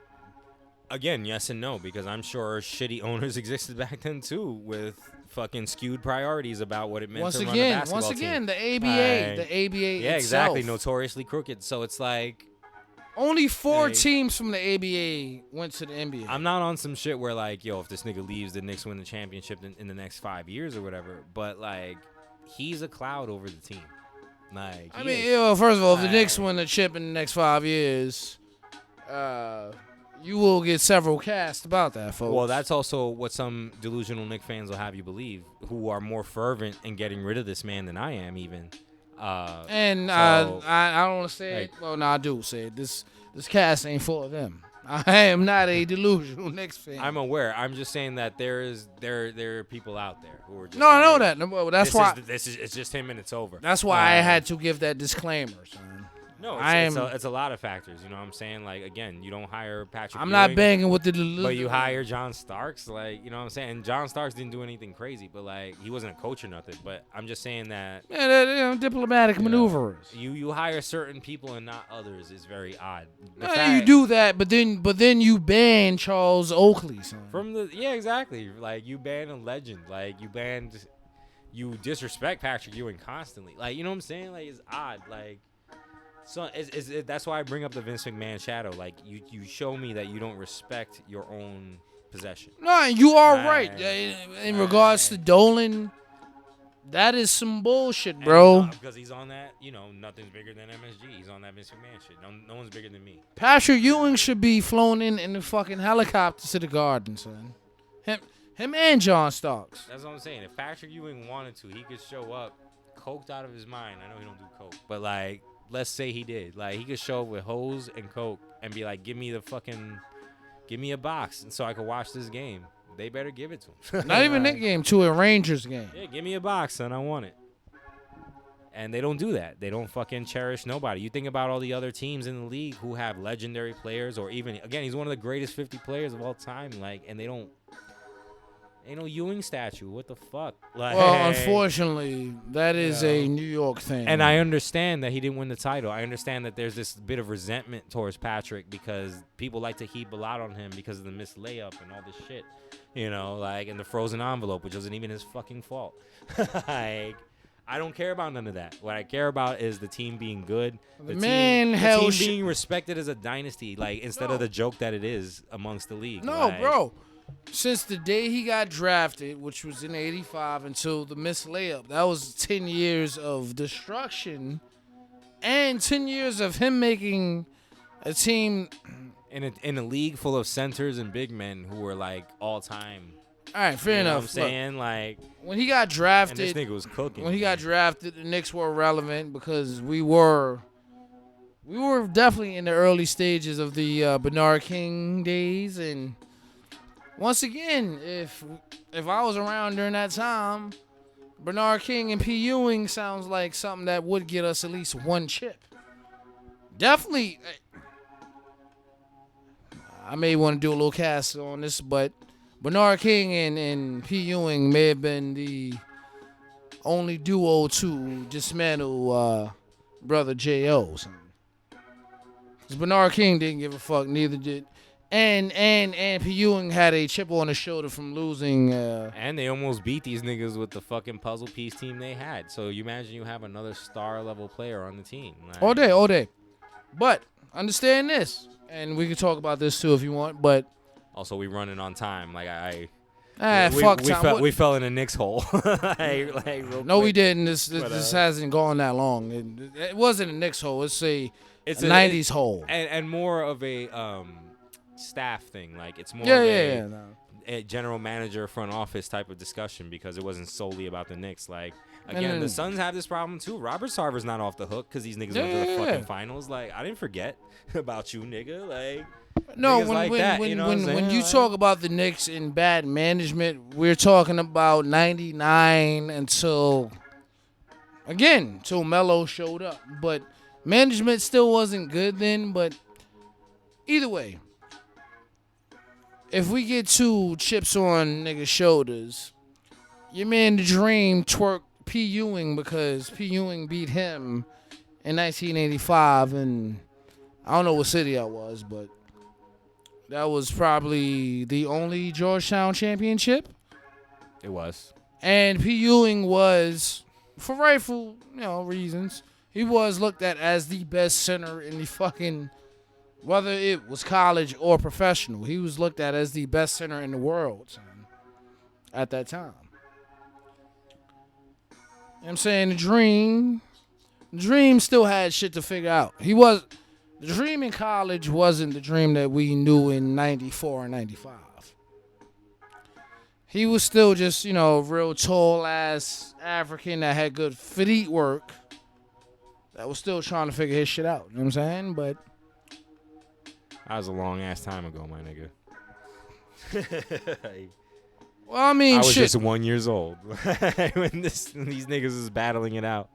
Again, yes and no, because I'm sure shitty owners existed back then too, with fucking skewed priorities about what it meant to run a basketball team. Once again, the ABA yeah, itself. exactly, notoriously crooked. So it's like only 4 teams from the ABA went to the NBA. I'm not on some shit where like, yo, if this nigga leaves, the Knicks win the championship in the next 5 years or whatever. But like, he's a cloud over the team. Like, I mean, first of all, if the Knicks win the chip in the next 5 years, you will get several casts about that, folks. Well, that's also what some delusional Knicks fans will have you believe, who are more fervent in getting rid of this man than I am, even. I don't want to say it. Well, no, I do say it. This cast ain't for them. I am not a delusional Knicks fan. I'm aware. I'm just saying that there are people out there who are just I know that. No, that's why it's just him and it's over. That's why I had to give that disclaimer, son. No, it's a lot of factors. You know what I'm saying? Like, again, you don't hire Patrick I'm Ewing, not banging with the but you hire John Starks. Like, you know what I'm saying? And John Starks didn't do anything crazy, but like, he wasn't a coach or nothing. But I'm just saying that they're diplomatic maneuverers. You hire certain people and not others is very odd. You do that, but then you ban Charles Oakley, son. Exactly. Like, you ban a legend. Like, you disrespect Patrick Ewing constantly. Like, you know what I'm saying? Like, it's odd. Like, so that's why I bring up the Vince McMahon shadow. Like, you show me that you don't respect your own possession. No, you are right. In regards to Dolan, that is some bullshit, bro. Because he's on that, nothing's bigger than MSG. He's on that Vince McMahon shit. No one's bigger than me. Patrick Ewing should be flown in the fucking helicopter to the Garden, son. Him and John Starks. That's what I'm saying. If Patrick Ewing wanted to, he could show up coked out of his mind. I know he don't do coke, but like, let's say he did. Like, he could show up with hose and coke and be like, give me a box so I can watch this game. They better give it to him. Not even that game, to a Rangers game. Yeah, give me a box, son. I want it. And they don't do that. They don't fucking cherish nobody. You think about all the other teams in the league who have legendary players, or even, again, he's one of the greatest 50 players of all time. Like, and they don't. Ain't no Ewing statue. What the fuck? Like, well, unfortunately, that is a New York thing. And I understand that he didn't win the title. I understand that there's this bit of resentment towards Patrick because people like to heap a lot on him because of the missed layup and all this shit. Like, and the frozen envelope, which wasn't even his fucking fault. Like, I don't care about none of that. What I care about is the team being good. The team being respected as a dynasty, like, instead of the joke that it is amongst the league. No, bro. Since the day he got drafted, which was in '85, until the missed layup, that was 10 years of destruction and 10 years of him making a team in a league full of centers and big men who were like all time. All right, fair enough. What I'm saying, like, when he got drafted, and this nigga was cooking. When he got drafted, the Knicks were relevant because we were we were definitely in the early stages of the Bernard King days, and once again, if I was around during that time, Bernard King and P. Ewing sounds like something that would get us at least one chip. Definitely, I may want to do a little cast on this, but Bernard King and P. Ewing may have been the only duo to dismantle brother J.O. Because Bernard King didn't give a fuck, neither did. And P. Ewing had a chip on his shoulder from losing. And they almost beat these niggas with the fucking puzzle piece team they had. So you imagine you have another star level player on the team. Like, all day. But understand this, and we can talk about this too if you want. But also, we running on time. Like fuck time. We fell in a Knicks hole. No, we didn't. This hasn't gone that long. It wasn't a Knicks hole. It's a 90s hole. And more of a staff thing. Like it's more a general manager, front office type of discussion because it wasn't solely about the Knicks. Like again, the Suns have this problem too. Robert Sarver's not off the hook because these niggas went to the fucking finals. Like I didn't forget about you, nigga. Like. No, when you talk about the Knicks and bad management, we're talking about 99 until Melo showed up. But management still wasn't good then. But either way, if we get 2 chips on niggas' shoulders, your man the Dream twerked P. Ewing because P. Ewing beat him in 1985, and I don't know what city I was, but that was probably the only Georgetown championship. It was. And P. Ewing was, for rightful, reasons, he was looked at as the best center in the fucking, whether it was college or professional, he was looked at as the best center in the world, son, at that time. You know what I'm saying? The Dream still had shit to figure out. The Dream in college wasn't the Dream that we knew in 94 and 95. He was still just, real tall-ass African that had good feet work that was still trying to figure his shit out. You know what I'm saying? But that was a long-ass time ago, my nigga. Well, I mean, I was just 1 year old when these niggas is battling it out.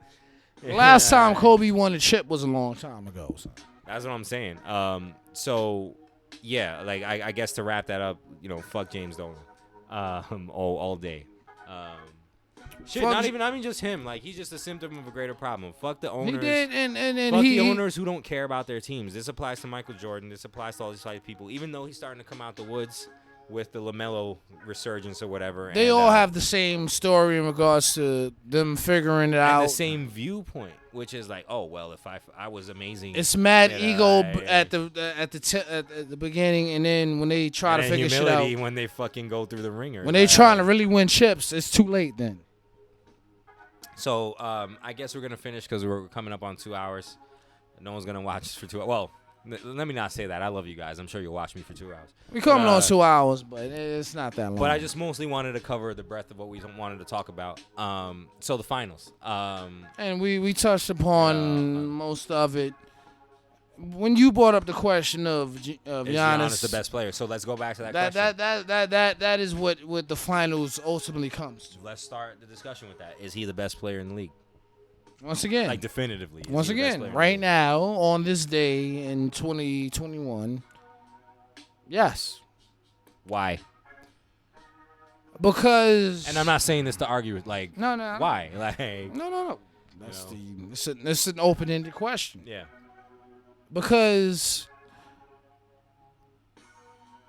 Last time Kobe won a chip was a long time ago. So. That's what I'm saying. So, yeah, like I guess to wrap that up, fuck James Dolan, all day. Shit, not even just him. Like he's just a symptom of a greater problem. Fuck the owners. He did, and fuck the owners who don't care about their teams. This applies to Michael Jordan. This applies to all these type of people. Even though he's starting to come out the woods with the LaMelo resurgence or whatever. They all have the same story in regards to them figuring it out. The same viewpoint, which is like, oh well, if I was amazing. It's mad ego at the beginning, and then when they try to figure shit out, when they fucking go through the ringer. When they trying to really win chips, it's too late then. So I guess we're gonna finish because we're coming up on 2 hours. No one's gonna watch us for 2 hours. Well. Let me not say that. I love you guys. I'm sure you'll watch me for 2 hours. We're coming on 2 hours, but it's not that long. But I just mostly wanted to cover the breadth of what we wanted to talk about. So the finals. And we touched upon most of it. When you brought up the question of Giannis the best player. So let's go back to that question. That is what the finals ultimately comes to. Let's start the discussion with that. Is he the best player in the league? Once again. Like definitively. Once again, right now, on this day in 2021, yes. Why? Because. And I'm not saying this to argue with, like. No. Why? Like. No. It's an open-ended question. Yeah. Because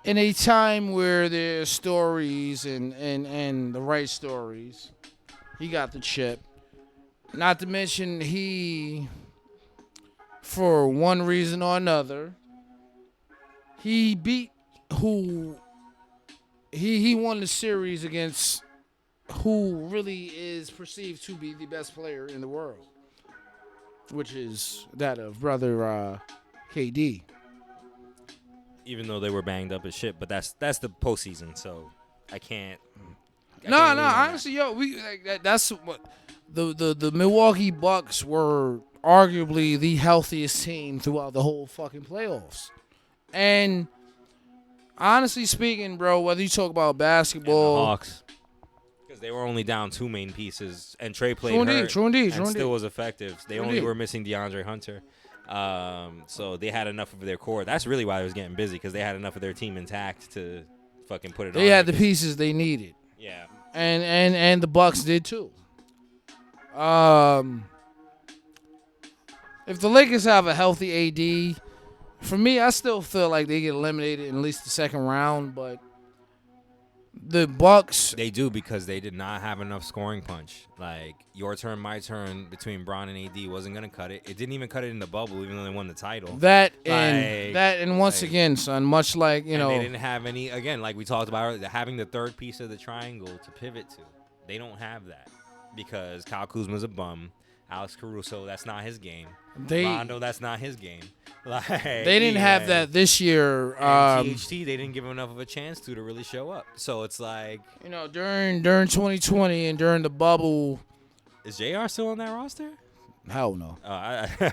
in a time where there's stories and the right stories, he got the chip. Not to mention he, for one reason or another, he beat who he won the series against who really is perceived to be the best player in the world, which is that of brother KD. Even though they were banged up as shit, but that's the postseason, so I can't. No, honestly, yo, that's what. the Milwaukee Bucks were arguably the healthiest team throughout the whole fucking playoffs. And honestly speaking, bro, whether you talk about And the basketball, Hawks, because they were only down 2 main pieces, and Trey played True indeed. and still was effective. They True only indeed. were missing DeAndre Hunter, so they had enough of their core. That's really why they was getting busy, because they had enough of their team intact to fucking put it on. they had the pieces they needed, Yeah. and the Bucks did too. If the Lakers have a healthy AD, for me, I still feel like they get eliminated in at least the second round. But the Bucks, They do, because they did not have enough scoring punch. Like, your turn, my turn between Bron and AD wasn't going to cut it. It didn't even cut it in the bubble, even though they won the title. and once again, son, much like And they didn't have any, again, like we talked about earlier, having the third piece of the triangle to pivot to. They don't have that, because Kyle Kuzma's a bum. Alex Caruso, that's not his game. Rondo, that's not his game. Like, they didn't have that this year. And THT, they didn't give him enough of a chance to really show up. So it's like, during 2020 and during the bubble, is JR still on that roster? hell no.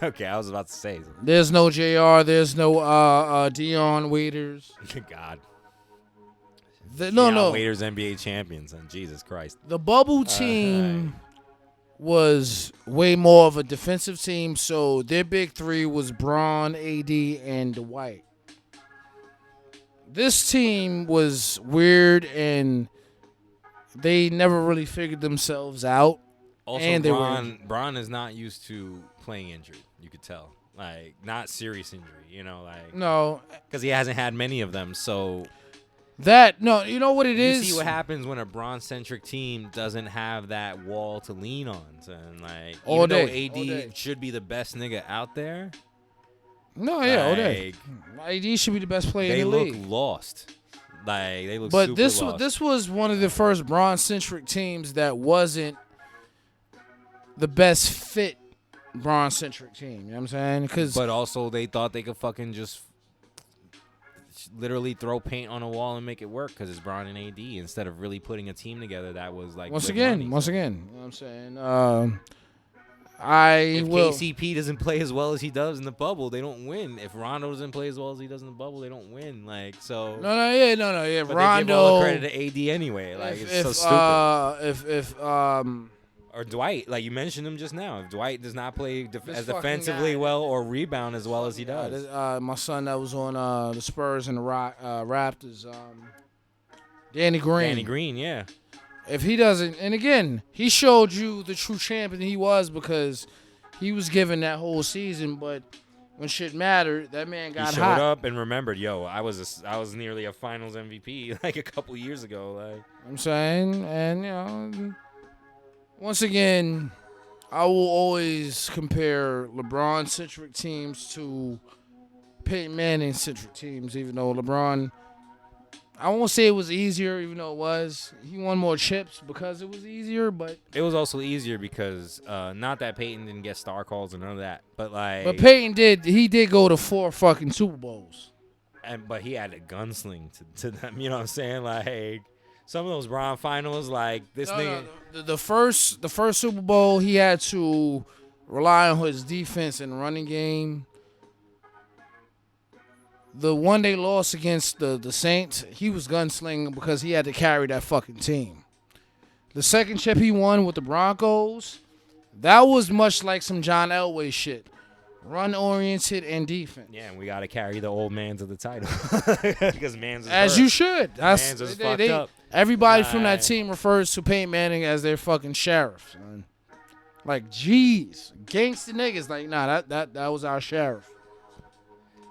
Okay, I was about to say something. There's no JR. There's no Dion Waiters. God. No. Waiters NBA champions, and Jesus Christ. The bubble team was way more of a defensive team, so their big three was Braun, AD, and Dwight. This team was weird, and they never really figured themselves out. Also, and Braun is not used to playing injured. You could tell, like, not serious injury. No, because he hasn't had many of them. So you know what it is? You see what happens when a Braun-centric team doesn't have that wall to lean on. So, like, All even day. though AD should be the best nigga out there, all day. AD should be the best player they in the look league. lost. Like, they look But super this lost. this was one of the first Braun-centric teams that wasn't the best fit Braun-centric team. You know what I'm saying? But also, they thought they could fucking just literally throw paint on a wall and make it work, because it's Braun and AD, instead of really putting a team together that was like once good again, money. you know what I'm saying? If KCP doesn't play as well as he does in the bubble, they don't win. If Rondo doesn't play as well as he does in the bubble, they don't win. Like, so. No. But Rondo. they give all the credit to AD anyway. Like, it's so stupid. Or Dwight, like you mentioned him just now. If Dwight does not play as defensively well or rebound as well as he does. My son that was on the Spurs and the Raptors, Danny Green. Danny Green, yeah. If he doesn't, and again, he showed you the true champion he was, because he was given that whole season, but when shit mattered, that man got hot. He showed hot. up and remembered, I was nearly a Finals MVP like a couple years ago. Like, I'm saying, and once again, I will always compare LeBron-centric teams to Peyton Manning-centric teams, even though LeBron, I won't say it was easier, even though it was. He won more chips because it was easier, but it was also easier because not that Peyton didn't get star calls and none of that, but Peyton did. He did go to 4 fucking Super Bowls, but he had a gunsling to them. You know what I'm saying? Like, some of those Bron finals, like this nigga. The first Super Bowl, he had to rely on his defense and running game. The one they lost against the Saints, he was gunslinging because he had to carry that fucking team. The second chip he won with the Broncos, that was much like some John Elway shit. Run-oriented and defense. Yeah, and we got to carry the old man to the title. Because Mans is As hurt. you should. Mans is fucked up. Everybody from that team refers to Peyton Manning as their fucking sheriff, son. Like, jeez. Gangsta niggas. Like, nah, that was our sheriff.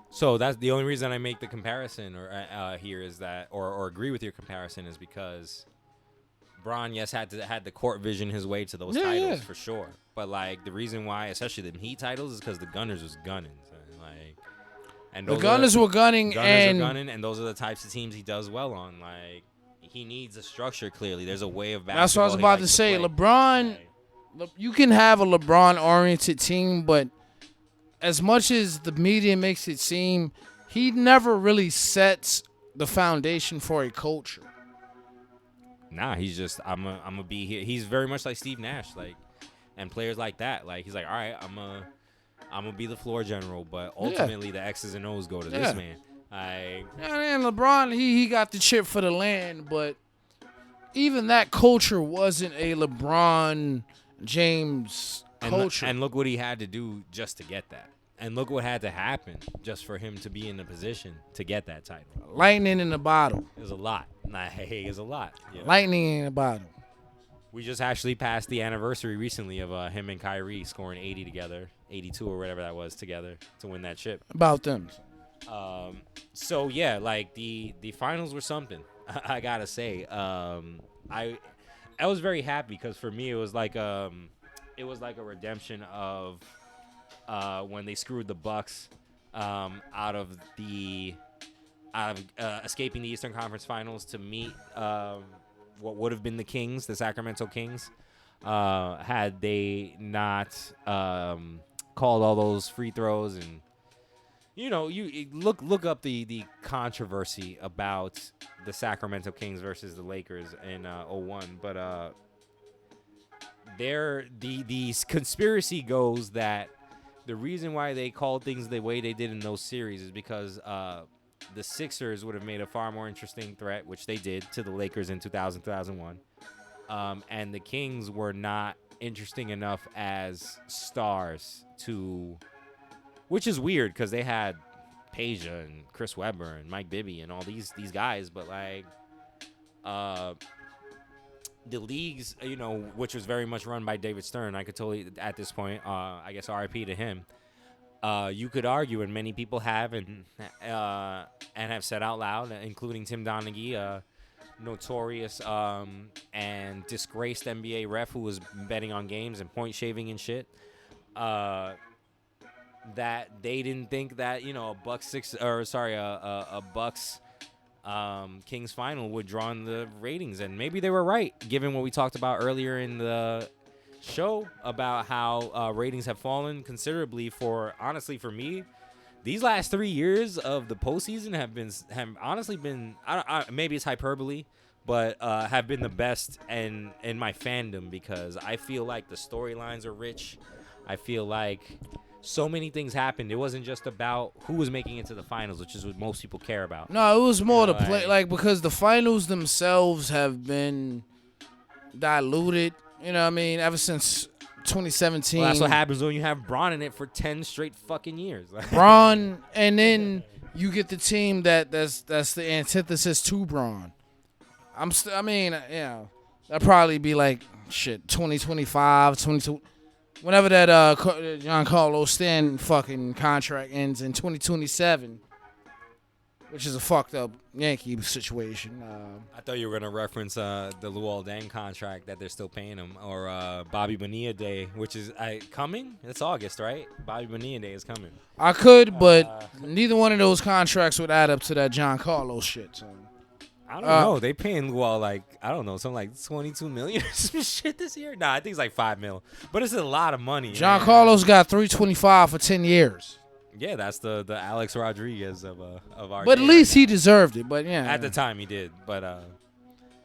So that's the only reason I make the comparison here is that, or agree with your comparison, is because Bron, yes, had the court vision his way to those titles for sure. But like the reason why, especially the Heat titles, is because the Gunners was gunning. So, like, and the Gunners were gunning, and those are the types of teams he does well on. Like, he needs a structure. Clearly, there's a way of basketball. That's what I was about to say. LeBron, you can have a LeBron-oriented team, but as much as the media makes it seem, he never really sets the foundation for a culture. Nah, he's just I'm gonna be here. He's very much like Steve Nash. Like, And players like that, like he's like, all right, I'm gonna be the floor general, but ultimately the X's and O's go to this man. And LeBron, he got the chip for the land, but even that culture wasn't a LeBron James culture. And look what he had to do just to get that. And look what had to happen just for him to be in the position to get that title. Lightning in the bottle. It was a lot. It was a lot. You know? Lightning in the bottle. We just actually passed the anniversary recently of him and Kyrie scoring 80 together, 82 or whatever that was together to win that chip. About them. So yeah, like the finals were something. I gotta say, I was very happy because for me it was like a redemption of when they screwed the Bucks out of escaping the Eastern Conference Finals to meet what would have been the Kings, the Sacramento Kings, had they not called all those free throws. And you look up the controversy about the Sacramento Kings versus the Lakers in 01, but the conspiracy goes that the reason why they called things the way they did in those series is because the Sixers would have made a far more interesting threat, which they did, to the Lakers in 2000, 2001. And the Kings were not interesting enough as stars to... Which is weird because they had Peja and Chris Webber and Mike Bibby and all these guys. But, like, the leagues, which was very much run by David Stern, I could totally, at this point, I guess RIP to him, you could argue, and many people have, and have said out loud, including Tim Donaghy, notorious and disgraced NBA ref who was betting on games and point shaving and shit, that they didn't think that a Bucks Kings final would draw in the ratings, and maybe they were right, given what we talked about earlier in the show about how ratings have fallen considerably honestly for me. These last 3 years of the postseason have honestly been, maybe it's hyperbole, but have been the best in my fandom, because I feel like the storylines are rich. I feel like so many things happened. It wasn't just about who was making it to the finals, which is what most people care about. No, it was more to play, because the finals themselves have been diluted. You know what I mean? Ever since 2017. Well, that's what happens when you have Bron in it for 10 straight fucking years. Bron, and then you get the team that's the antithesis to Bron. That'd probably be like 2025, 22. Whenever that Giancarlo Stanton fucking contract ends in 2027, which is a fucked up Yankee situation. I thought you were gonna reference the Luol Deng contract that they're still paying him, or Bobby Bonilla Day, which is coming. It's August, right? Bobby Bonilla Day is coming. I could, but neither one of those contracts would add up to that Giancarlo shit. So. I don't know. They paying Luol something like 22 million or some shit this year. Nah, I think it's like $5 million, but it's a lot of money. Giancarlo's got $325 for 10 years. Yeah, that's the Alex Rodriguez of our. But at least he deserved it. But yeah, at the time he did. But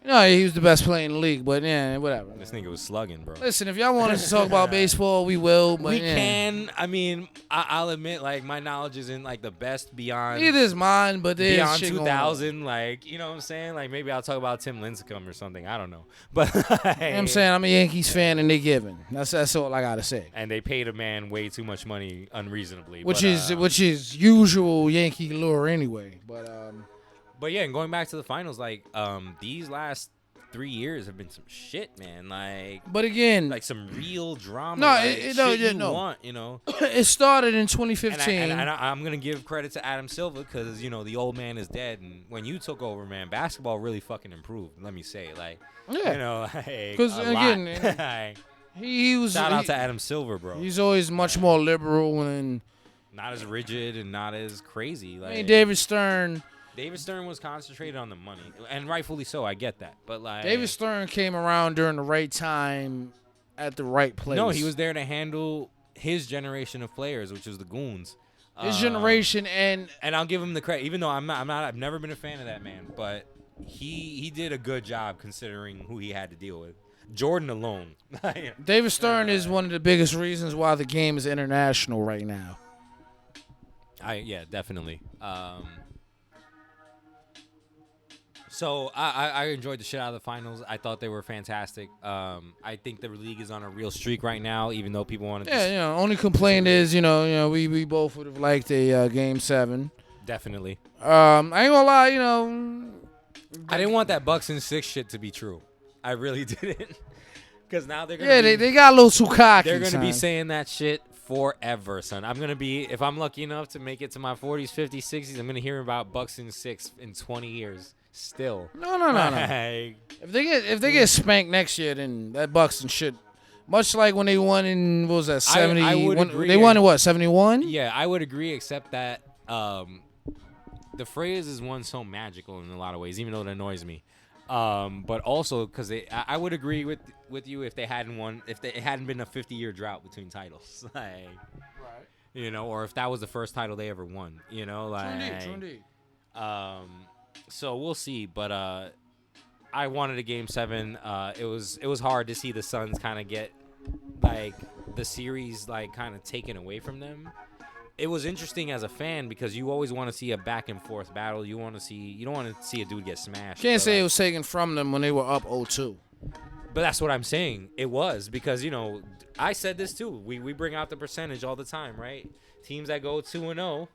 he was the best player in the league. But yeah, whatever. This nigga was slugging, bro. Listen, if y'all want us to talk about baseball, we will. But we can. I mean, I'll admit, like, my knowledge isn't like the best beyond. Neither is mine, but beyond 2000, like, you know what I'm saying? Like, maybe I'll talk about Tim Lincecum or something. I don't know. But you know what I'm saying, I'm a Yankees fan, and they giving. That's all I gotta say. And they paid a man way too much money unreasonably, which is usual Yankee lure anyway. But yeah, and going back to the finals, like, these last 3 years have been some shit, man. Like, but again, like some real drama. No, Want, It started in 2015. And I'm gonna give credit to Adam Silver because the old man is dead, and when you took over, man, basketball really fucking improved. Let me say, like, because again, he was. Shout out to Adam Silver, bro. He's always much more liberal and not as rigid and not as crazy. Like, David Stern was concentrated on the money, and rightfully so. I get that, but like David Stern came around during the right time, at the right place. No, he was there to handle his generation of players, which was the goons. His generation, and I'll give him the credit, even though I've never been a fan of that man, but he did a good job considering who he had to deal with. Jordan alone. David Stern is one of the biggest reasons why the game is international right now. Yeah, definitely. So I enjoyed the shit out of the finals. I thought they were fantastic. I think the league is on a real streak right now, even though people want to. Yeah, only complaint is, we both would have liked a Game 7. Definitely. I ain't gonna lie, I didn't want that Bucks in 6 shit to be true. I really didn't. Because now they're gonna. Yeah, they got a little too cocky. They're gonna be saying that shit forever, son. I'm gonna be, if I'm lucky enough to make it to my 40s, 50s, 60s, I'm gonna hear about Bucks in 6 in 20 years. Still. No. If they get spanked next year, then that Bucks and shit. Much like when they won in, what was that, 70? They won in what, 71? Yeah, I would agree, except that the phrase is one so magical in a lot of ways, even though it annoys me. But also because I would agree with you if they hadn't won, if it hadn't been a 50-year drought between titles, like, right? Or if that was the first title they ever won, like. True indeed. So we'll see, but I wanted a Game 7. It was hard to see the Suns kind of get like the series like kind of taken away from them. It was interesting as a fan because you always want to see a back and forth battle. You don't want to see a dude get smashed. Can't say it was taken from them when they were up 0-2. But that's what I'm saying. It was because I said this too. We bring out the percentage all the time, right? Teams that go 2-0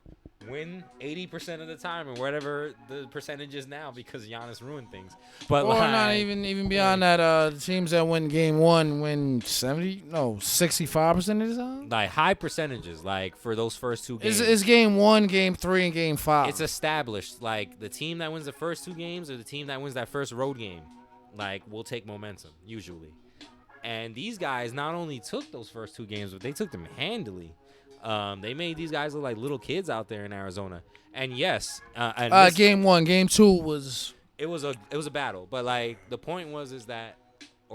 win 80% of the time, or whatever the percentage is now, because Giannis ruined things. But not even beyond that. The teams that win Game 1 win 65% of the time. Like high percentages, like for those first 2 games. Is Game 1, Game 3, and Game 5? It's established. Like the team that wins the first 2 games, or the team that wins that first road game, like will take momentum usually. And these guys not only took those first 2 games, but they took them handily. They made these guys look like little kids out there in Arizona. And yes, Game 1, Game 2 was it was a battle. But like the point is that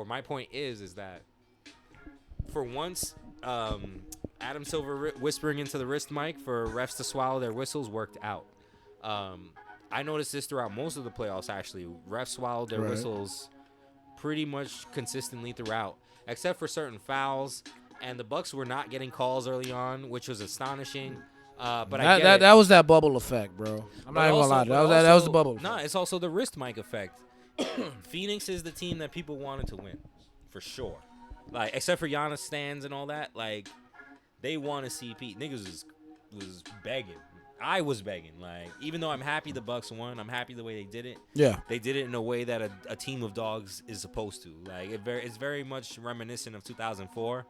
my point is that for once, Adam Silver whispering into the wrist mic for refs to swallow their whistles worked out. I noticed this throughout most of the playoffs. Actually, refs swallowed their whistles pretty much consistently throughout, except for certain fouls. And the Bucks were not getting calls early on, which was astonishing. But that was that bubble effect, bro. I'm not even gonna lie. That was the bubble. No, it's also the wrist mic effect. Phoenix is the team that people wanted to win, for sure. Like, except for Giannis stands and all that, like they want to see Pete. Niggas was begging. I was begging. Like, even though I'm happy the Bucks won, I'm happy the way they did it. Yeah, they did it in a way that a team of dogs is supposed to. Like, it's very much reminiscent of 2004.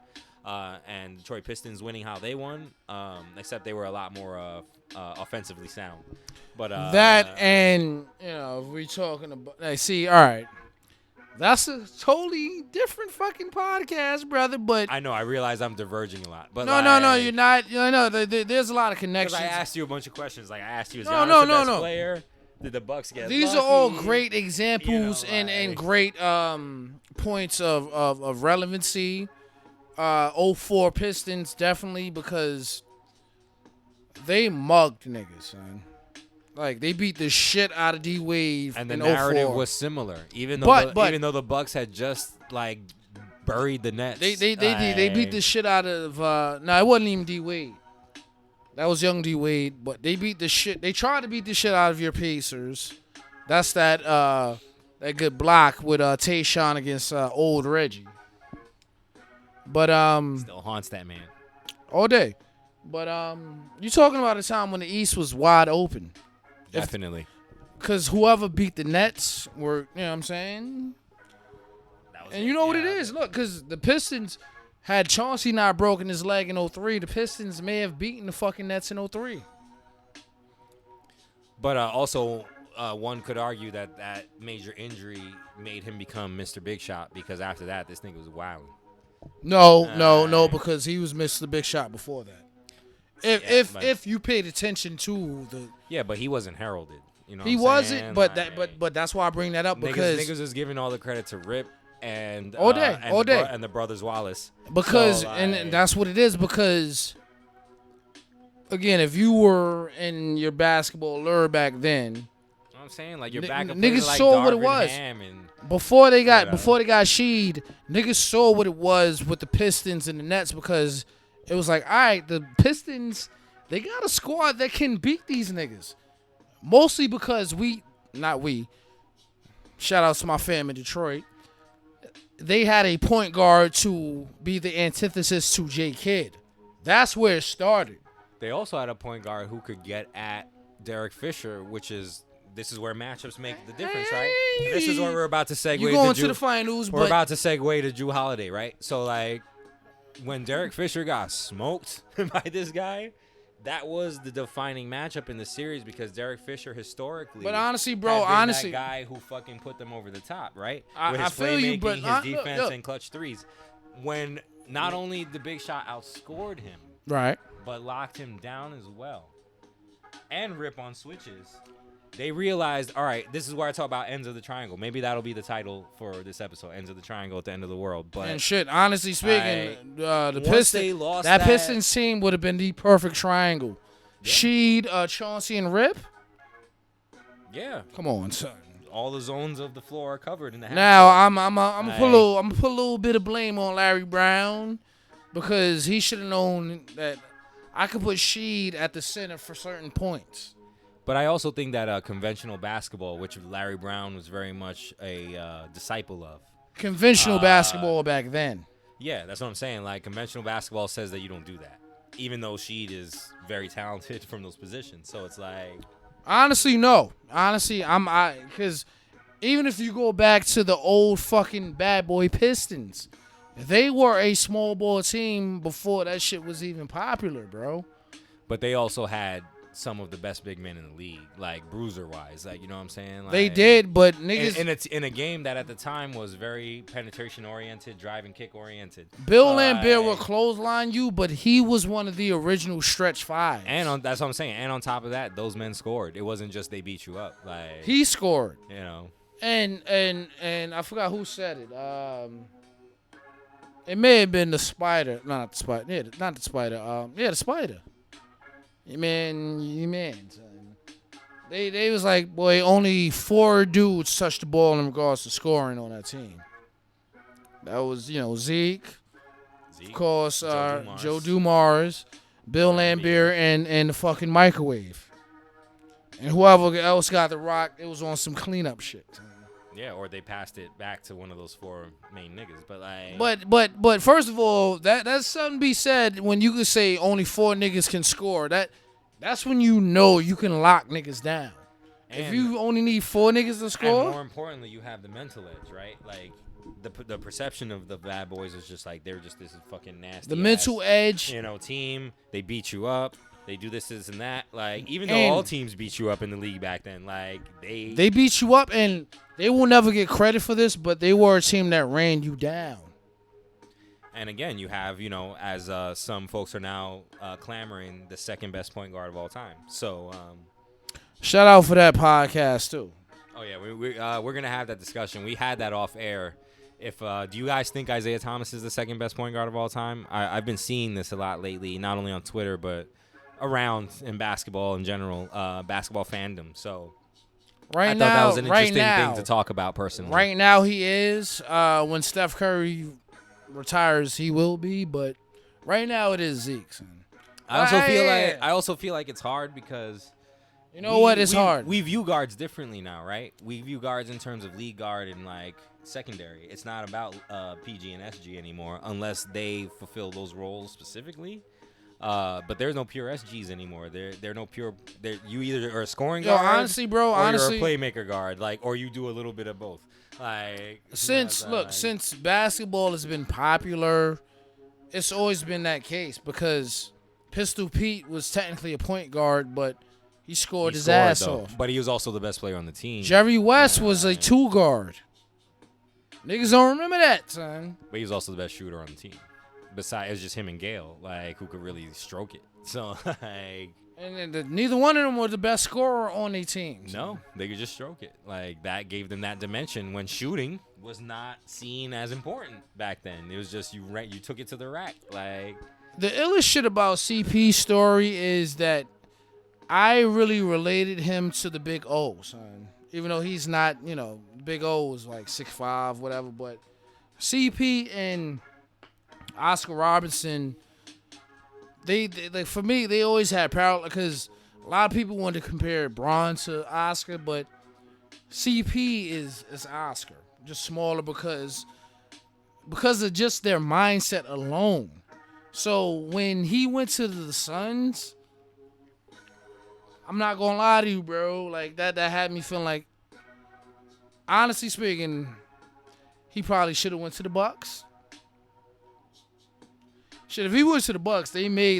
And Detroit Pistons winning how they won, except they were a lot more offensively sound. But if we talking about, all right, that's a totally different fucking podcast, brother. But I know, I realize I'm diverging a lot. But no, you're not. There's a lot of connections. Because I asked you a bunch of questions. Like I asked you, is Giannis the best player? Did the Bucks get These lucky? are all great examples and great points of relevancy. 04 Pistons definitely, because they mugged niggas, son. Like, they beat the shit out of D Wade, and the in narrative 04. was similar, even though the Bucks had just like buried the Nets. They beat the shit out of. It wasn't even D Wade. That was young D Wade, but they beat the shit. They tried to beat the shit out of your Pacers. That's that good block with Tayshaun against old Reggie. But still haunts that man all day. But you talking about a time when the East was wide open. Definitely. Because whoever beat the Nets were, you know what I'm saying? And you know what it is? Look, because the Pistons, had Chauncey not broken his leg in 03, the Pistons may have beaten the fucking Nets in 03. But also, one could argue that major injury made him become Mr. Big Shot, because after that, this nigga was wilding. No, because he was Mr. Big Shot before that. If you paid attention to the but he wasn't heralded. You know, he wasn't. But that's why I bring that up, because niggas is giving all the credit to Rip and all day, and the brothers Wallace, because and that's what it is. Because again, if you were in your basketball lure back then, what I'm saying? Like, you're back up niggas like saw what it Darvin was. Ham and, before they got sheed. Niggas saw what it was with the Pistons and the Nets because it was like, all right, the Pistons, they got a squad that can beat these niggas. Mostly because shout out to my fam in Detroit. They had a point guard to be the antithesis to J. Kidd. That's where it started. they also had a point guard who could get at Derek Fisher, this is where matchups make the difference, right? This is where we're about to segue. You going to the finals, we're about to segue to Jrue Holiday, right? So, like, when Derek Fisher got smoked by this guy, that was the defining matchup in the series because Derek Fisher historically. But honestly, bro, that guy who fucking put them over the top, right? With his feel you, but his defense and clutch threes. When not only the big shot outscored him, right, but locked him down as well, and rip on switches. They realized, all right, this is where I talk about ends of the triangle. Maybe that'll be the title for this episode, ends of the triangle at the end of the world. But and shit, honestly speaking, the Pistons, that Pistons team would have been the perfect triangle. Yeah. Sheed, Chauncey, and Rip. Yeah, come on, son. All the zones of the floor are covered in the half. Now I'm gonna put a little bit of blame on Larry Brown because he should have known that I could put Sheed at the center for certain points. But I also think that conventional basketball, which Larry Brown was very much a disciple of. Conventional basketball back then. Yeah, that's what I'm saying. Like, conventional basketball says that you don't do that, even though Sheed is very talented from those positions. So it's like... Honestly, no. Honestly, because even if you go back to the old fucking bad boy Pistons, they were a small ball team before that shit was even popular, bro. But they also had some of the best big men in the league, like bruiser-wise. Like, you know what I'm saying? Like, they did, but niggas... In a game that at the time was very penetration-oriented, drive-and-kick-oriented. Bill Laimbeer will clothesline you, but he was one of the original stretch fives. And that's what I'm saying. And on top of that, those men scored. It wasn't just they beat you up. Like, he scored. You know. And I forgot who said it. It may have been the Spider. No, not the Spider. Yeah, not the Spider. The Spider. You man, son. They was like, boy, only 4 dudes touched the ball in regards to scoring on that team. That was, Zeke, of course, Joe Dumars, Bill Laimbeer, and the fucking microwave. And whoever else got the rock, it was on some cleanup shit. Yeah, or they passed it back to one of those 4 main niggas. But like, but first of all, that's something to be said when you can say only 4 niggas can score. That's when you know you can lock niggas down. If you only need 4 niggas to score, and more importantly, you have the mental edge, right? Like the perception of the bad boys is just like they're just this fucking nasty. The mental edge, team. They beat you up. They do this and that. Like, even though all teams beat you up in the league back then, like they beat you up, and they will never get credit for this, but they were a team that ran you down. And again, you have, as some folks are now clamoring, the second best point guard of all time. So, shout out for that podcast too. Oh yeah, we're gonna have that discussion. We had that off air. If do you guys think Isaiah Thomas is the second best point guard of all time? I've been seeing this a lot lately, not only on Twitter but around in basketball in general, basketball fandom. So I thought that was an interesting thing to talk about personally. Right now he is. When Steph Curry retires, he will be, but right now it is Zeke. Son. I also feel like it's hard because it's hard. We view guards differently now, right? We view guards in terms of lead guard and like secondary. It's not about PG and SG anymore unless they fulfill those roles specifically. But there's no pure SGs anymore. They're no pure. You either are a scoring guard, honestly, or you're a playmaker guard, or you do a little bit of both. Like since basketball has been popular, it's always been that case because Pistol Pete was technically a point guard, but he scored his ass off. But he was also the best player on the team. Jerry West was a 2 guard. Niggas don't remember that, son. But he was also the best shooter on the team. Besides, it's just him and Gale, like, who could really stroke it. So, like... And neither one of them were the best scorer on their teams. No, they could just stroke it. Like, that gave them that dimension when shooting was not seen as important back then. It was just you took it to the rack. Like, the illest shit about CP's story is that I really related him to the Big O, son. even though he's not, Big O is like 6'5", whatever. But CP and Oscar Robertson, they like for me, they always had parallel because a lot of people wanted to compare Braun to Oscar, but CP is Oscar, just smaller because of just their mindset alone. So when he went to the Suns, I'm not gonna lie to you, bro. Like that had me feeling like, honestly speaking, he probably should have went to the Bucks. Shit, if he went to the Bucks, they may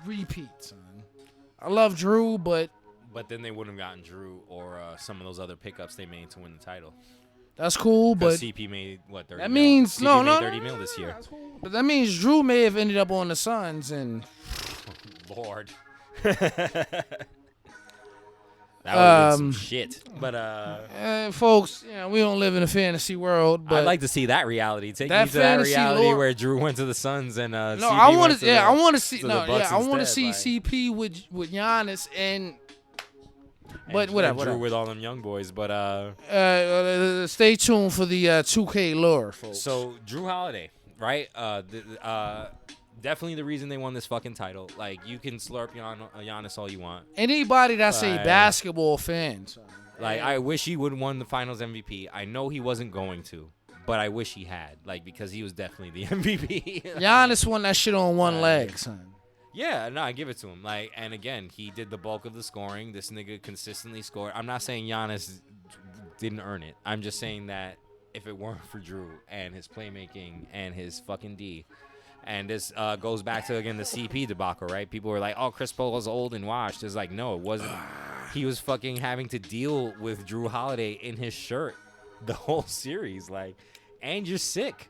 repeat, son. I love Drew, but then they wouldn't have gotten Drew or some of those other pickups they made to win the title. That's cool, but CP made what 30. That means CP made 30 mil this year. That's cool. But that means Drew may have ended up on the Suns and. Lord. That would have been some shit. But folks, we don't live in a fantasy world. But I'd like to see that reality. Take that me to that reality lore, where Drew went to the Suns and no, CP I want to. Yeah, I want to see. to No, the Bucks yeah, I want to instead, see CP with Giannis and. But and whatever. Drew with all them young boys, but stay tuned for the 2K lore, folks. So Drew Holiday, right? Definitely the reason they won this fucking title. Like, you can slurp Giannis all you want. Anybody that's a basketball fan. Like, I wish he would have won the Finals MVP. I know he wasn't going to, but I wish he had. Like, because he was definitely the MVP. Giannis won that shit on one leg, son. Yeah, no, I give it to him. Like, and again, he did the bulk of the scoring. This nigga consistently scored. I'm not saying Giannis didn't earn it. I'm just saying that if it weren't for Drew and his playmaking and his fucking D. And this goes back to, again, the CP debacle, right? People were like, oh, Chris Paul was old and washed. It's like, no, it wasn't. He was fucking having to deal with Drew Holiday in his shirt the whole series. Like, and you're sick.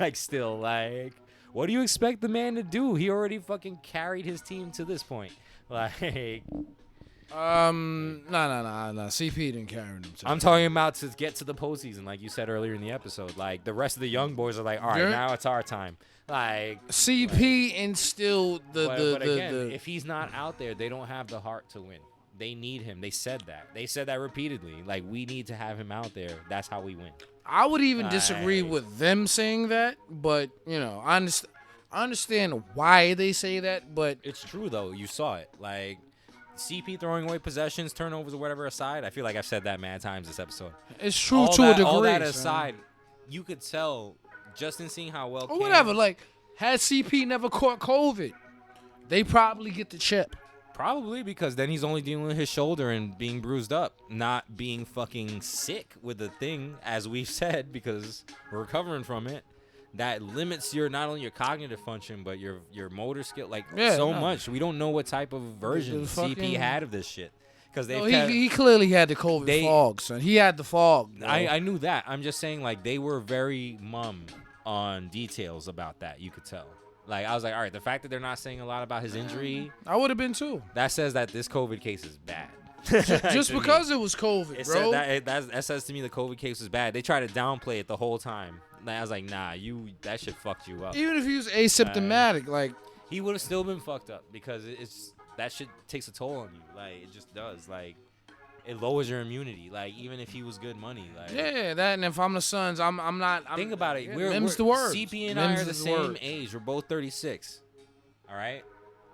Like, still, like, what do you expect the man to do? He already fucking carried his team to this point. Like, no. CP didn't carry them. I'm talking about to get to the postseason, like you said earlier in the episode. Like, the rest of the young boys are like, all right, now it's our time. Like, CP instilled but again, if he's not out there, they don't have the heart to win. They need him. They said that. They said that repeatedly. Like, we need to have him out there. That's how we win. I would even disagree with them saying that, but I understand why they say that. But it's true though. You saw it. Like, CP throwing away possessions, turnovers, or whatever aside. I feel like I've said that mad times this episode. It's true to a degree. All that aside, you could tell just in seeing how well. Or whatever. Like, had CP never caught COVID, they probably get the chip. Probably, because then he's only dealing with his shoulder and being bruised up, not being fucking sick with the thing, as we've said, because we're recovering from it. That limits your not only your cognitive function but your motor skill, much. We don't know what type of version CP had of this shit, because he clearly had the COVID fog, son. He had the fog. I knew that. I'm just saying, like, they were very mum on details about that. You could tell. Like, I was like, all right, the fact that they're not saying a lot about his injury, I would have been too. That says that this COVID case is bad. Just because it was COVID, bro. That says to me the COVID case was bad. They tried to downplay it the whole time. I was like, nah, that shit fucked you up. Even if he was asymptomatic, like, he would have still been fucked up, because that shit takes a toll on you. Like, it just does. Like, it lowers your immunity. Like, even if he was good money, like, yeah, that. And if I'm the Suns, I'm not. Think about it. We're the word. CP and I are the same age. We're both 36. All right.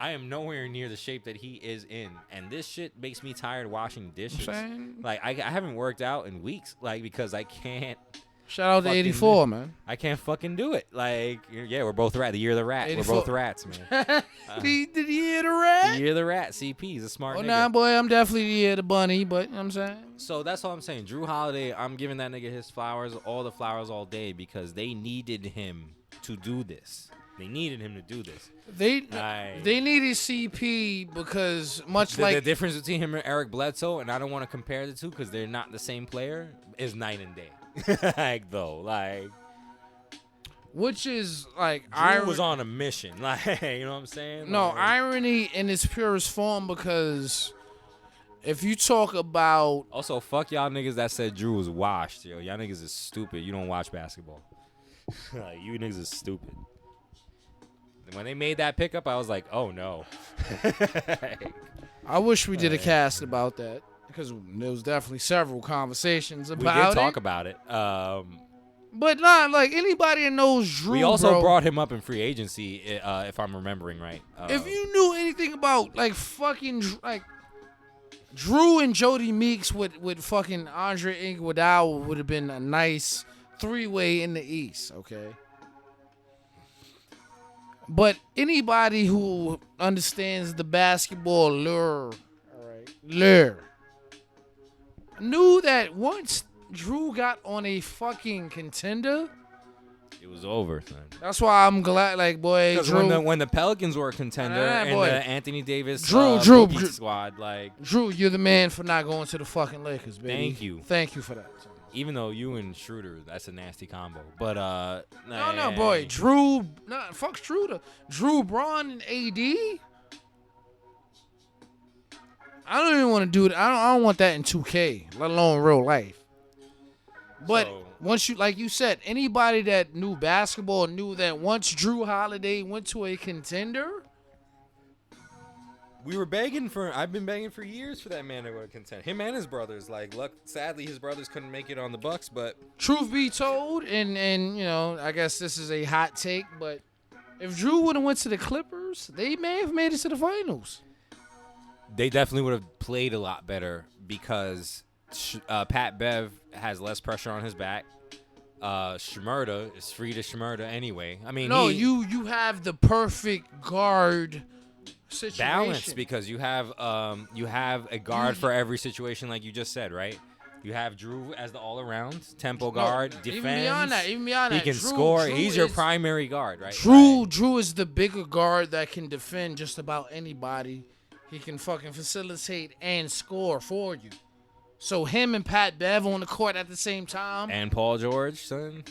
I am nowhere near the shape that he is in, and this shit makes me tired washing dishes. Like, I haven't worked out in weeks, like, because I can't. Shout out to 84, man. I can't fucking do it. Like, yeah, we're both rat. The year of the rat. 84. We're both rats, man. The year of the rat? The year of the rat. CP is a smart nigga. Nah, boy, I'm definitely the year of the bunny, but you know what I'm saying? So that's all I'm saying. Drew Holiday, I'm giving that nigga his flowers, all the flowers all day, because they needed him to do this. They needed him to do this. They needed CP because the difference between him and Eric Bledsoe, and I don't want to compare the two because they're not the same player, is night and day. Which is like, Drew was on a mission, like, you know what I'm saying? No, irony in its purest form, because if you talk about also, fuck y'all niggas that said Drew was washed, yo. Y'all niggas is stupid. You don't watch basketball. Like, you niggas is stupid. When they made that pickup, I was like, oh no. I wish we did a cast about that. because there was definitely several conversations about We it. did talk about it. But not like anybody that knows Drew. We also bro, brought him up in free agency, if I'm remembering right. if you knew anything about like fucking like Drew and Jody Meeks with fucking Andre Iguodala would have been a nice 3-way in the East, okay? But anybody who understands the basketball lure, knew that once Drew got on a fucking contender, it was over, son. that's why I'm glad, like, boy, Because Drew. when the Pelicans were a contender and boy. the Anthony Davis Drew Boogie squad, like, Drew, you're the man for not going to the fucking Lakers, baby. Thank you for that. even though you and Schroeder, that's a nasty combo. But No, boy, Drew, fuck Schroeder. Drew, Braun, and AD. I don't even want to do it. I don't want that in 2K, let alone real life. But once you, like you said, anybody that knew basketball knew that once Drew Holiday went to a contender, I've been begging for years for that man to go to contend. Him and his brothers. Like, sadly, his brothers couldn't make it on the Bucks, but truth be told, and you know, I guess this is a hot take, but if Drew would have went to the Clippers, they may have made it to the finals. they definitely would have played a lot better because Pat Bev has less pressure on his back. Shmurda is free to Shmurda anyway. I mean, no, you have the perfect guard situation. balance because you have a guard for every situation, like you just said, right? You have Drew as the all-around tempo guard, defense. Even beyond that, he can Drew, score. Drew He's your primary guard, right? Drew is the bigger guard that can defend just about anybody. He can fucking facilitate and score for you. So him and Pat Bev on the court at the same time. And Paul George, son.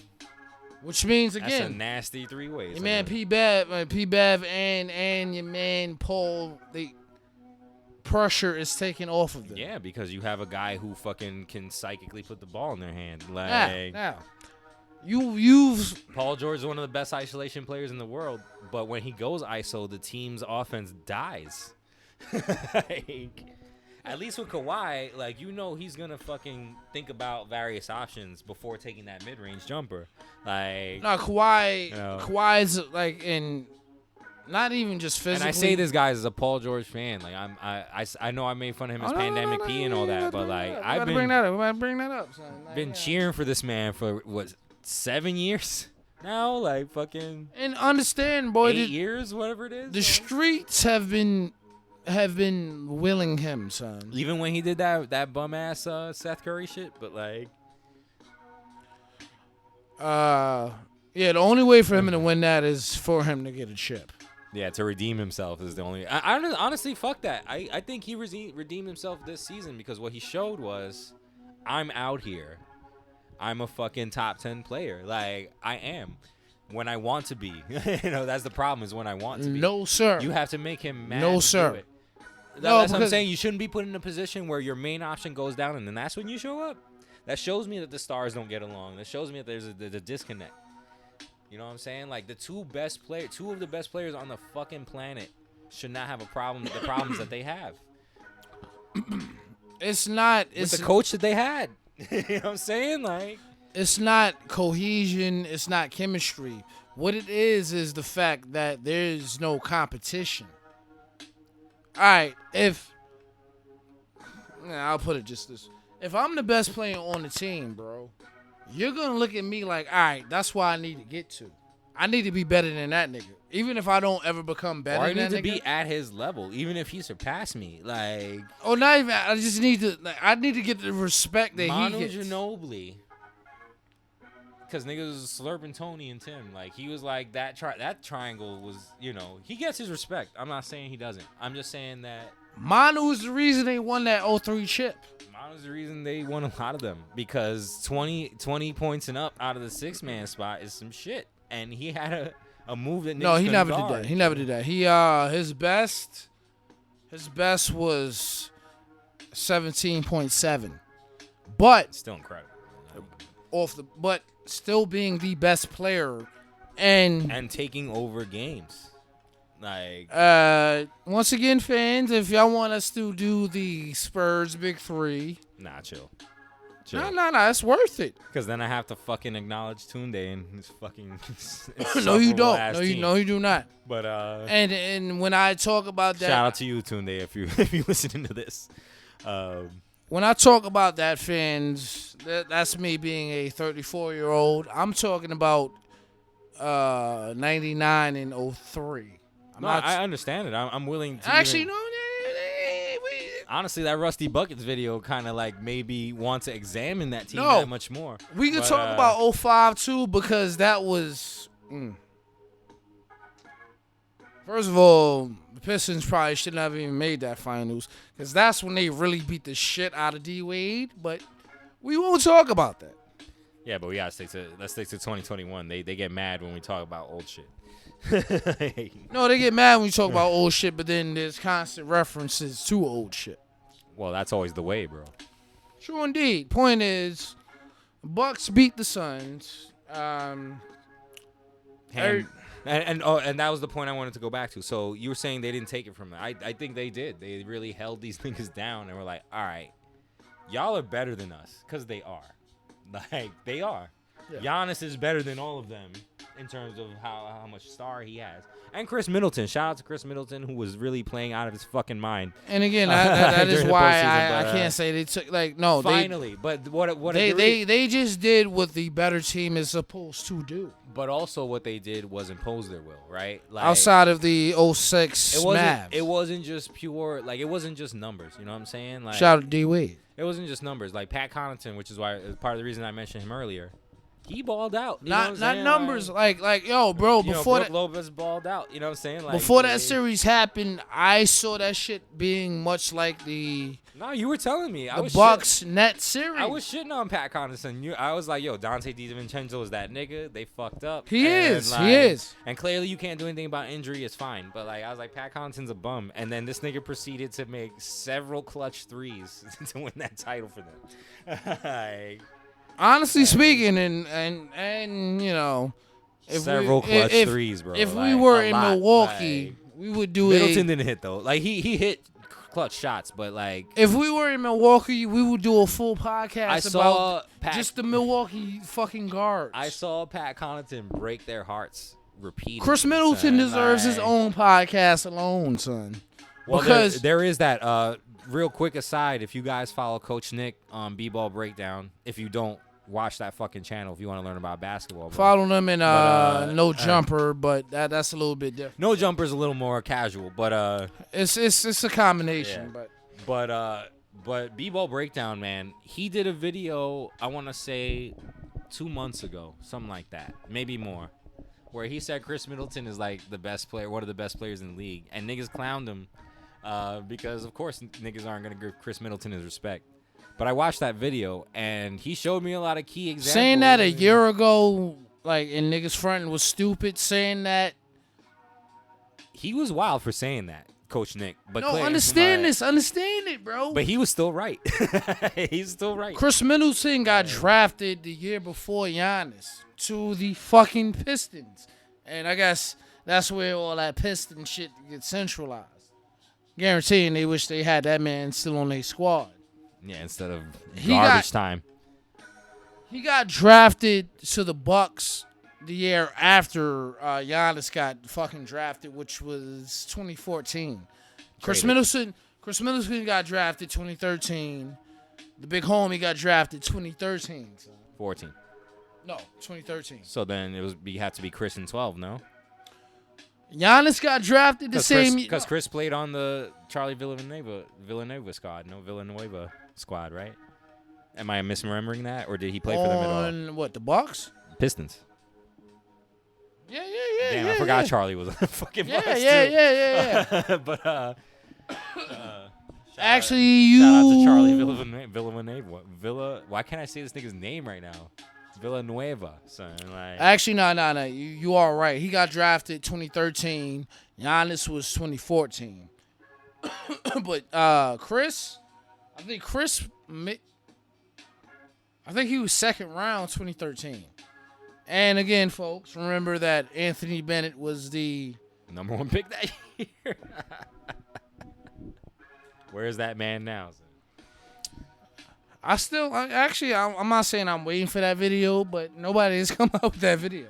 Which means, again, that's a nasty 3-way. Your man P Bev and your man Paul, the pressure is taken off of them. Yeah, because you have a guy who fucking can psychically put the ball in their hand. Like, now, you've Paul George is one of the best isolation players in the world, but when he goes ISO, the team's offense dies. Like, at least with Kawhi, like, you know he's gonna fucking think about various options before taking that mid-range jumper. Like, no, Kawhi, you know. Kawhi's like in, not even just physically. And I say this, guys, as a Paul George fan. Like, I know I made fun of him as Pandemic P and all that, but like, I've been bring that up. We gotta bring that up, son. Like, been cheering for this man for what, 7 years now, like fucking and understand, boy, 8 years, whatever it is. The streets have been willing him, son. Even when he did that bum ass Seth Curry shit, but like, yeah, the only way for him to win that is for him to get a chip. yeah, to redeem himself is the only. I honestly, fuck that. I think he redeemed himself this season because what he showed was, I'm out here. I'm a fucking top 10 player. Like, I am. When I want to be. You know, that's the problem, is when I want to be. No, sir. You have to make him mad. No, sir. Do it. That's what I'm saying. You shouldn't be put in a position where your main option goes down, and then that's when you show up. That shows me that the stars don't get along. That shows me that there's a disconnect. You know what I'm saying? Like, two of the best players on the fucking planet should not have a problem with the problems that they have. It's not. With the coach that they had. You know what I'm saying? Like, it's not cohesion. It's not chemistry. What it is the fact that there's no competition. All right, I'll put it just this. If I'm the best player on the team, bro, you're going to look at me like, all right, that's why I need to get to. I need to be better than that nigga. Even if I don't ever become better than that nigga. Or I need to be at his level, even if he surpassed me. Like, oh, not even. I just need to. Like, I need to get the respect that Manu he gets. Ginobili. Because niggas was slurping Tony and Tim. Like, he was like, that triangle was, you know, he gets his respect. I'm not saying he doesn't. I'm just saying that Manu is the reason they won that 0-3 chip. Manu's the reason they won a lot of them. Because 20 points and up out of the 6-man spot is some shit. And he had a move that niggas No, he never guard. did that. He never did that. He his best was 17.7. But Still incredible. but still being the best player and taking over games. Like, once again, fans, if y'all want us to do the Spurs Big Three, nah, chill. No, it's worth it. Because then I have to fucking acknowledge Tunde and his fucking. No, you don't. No, you do not. But and when I talk about that, shout out to you, Tunde, if you listening to this. When I talk about that, fans, that's me being a 34-year-old. I'm talking about 99 and 03. I understand it. I'm willing to. Actually, even, no. Honestly, that Rusty Buckets video kind of like maybe want to examine that team that much more. We could talk about 05 too, because that was. First of all, the Pistons probably shouldn't have even made that finals, because that's when they really beat the shit out of D Wade. But we won't talk about that. Yeah, but we gotta let's stick to 2021. They get mad when we talk about old shit. No, they get mad when you talk about old shit, but then there's constant references to old shit. Well, that's always the way, bro. True indeed. Point is, Bucks beat the Suns. And that was the point I wanted to go back to. So you were saying they didn't take it from them. I think they did. They really held these niggas down and were like, all right, y'all are better than us, because they are. Like, they are. Yeah. Giannis is better than all of them in terms of how much star he has. And Chris Middleton. Shout out to Chris Middleton, who was really playing out of his fucking mind. And again, that is why I can't say they took, like, no. Finally. But what they just did what the better team is supposed to do. But also what they did was impose their will, right? Like, outside of the 06 Mavs. It wasn't just pure, like, it wasn't just numbers. You know what I'm saying? Like, shout out to D Wade. It wasn't just numbers. Like Pat Connaughton, which is why part of the reason I mentioned him earlier. He balled out. Not numbers. Like yo, bro. Before that, Lopez balled out. You know what I'm saying? Like, before that series happened, I saw that shit being much like the. No, you were telling me. The Bucks net series. I was shitting on Pat Connaughton. I was like, yo, Dante DiVincenzo is that nigga. They fucked up. He is. And clearly you can't do anything about injury. It's fine. But like, I was like, Pat Connaughton's a bum. And then this nigga proceeded to make several clutch threes to win that title for them. Like, honestly speaking, and you know, several clutch threes, bro. If we were in Milwaukee, we would do it. Middleton didn't hit though. Like he hit clutch shots, but like if we were in Milwaukee, we would do a full podcast about just the Milwaukee fucking guards. I saw Pat Connaughton break their hearts repeatedly. Chris Middleton deserves his own podcast alone, son. Well, because there is that. Real quick aside, if you guys follow Coach Nick on B-Ball Breakdown, if you don't, watch that fucking channel if you want to learn about basketball. Bro. Follow them in No Jumper, but that's a little bit different. No Jumper's a little more casual, but it's a combination. Yeah. But B-Ball Breakdown, man, he did a video, I want to say 2 months ago, something like that, maybe more, where he said Chris Middleton is like the best player, one of the best players in the league, and niggas clowned him because of course niggas aren't gonna give Chris Middleton his respect. But I watched that video, and he showed me a lot of key examples. Saying that a year ago, like, in niggas' front was stupid. Saying that. He was wild for saying that, Coach Nick. But no, understand it, bro. But he was still right. He's still right. Chris Middleton got drafted the year before Giannis to the fucking Pistons. And I guess that's where all that Piston shit gets centralized. Guaranteeing they wish they had that man still on their squad. Yeah, instead of garbage time. He got drafted to the Bucks the year after Giannis got fucking drafted, which was 2014. Chris Middleton got drafted 2013. The big homie got drafted 2013. 14. No, 2013. So then it had to be Chris in 12, no? Giannis got drafted the same year. Because Chris played on the Charlie Villanueva squad, right? Am I misremembering that, or did he play for them at all? On what, the Bucks? Pistons. Yeah. Damn, I forgot Charlie was on the fucking Bucks too. Yeah. But actually, shout out to Charlie Villanueva. Why can't I say this nigga's name right now? Villanueva, son. Like, actually, no. You are right. He got drafted 2013. Giannis was 2014. But Chris, I think he was second round 2013. And again, folks, remember that Anthony Bennett was the Number 1 pick that year. Where is that man now? I'm not saying I'm waiting for that video, but nobody has come out with that video.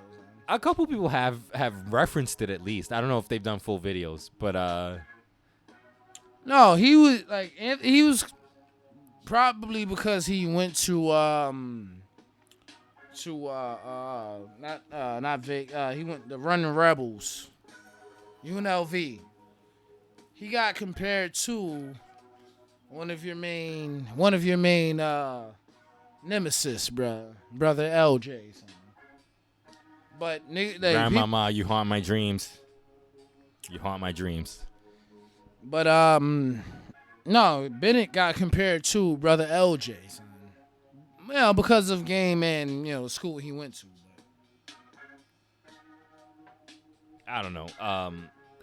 A couple people have referenced it at least. I don't know if they've done full videos, but no, he was probably because he went to he went to Running Rebels, UNLV. He got compared to one of your main nemesis, brother LJ. Son. But Grandmama, you haunt my dreams. You haunt my dreams. But no, Bennett got compared to brother LJ. Son. Well, because of game and the school he went to. I don't know.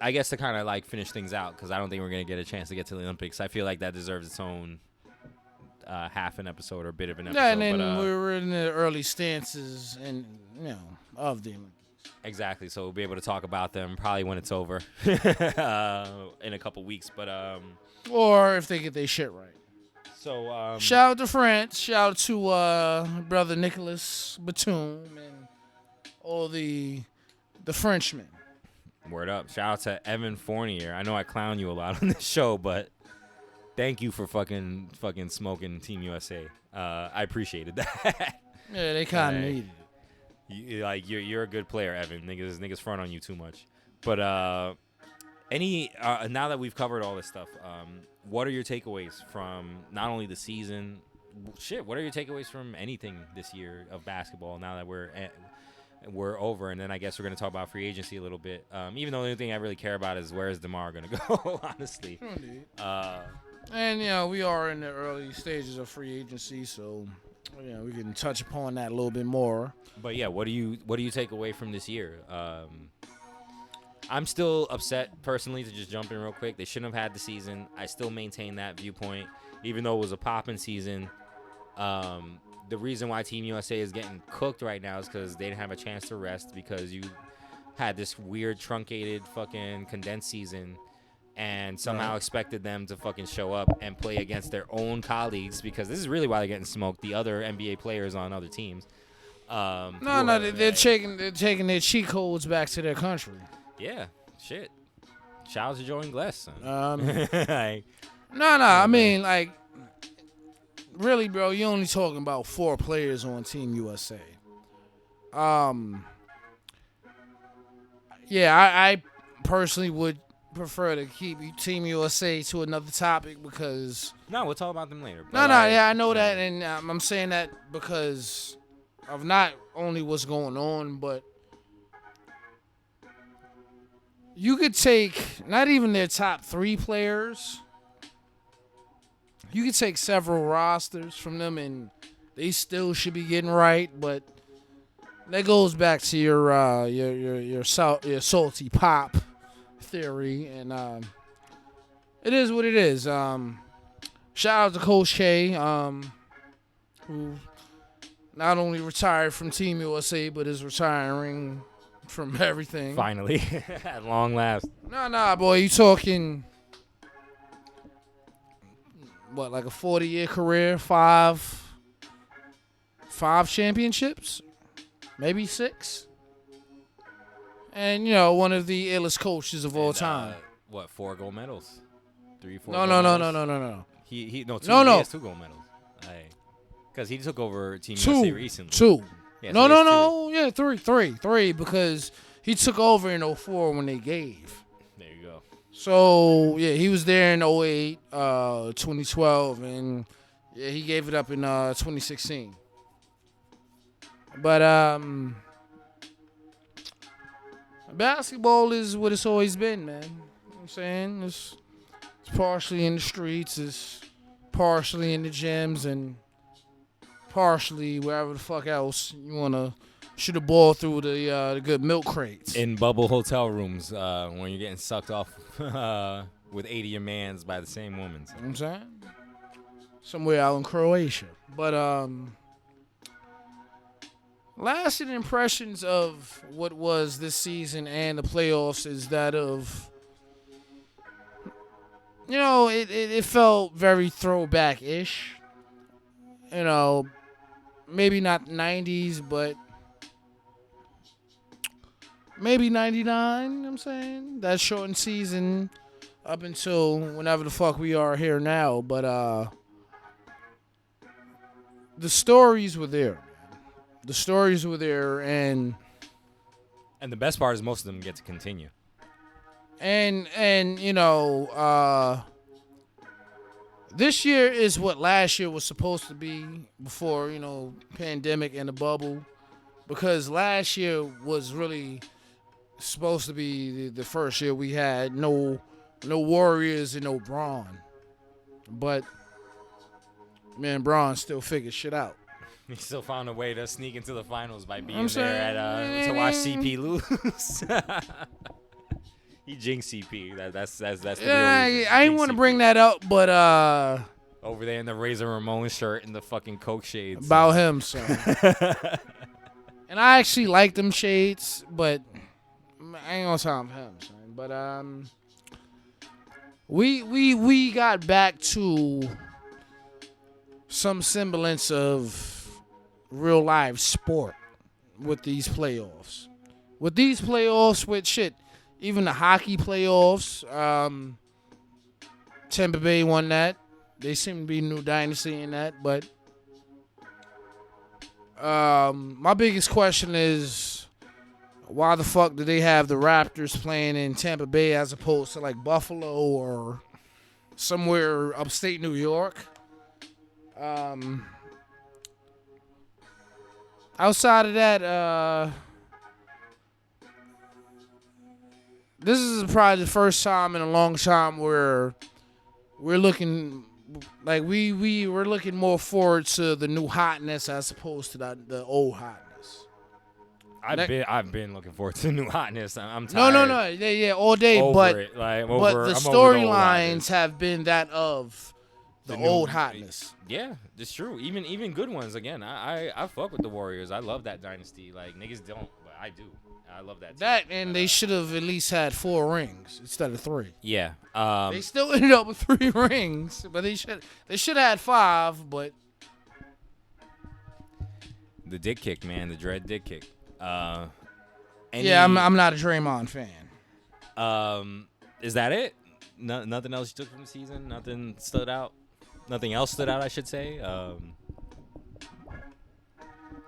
I guess to kind of like finish things out, because I don't think we're gonna get a chance to get to the Olympics. I feel like that deserves its own half an episode or a bit of an episode. Yeah, and then we were in the early stances and of the Olympics. Exactly. So we'll be able to talk about them probably when it's over in a couple weeks. But or if they get their shit right. So shout out to France. Shout out to brother Nicholas Batum and all the Frenchmen. Word up. Shout out to Evan Fournier. I know I clown you a lot on this show, but thank you for fucking smoking Team USA. I appreciated that. Yeah, they kind of needed it. You're a good player, Evan. Niggas front on you too much. But now that we've covered all this stuff, what are your takeaways from not only the season? What are your takeaways from anything this year of basketball? Now that we're over, and then I guess we're gonna talk about free agency a little bit. Even though the only thing I really care about is where is DeMar gonna go, honestly. Indeed. And we are in the early stages of free agency, so we can touch upon that a little bit more. But yeah, what do you take away from this year? I'm still upset personally, to just jump in real quick. They shouldn't have had the season. I still maintain that viewpoint, even though it was a popping season. The reason why Team USA is getting cooked right now is because they didn't have a chance to rest, because you had this weird truncated fucking condensed season and somehow expected them to fucking show up and play against their own colleagues, because this is really why they're getting smoked, the other NBA players on other teams. They're taking their cheat codes back to their country. Yeah, shit. Shout out to Joe Ingles, son. I mean, like, really, bro, you're only talking about 4 players on Team USA. I personally would prefer to keep Team USA to another topic, because... No, we'll talk about them later. I know that, and I'm saying that because of not only what's going on, but you could take not even their top 3 players. You could take several rosters from them, and they still should be getting right. But that goes back to your salty pop theory, and it is what it is. Shout out to Coach K, who not only retired from Team USA, but is retiring from everything. Finally, at long last. Nah, boy, you talking... What, like a 40-year career, 5 championships, maybe 6, and one of the illest coaches of all time. 4 gold medals, 3, 4. No. He has 2 gold medals. Because he took over Team USA recently. 2. Yeah, No. Yeah, 3, because he took over in 2004 when they gave. There you go. So, yeah, he was there in 2008, 2012, and yeah, he gave it up in 2016. But basketball is what it's always been, man. You know what I'm saying? It's partially in the streets, it's partially in the gyms, and partially wherever the fuck else you want to shoot a ball through the good milk crates. In bubble hotel rooms when you're getting sucked off with 80 of your mans by the same woman. You know what I'm saying? Somewhere out in Croatia. But, lasting impressions of what was this season and the playoffs is that of, it felt very throwback-ish. Maybe not 90s, but maybe 99, you know what I'm saying? That shortened season up until whenever the fuck we are here now. But the stories were there. The stories were there, and the best part is most of them get to continue. And this year is what last year was supposed to be before, pandemic and the bubble. Because last year was really supposed to be the first year we had no Warriors and no Braun. But, man, Braun still figured shit out. He still found a way to sneak into the finals by being there to watch CP lose. He jinxed CP. That's the real reason. I didn't want to bring that up, but over there in the Razor Ramon shirt and the fucking Coke shades. About him, son. And I actually like them shades, but I ain't gonna tell him, son. But we got back to some semblance of real live sport with these playoffs. With shit. Even the hockey playoffs, Tampa Bay won that. They seem to be a new dynasty in that. But my biggest question is, why the fuck do they have the Raptors playing in Tampa Bay as opposed to like Buffalo or somewhere upstate New York? Outside of that, this is probably the first time in a long time where we're looking like we're looking more forward to the new hotness as opposed to the old hotness. I've been looking forward to new hotness. I'm tired. No, yeah, all day. But the storylines have been that of the old hotness. Yeah, it's true. Even good ones. Again, I fuck with the Warriors. I love that dynasty. Like niggas don't, but I do. I love that. They should have at least had 4 rings instead of 3. Yeah. They still ended up with 3 rings, but they should have had 5. But the dick kick, man, the dread dick kick. I'm not a Draymond fan. Is that it? Nothing else you took from the season? Nothing stood out? Nothing else stood out, I should say.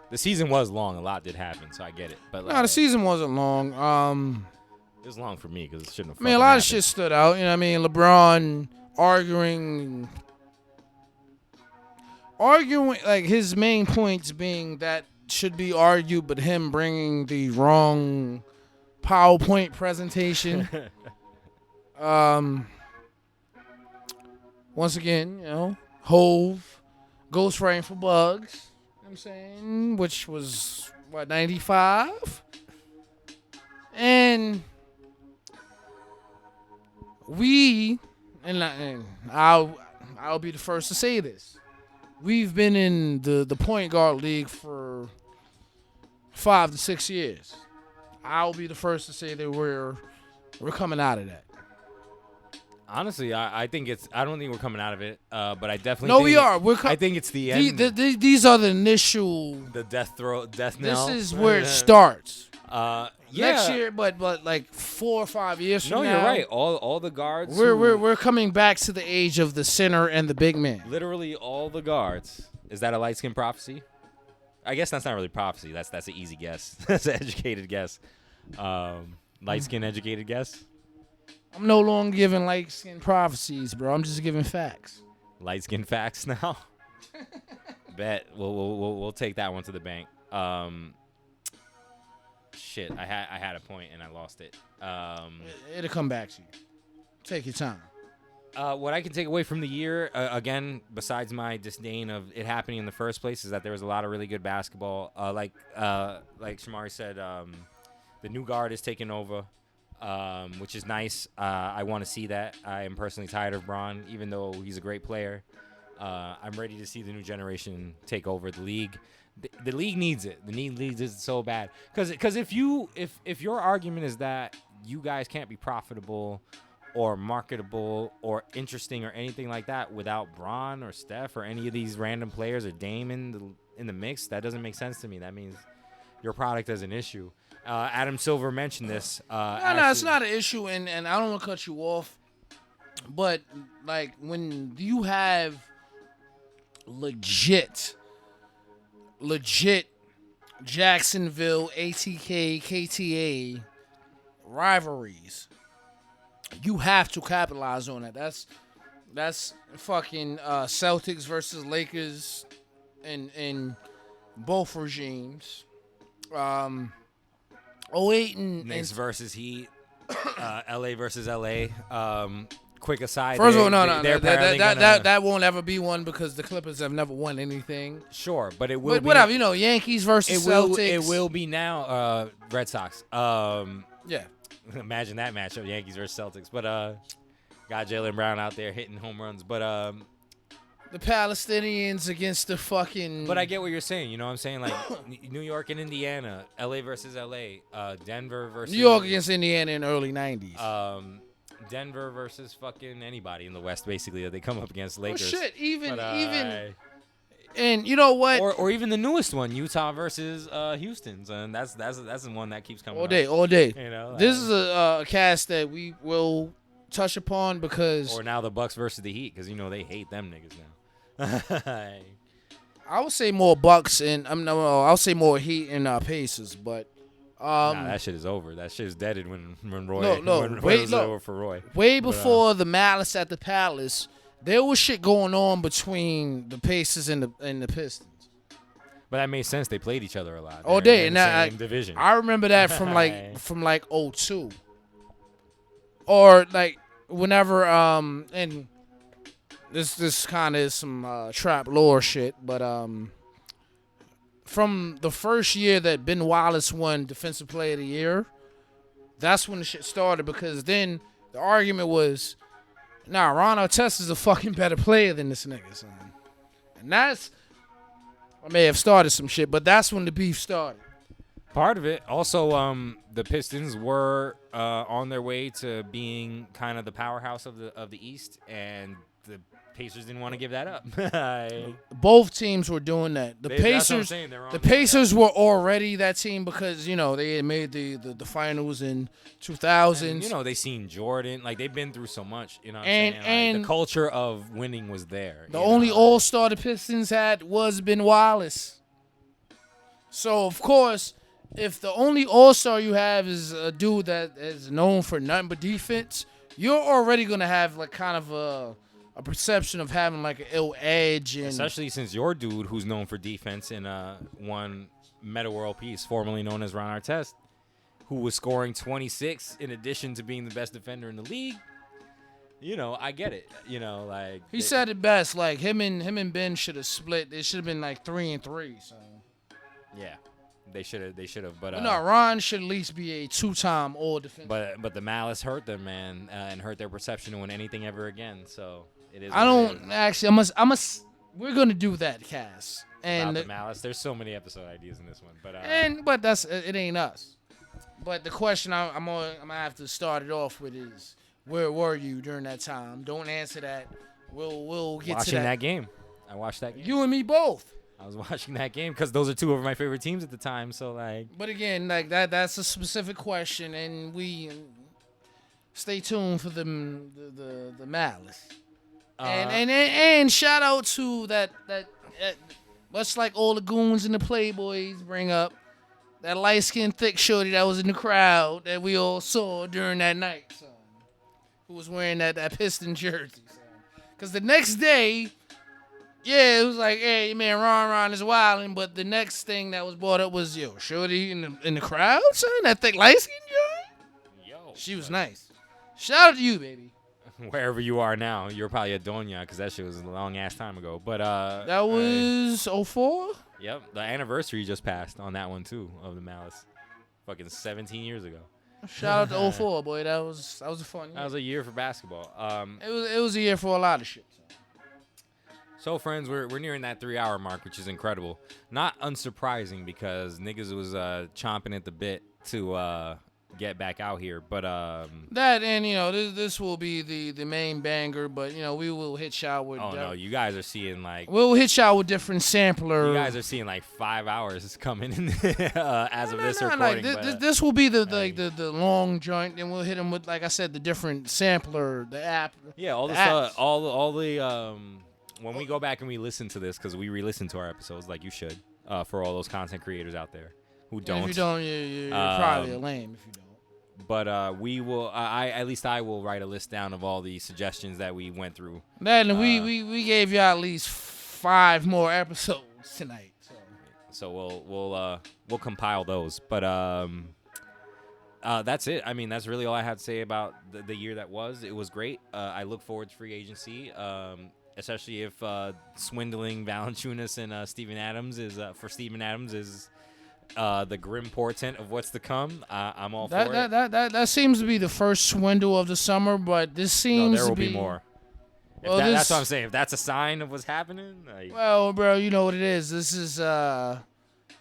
The season was long. A lot did happen, so I get it. But the season wasn't long. It was long for me because it shouldn't have. A lot of shit stood out. You know what I mean? LeBron arguing, like his main points being that should be argued, but him bringing the wrong PowerPoint presentation. Once again, Hove ghostwriting for Bugs. You know what I'm saying, which was 95, and I'll be the first to say this. We've been in the point guard league for 5 to 6 years. I'll be the first to say that we're coming out of that. Honestly, I think I don't think we're coming out of it, but I definitely. No, we are. I think it's the end. These are the initial. The death knell. This is where it starts. Yeah. Next year, but like 4 or 5 years from now. No, you're right. All the guards. We're coming back to the age of the center and the big man. Literally all the guards. Is that a light skin prophecy? I guess that's not really prophecy. That's an easy guess. That's an educated guess. Light skin educated guess. I'm no longer giving light skin prophecies, bro. I'm just giving facts. Light skin facts now. Bet we'll take that one to the bank. Shit, I had a point and I lost it. It'll come back to you. Take your time. What I can take away from the year, again, besides my disdain of it happening in the first place, is that there was a lot of really good basketball. Like Shamari said, the new guard is taking over, which is nice. I want to see that. I am personally tired of Bron, even though he's a great player. I'm ready to see the new generation take over the league. The league needs it. The league needs it so bad. Because if your argument is that you guys can't be profitable or marketable or interesting or anything like that without Bron or Steph or any of these random players or Dame in the mix, that doesn't make sense to me. That means your product is an issue. Adam Silver mentioned this. No, it's not an issue, and I don't want to cut you off, but like when you have legit Jacksonville, ATK, KTA rivalries, you have to capitalize on it. That's fucking Celtics versus Lakers in both regimes. 08 and Knicks versus Heat, LA versus LA. Quick aside. First of all, no, that won't ever be one because the Clippers have never won anything. Sure, but it will. But whatever, Yankees versus Celtics. It will be now. Red Sox. Yeah. Imagine that matchup, Yankees versus Celtics. But got Jaylen Brown out there hitting home runs. But the Palestinians against the fucking. But I get what you're saying. You know what I'm saying? Like New York and Indiana, LA versus LA, Denver versus New York against Indiana in the early '90s. Denver versus fucking anybody in the West, basically, that they come up against Lakers. Oh, shit, even. And you know what? Or even the newest one, Utah versus Houston's, and that's the one that keeps coming all day. You know, this is a cast that we will touch upon because. Or now the Bucks versus the Heat, because they hate them niggas now. I would say more Bucks and I'll say more Heat and Pacers, but. Nah, that shit is over. That shit is deaded when Roy. Over for Roy. Way before the Malice at the Palace, there was shit going on between the Pacers and the Pistons. But that made sense. They played each other a lot. All day, and the same division. I remember that from like 02, or like whenever and this kind of is some trap lore shit, but from the first year that Ben Wallace won Defensive Player of the Year, that's when the shit started, because then the argument was, nah, Ron Artest is a fucking better player than this nigga, son. And I may have started some shit, but that's when the beef started. Part of it. Also, the Pistons were on their way to being kind of the powerhouse of the East, and the Pacers didn't want to give that up. Both teams were doing that. The Pacers were already that team because they had made the finals in 2000. And, they seen Jordan, like they've been through so much. You know, what and I'm saying? and the culture of winning was there. The only All-Star the Pistons had was Ben Wallace. So of course, if the only All-Star you have is a dude that is known for nothing but defense, you're already gonna have like kind of a perception of having like an ill edge, and especially since your dude, who's known for defense in one Meta World Peace, formerly known as Ron Artest, who was scoring 26 in addition to being the best defender in the league. I get it. Like he said it best. Like him and Ben should have split. It should have been like 3-3. So yeah, they should have. But no, Ron should at least be a 2-time All Defensive. But the malice hurt them, man, and hurt their perception to win anything ever again. So. We're gonna do that, Cass. And about the malice. There's so many episode ideas in this one, but it ain't us. But the question I'm gonna have to start it off with is, where were you during that time? Don't answer that. We'll get watching to that game. I watched that game. You and me both. I was watching that game because those are two of my favorite teams at the time. So like. But again, like that's a specific question, and we stay tuned for the malice. And shout out to that much like all the goons and the Playboys bring up, that light-skinned thick shorty that was in the crowd that we all saw during that night, son, who was wearing that Piston jersey, son. Because the next day, yeah, it was like, hey, man, Ron is wilding, but the next thing that was brought up was, shorty in the crowd, son, that thick light-skinned jersey? She was nice. Shout out to you, baby. Wherever you are now, you're probably a Doña because that shit was a long ass time ago. But that was 04? Yep, the anniversary just passed on that one too of the Malice, fucking 17 years ago. Shout out to 04, boy. That was a fun year. That was a year for basketball. It was a year for a lot of shit. So, friends, we're nearing that 3-hour mark, which is incredible. Not unsurprising because niggas was chomping at the bit to get back out here. But that, and this will be the main banger. But we will hit y'all with. Oh no, you guys are seeing like. We'll hit y'all with different sampler. You guys are seeing like 5 hours coming in as of this recording. This will be the long joint, and we'll hit them with, like I said, the different sampler, the app. Yeah, all the stuff, all the when we go back and we listen to this, because we re-listen to our episodes like you should, for all those content creators out there who don't. If you don't, you're probably a lame if you don't. But we will. At least I will write a list down of all the suggestions that we went through. Then we gave you at least 5 more episodes tonight. So we'll compile those. But that's it. I mean, that's really all I had to say about the year that was. It was great. I look forward to free agency, especially if swindling Valanciunas and Steven Adams is the grim portent of what's to come. I'm all for it. That seems to be the first swindle of the summer, but this seems there will to be be more. Well, that's what I'm saying. If that's a sign of what's happening. Well, bro, you know what it is. This is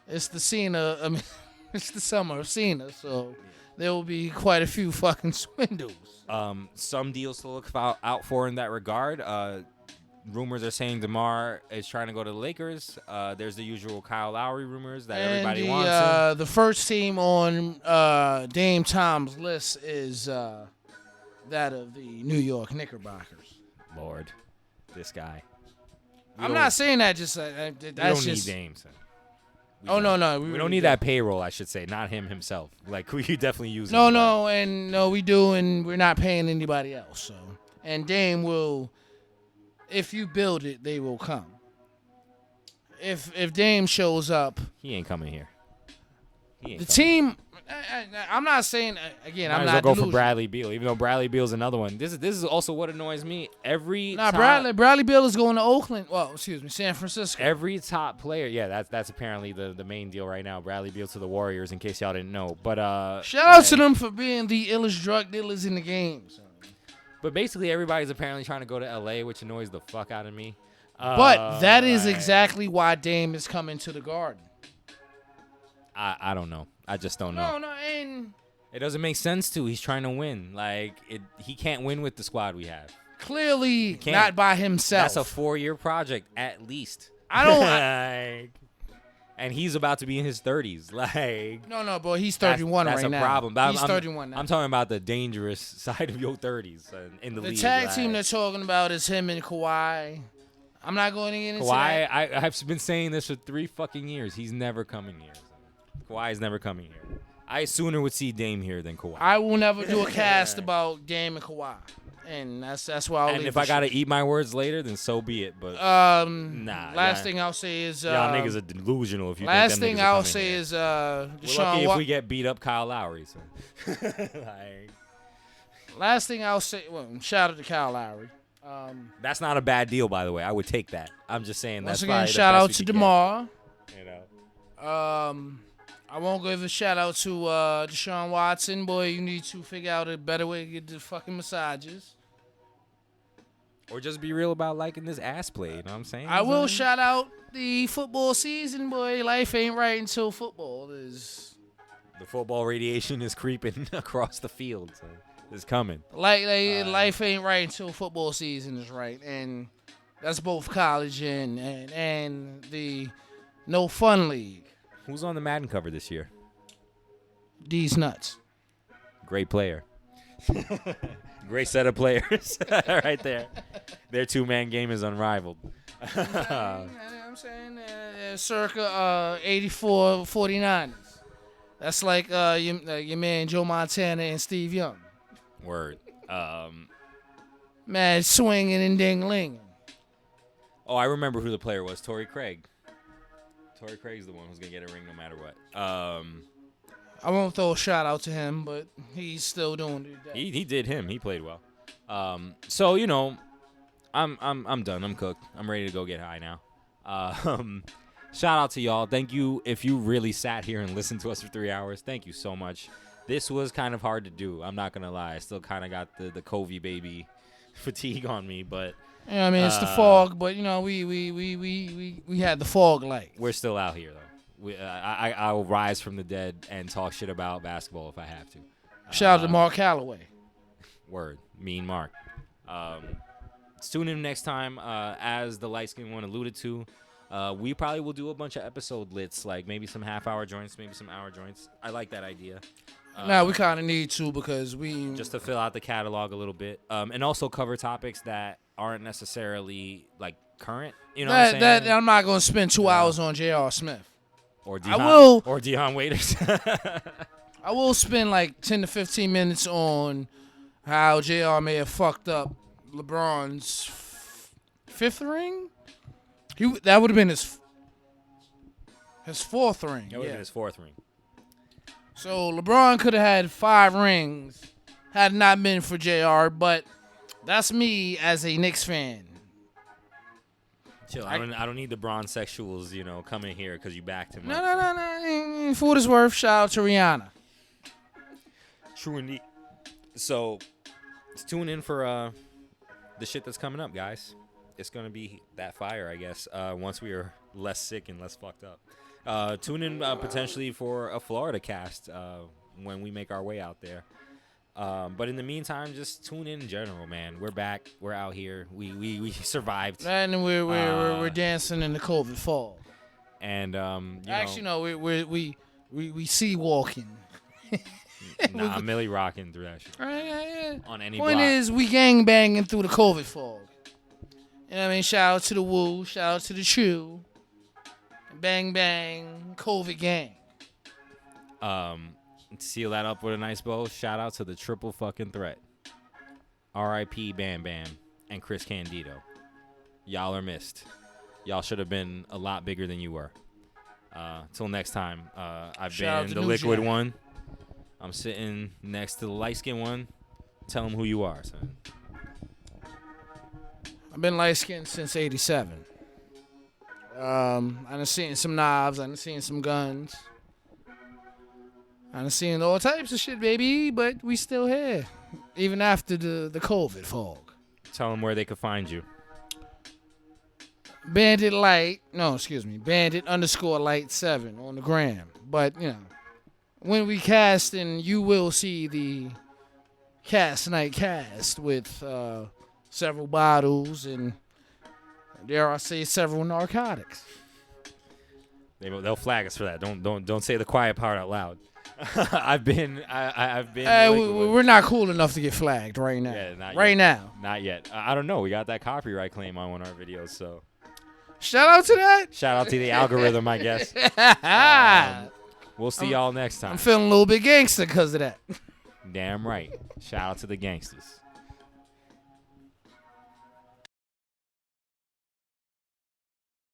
it's the Cena. I mean, it's the summer of Cena, so there will be quite a few fucking swindles. Some deals to look out for in that regard. Rumors are saying DeMar is trying to go to the Lakers. There's the usual Kyle Lowry rumors that everybody wants him. The first team on Dame Tom's list is that of the New York Knickerbockers. Lord, this guy. I'm not saying that just that's we don't just need Dame. So. No. We don't need that payroll, I should say. Not him himself. Like, we could definitely use him. No, we do, and we're not paying anybody else. So, and Dame will, if you build it, they will come. If Dame shows up, he ain't coming here. Team. I'm not saying again. I'm not go for Bradley Beal, even though Bradley Beal's another one. This is also what annoys me. Bradley Beal is going to Oakland. Well, excuse me, San Francisco. Every top player, that's apparently the main deal right now. Bradley Beal to the Warriors, in case y'all didn't know. But shout out to them for being the illest drug dealers in the game. So. But basically, everybody's apparently trying to go to LA, which annoys the fuck out of me. But that is exactly why Dame is coming to the Garden. I don't know. I just don't know. No, and it doesn't make sense to. He's trying to win. He can't win with the squad we have. Clearly, not by himself. That's a 4-year project at least. I don't. And he's about to be in his 30s. No, boy, he's 31 right now. That's a problem. He's 31 now. I'm talking about the dangerous side of your 30s in the league. The tag team they're talking about is him and Kawhi. I'm not going to get into Kawhi, that. I've been saying this for 3 fucking years. He's never coming here. Kawhi's never coming here. I sooner would see Dame here than Kawhi. I will never do a cast about Dame and Kawhi, and that's why. And if I gotta eat my words later, then so be it. But last thing I'll say is y'all niggas are delusional. If you last think thing I'll say is we're lucky if we get beat up Kyle Lowry. So. Last thing I'll say. Well, shout out to Kyle Lowry. That's not a bad deal, by the way. I would take that. I'm just saying. Once that's again, shout out to DeMar. You know. I won't give a shout out to Deshaun Watson. Boy, you need to figure out a better way to get the fucking massages. Or just be real about liking this ass play. You know what I'm saying? I will shout out the football season, boy. Life ain't right until football is. The football radiation is creeping across the field. So it's coming. Life ain't right until football season is right. And that's both college and the No Fun League. Who's on the Madden cover this year? These nuts. Great player. Great set of players right there. Their 2-man game is unrivaled. I'm saying circa 84 49ers. That's like your man Joe Montana and Steve Young. Word. Mad swinging and ding-linging. Oh, I remember who the player was. Torrey Craig. Torrey Craig's the one who's going to get a ring no matter what. I won't throw a shout out to him, but he's still doing it. He did him. He played well. So, you know, I'm done. I'm cooked. I'm ready to go get high now. Shout out to y'all. Thank you if you really sat here and listened to us for 3 hours. Thank you so much. This was kind of hard to do. I'm not going to lie. I still kind of got the COVI baby fatigue on me, but You know what I mean? It's the fog, but, you know, we had the fog light. We're still out here, though. I'll rise from the dead and talk shit about basketball if I have to. Shout out to Mark Calloway. Word. Mean Mark. Tune in next time. As the Lightskin one alluded to, we probably will do a bunch of episode lits, like maybe some half-hour joints, maybe some hour joints. I like that idea. Now we kind of need to because we just to fill out the catalog a little bit, and also cover topics that aren't necessarily like current. You know what I'm saying? That I'm not gonna spend 2 hours on J.R. Smith. Or Deion Waiters. I will spend like 10 to 15 minutes on how J.R. may have fucked up LeBron's fifth ring. That would have been his fourth ring. That would have been his fourth ring. So LeBron could have had 5 rings had it not been for JR, but that's me as a Knicks fan. Chill. I don't need the bronze sexuals, coming here because you backed him up. No. For what it's worth, shout out to Rihanna. True indeed. So, tune in for the shit that's coming up, guys. It's going to be that fire, I guess, once we are less sick and less fucked up. Tune in potentially for a Florida cast when we make our way out there. But in the meantime, just tune in general, man. We're back. We're out here. We survived. And we're dancing in the COVID fall. And actually, no, we sea walking. Nah, I'm Millie rocking through that shit. Right. On any Point block. is, we gang banging through the COVID fog. You know what I mean? Shout out to the Woo. Shout out to the Chew. Bang bang, COVID gang. Seal that up with a nice bow. Shout out to the triple fucking threat. R.I.P. Bam Bam and Chris Candido. Y'all are missed. Y'all should have been a lot bigger than you were. Till next time. I've Shout been the liquid one. I'm sitting next to the light skin one. Tell them who you are, son. I've been light skinned since '87. I done seen some knives. I done seen some guns. I done seen all types of shit, baby. But we still here, even after the COVID fog. Tell them where they could find you. Bandit _ light 7 on the gram. But when we cast, and you will see the cast night cast with several bottles and. Dare I say several narcotics? They'll flag us for that. Don't say the quiet part out loud. I've been. We're not cool enough to get flagged right now. Yeah, not right yet. now. Not yet. I don't know. We got that copyright claim on one of our videos, so. Shout out to that. Shout out to the algorithm, I guess. We'll see y'all next time. I'm feeling a little bit gangster because of that. Damn right. Shout out to the gangsters.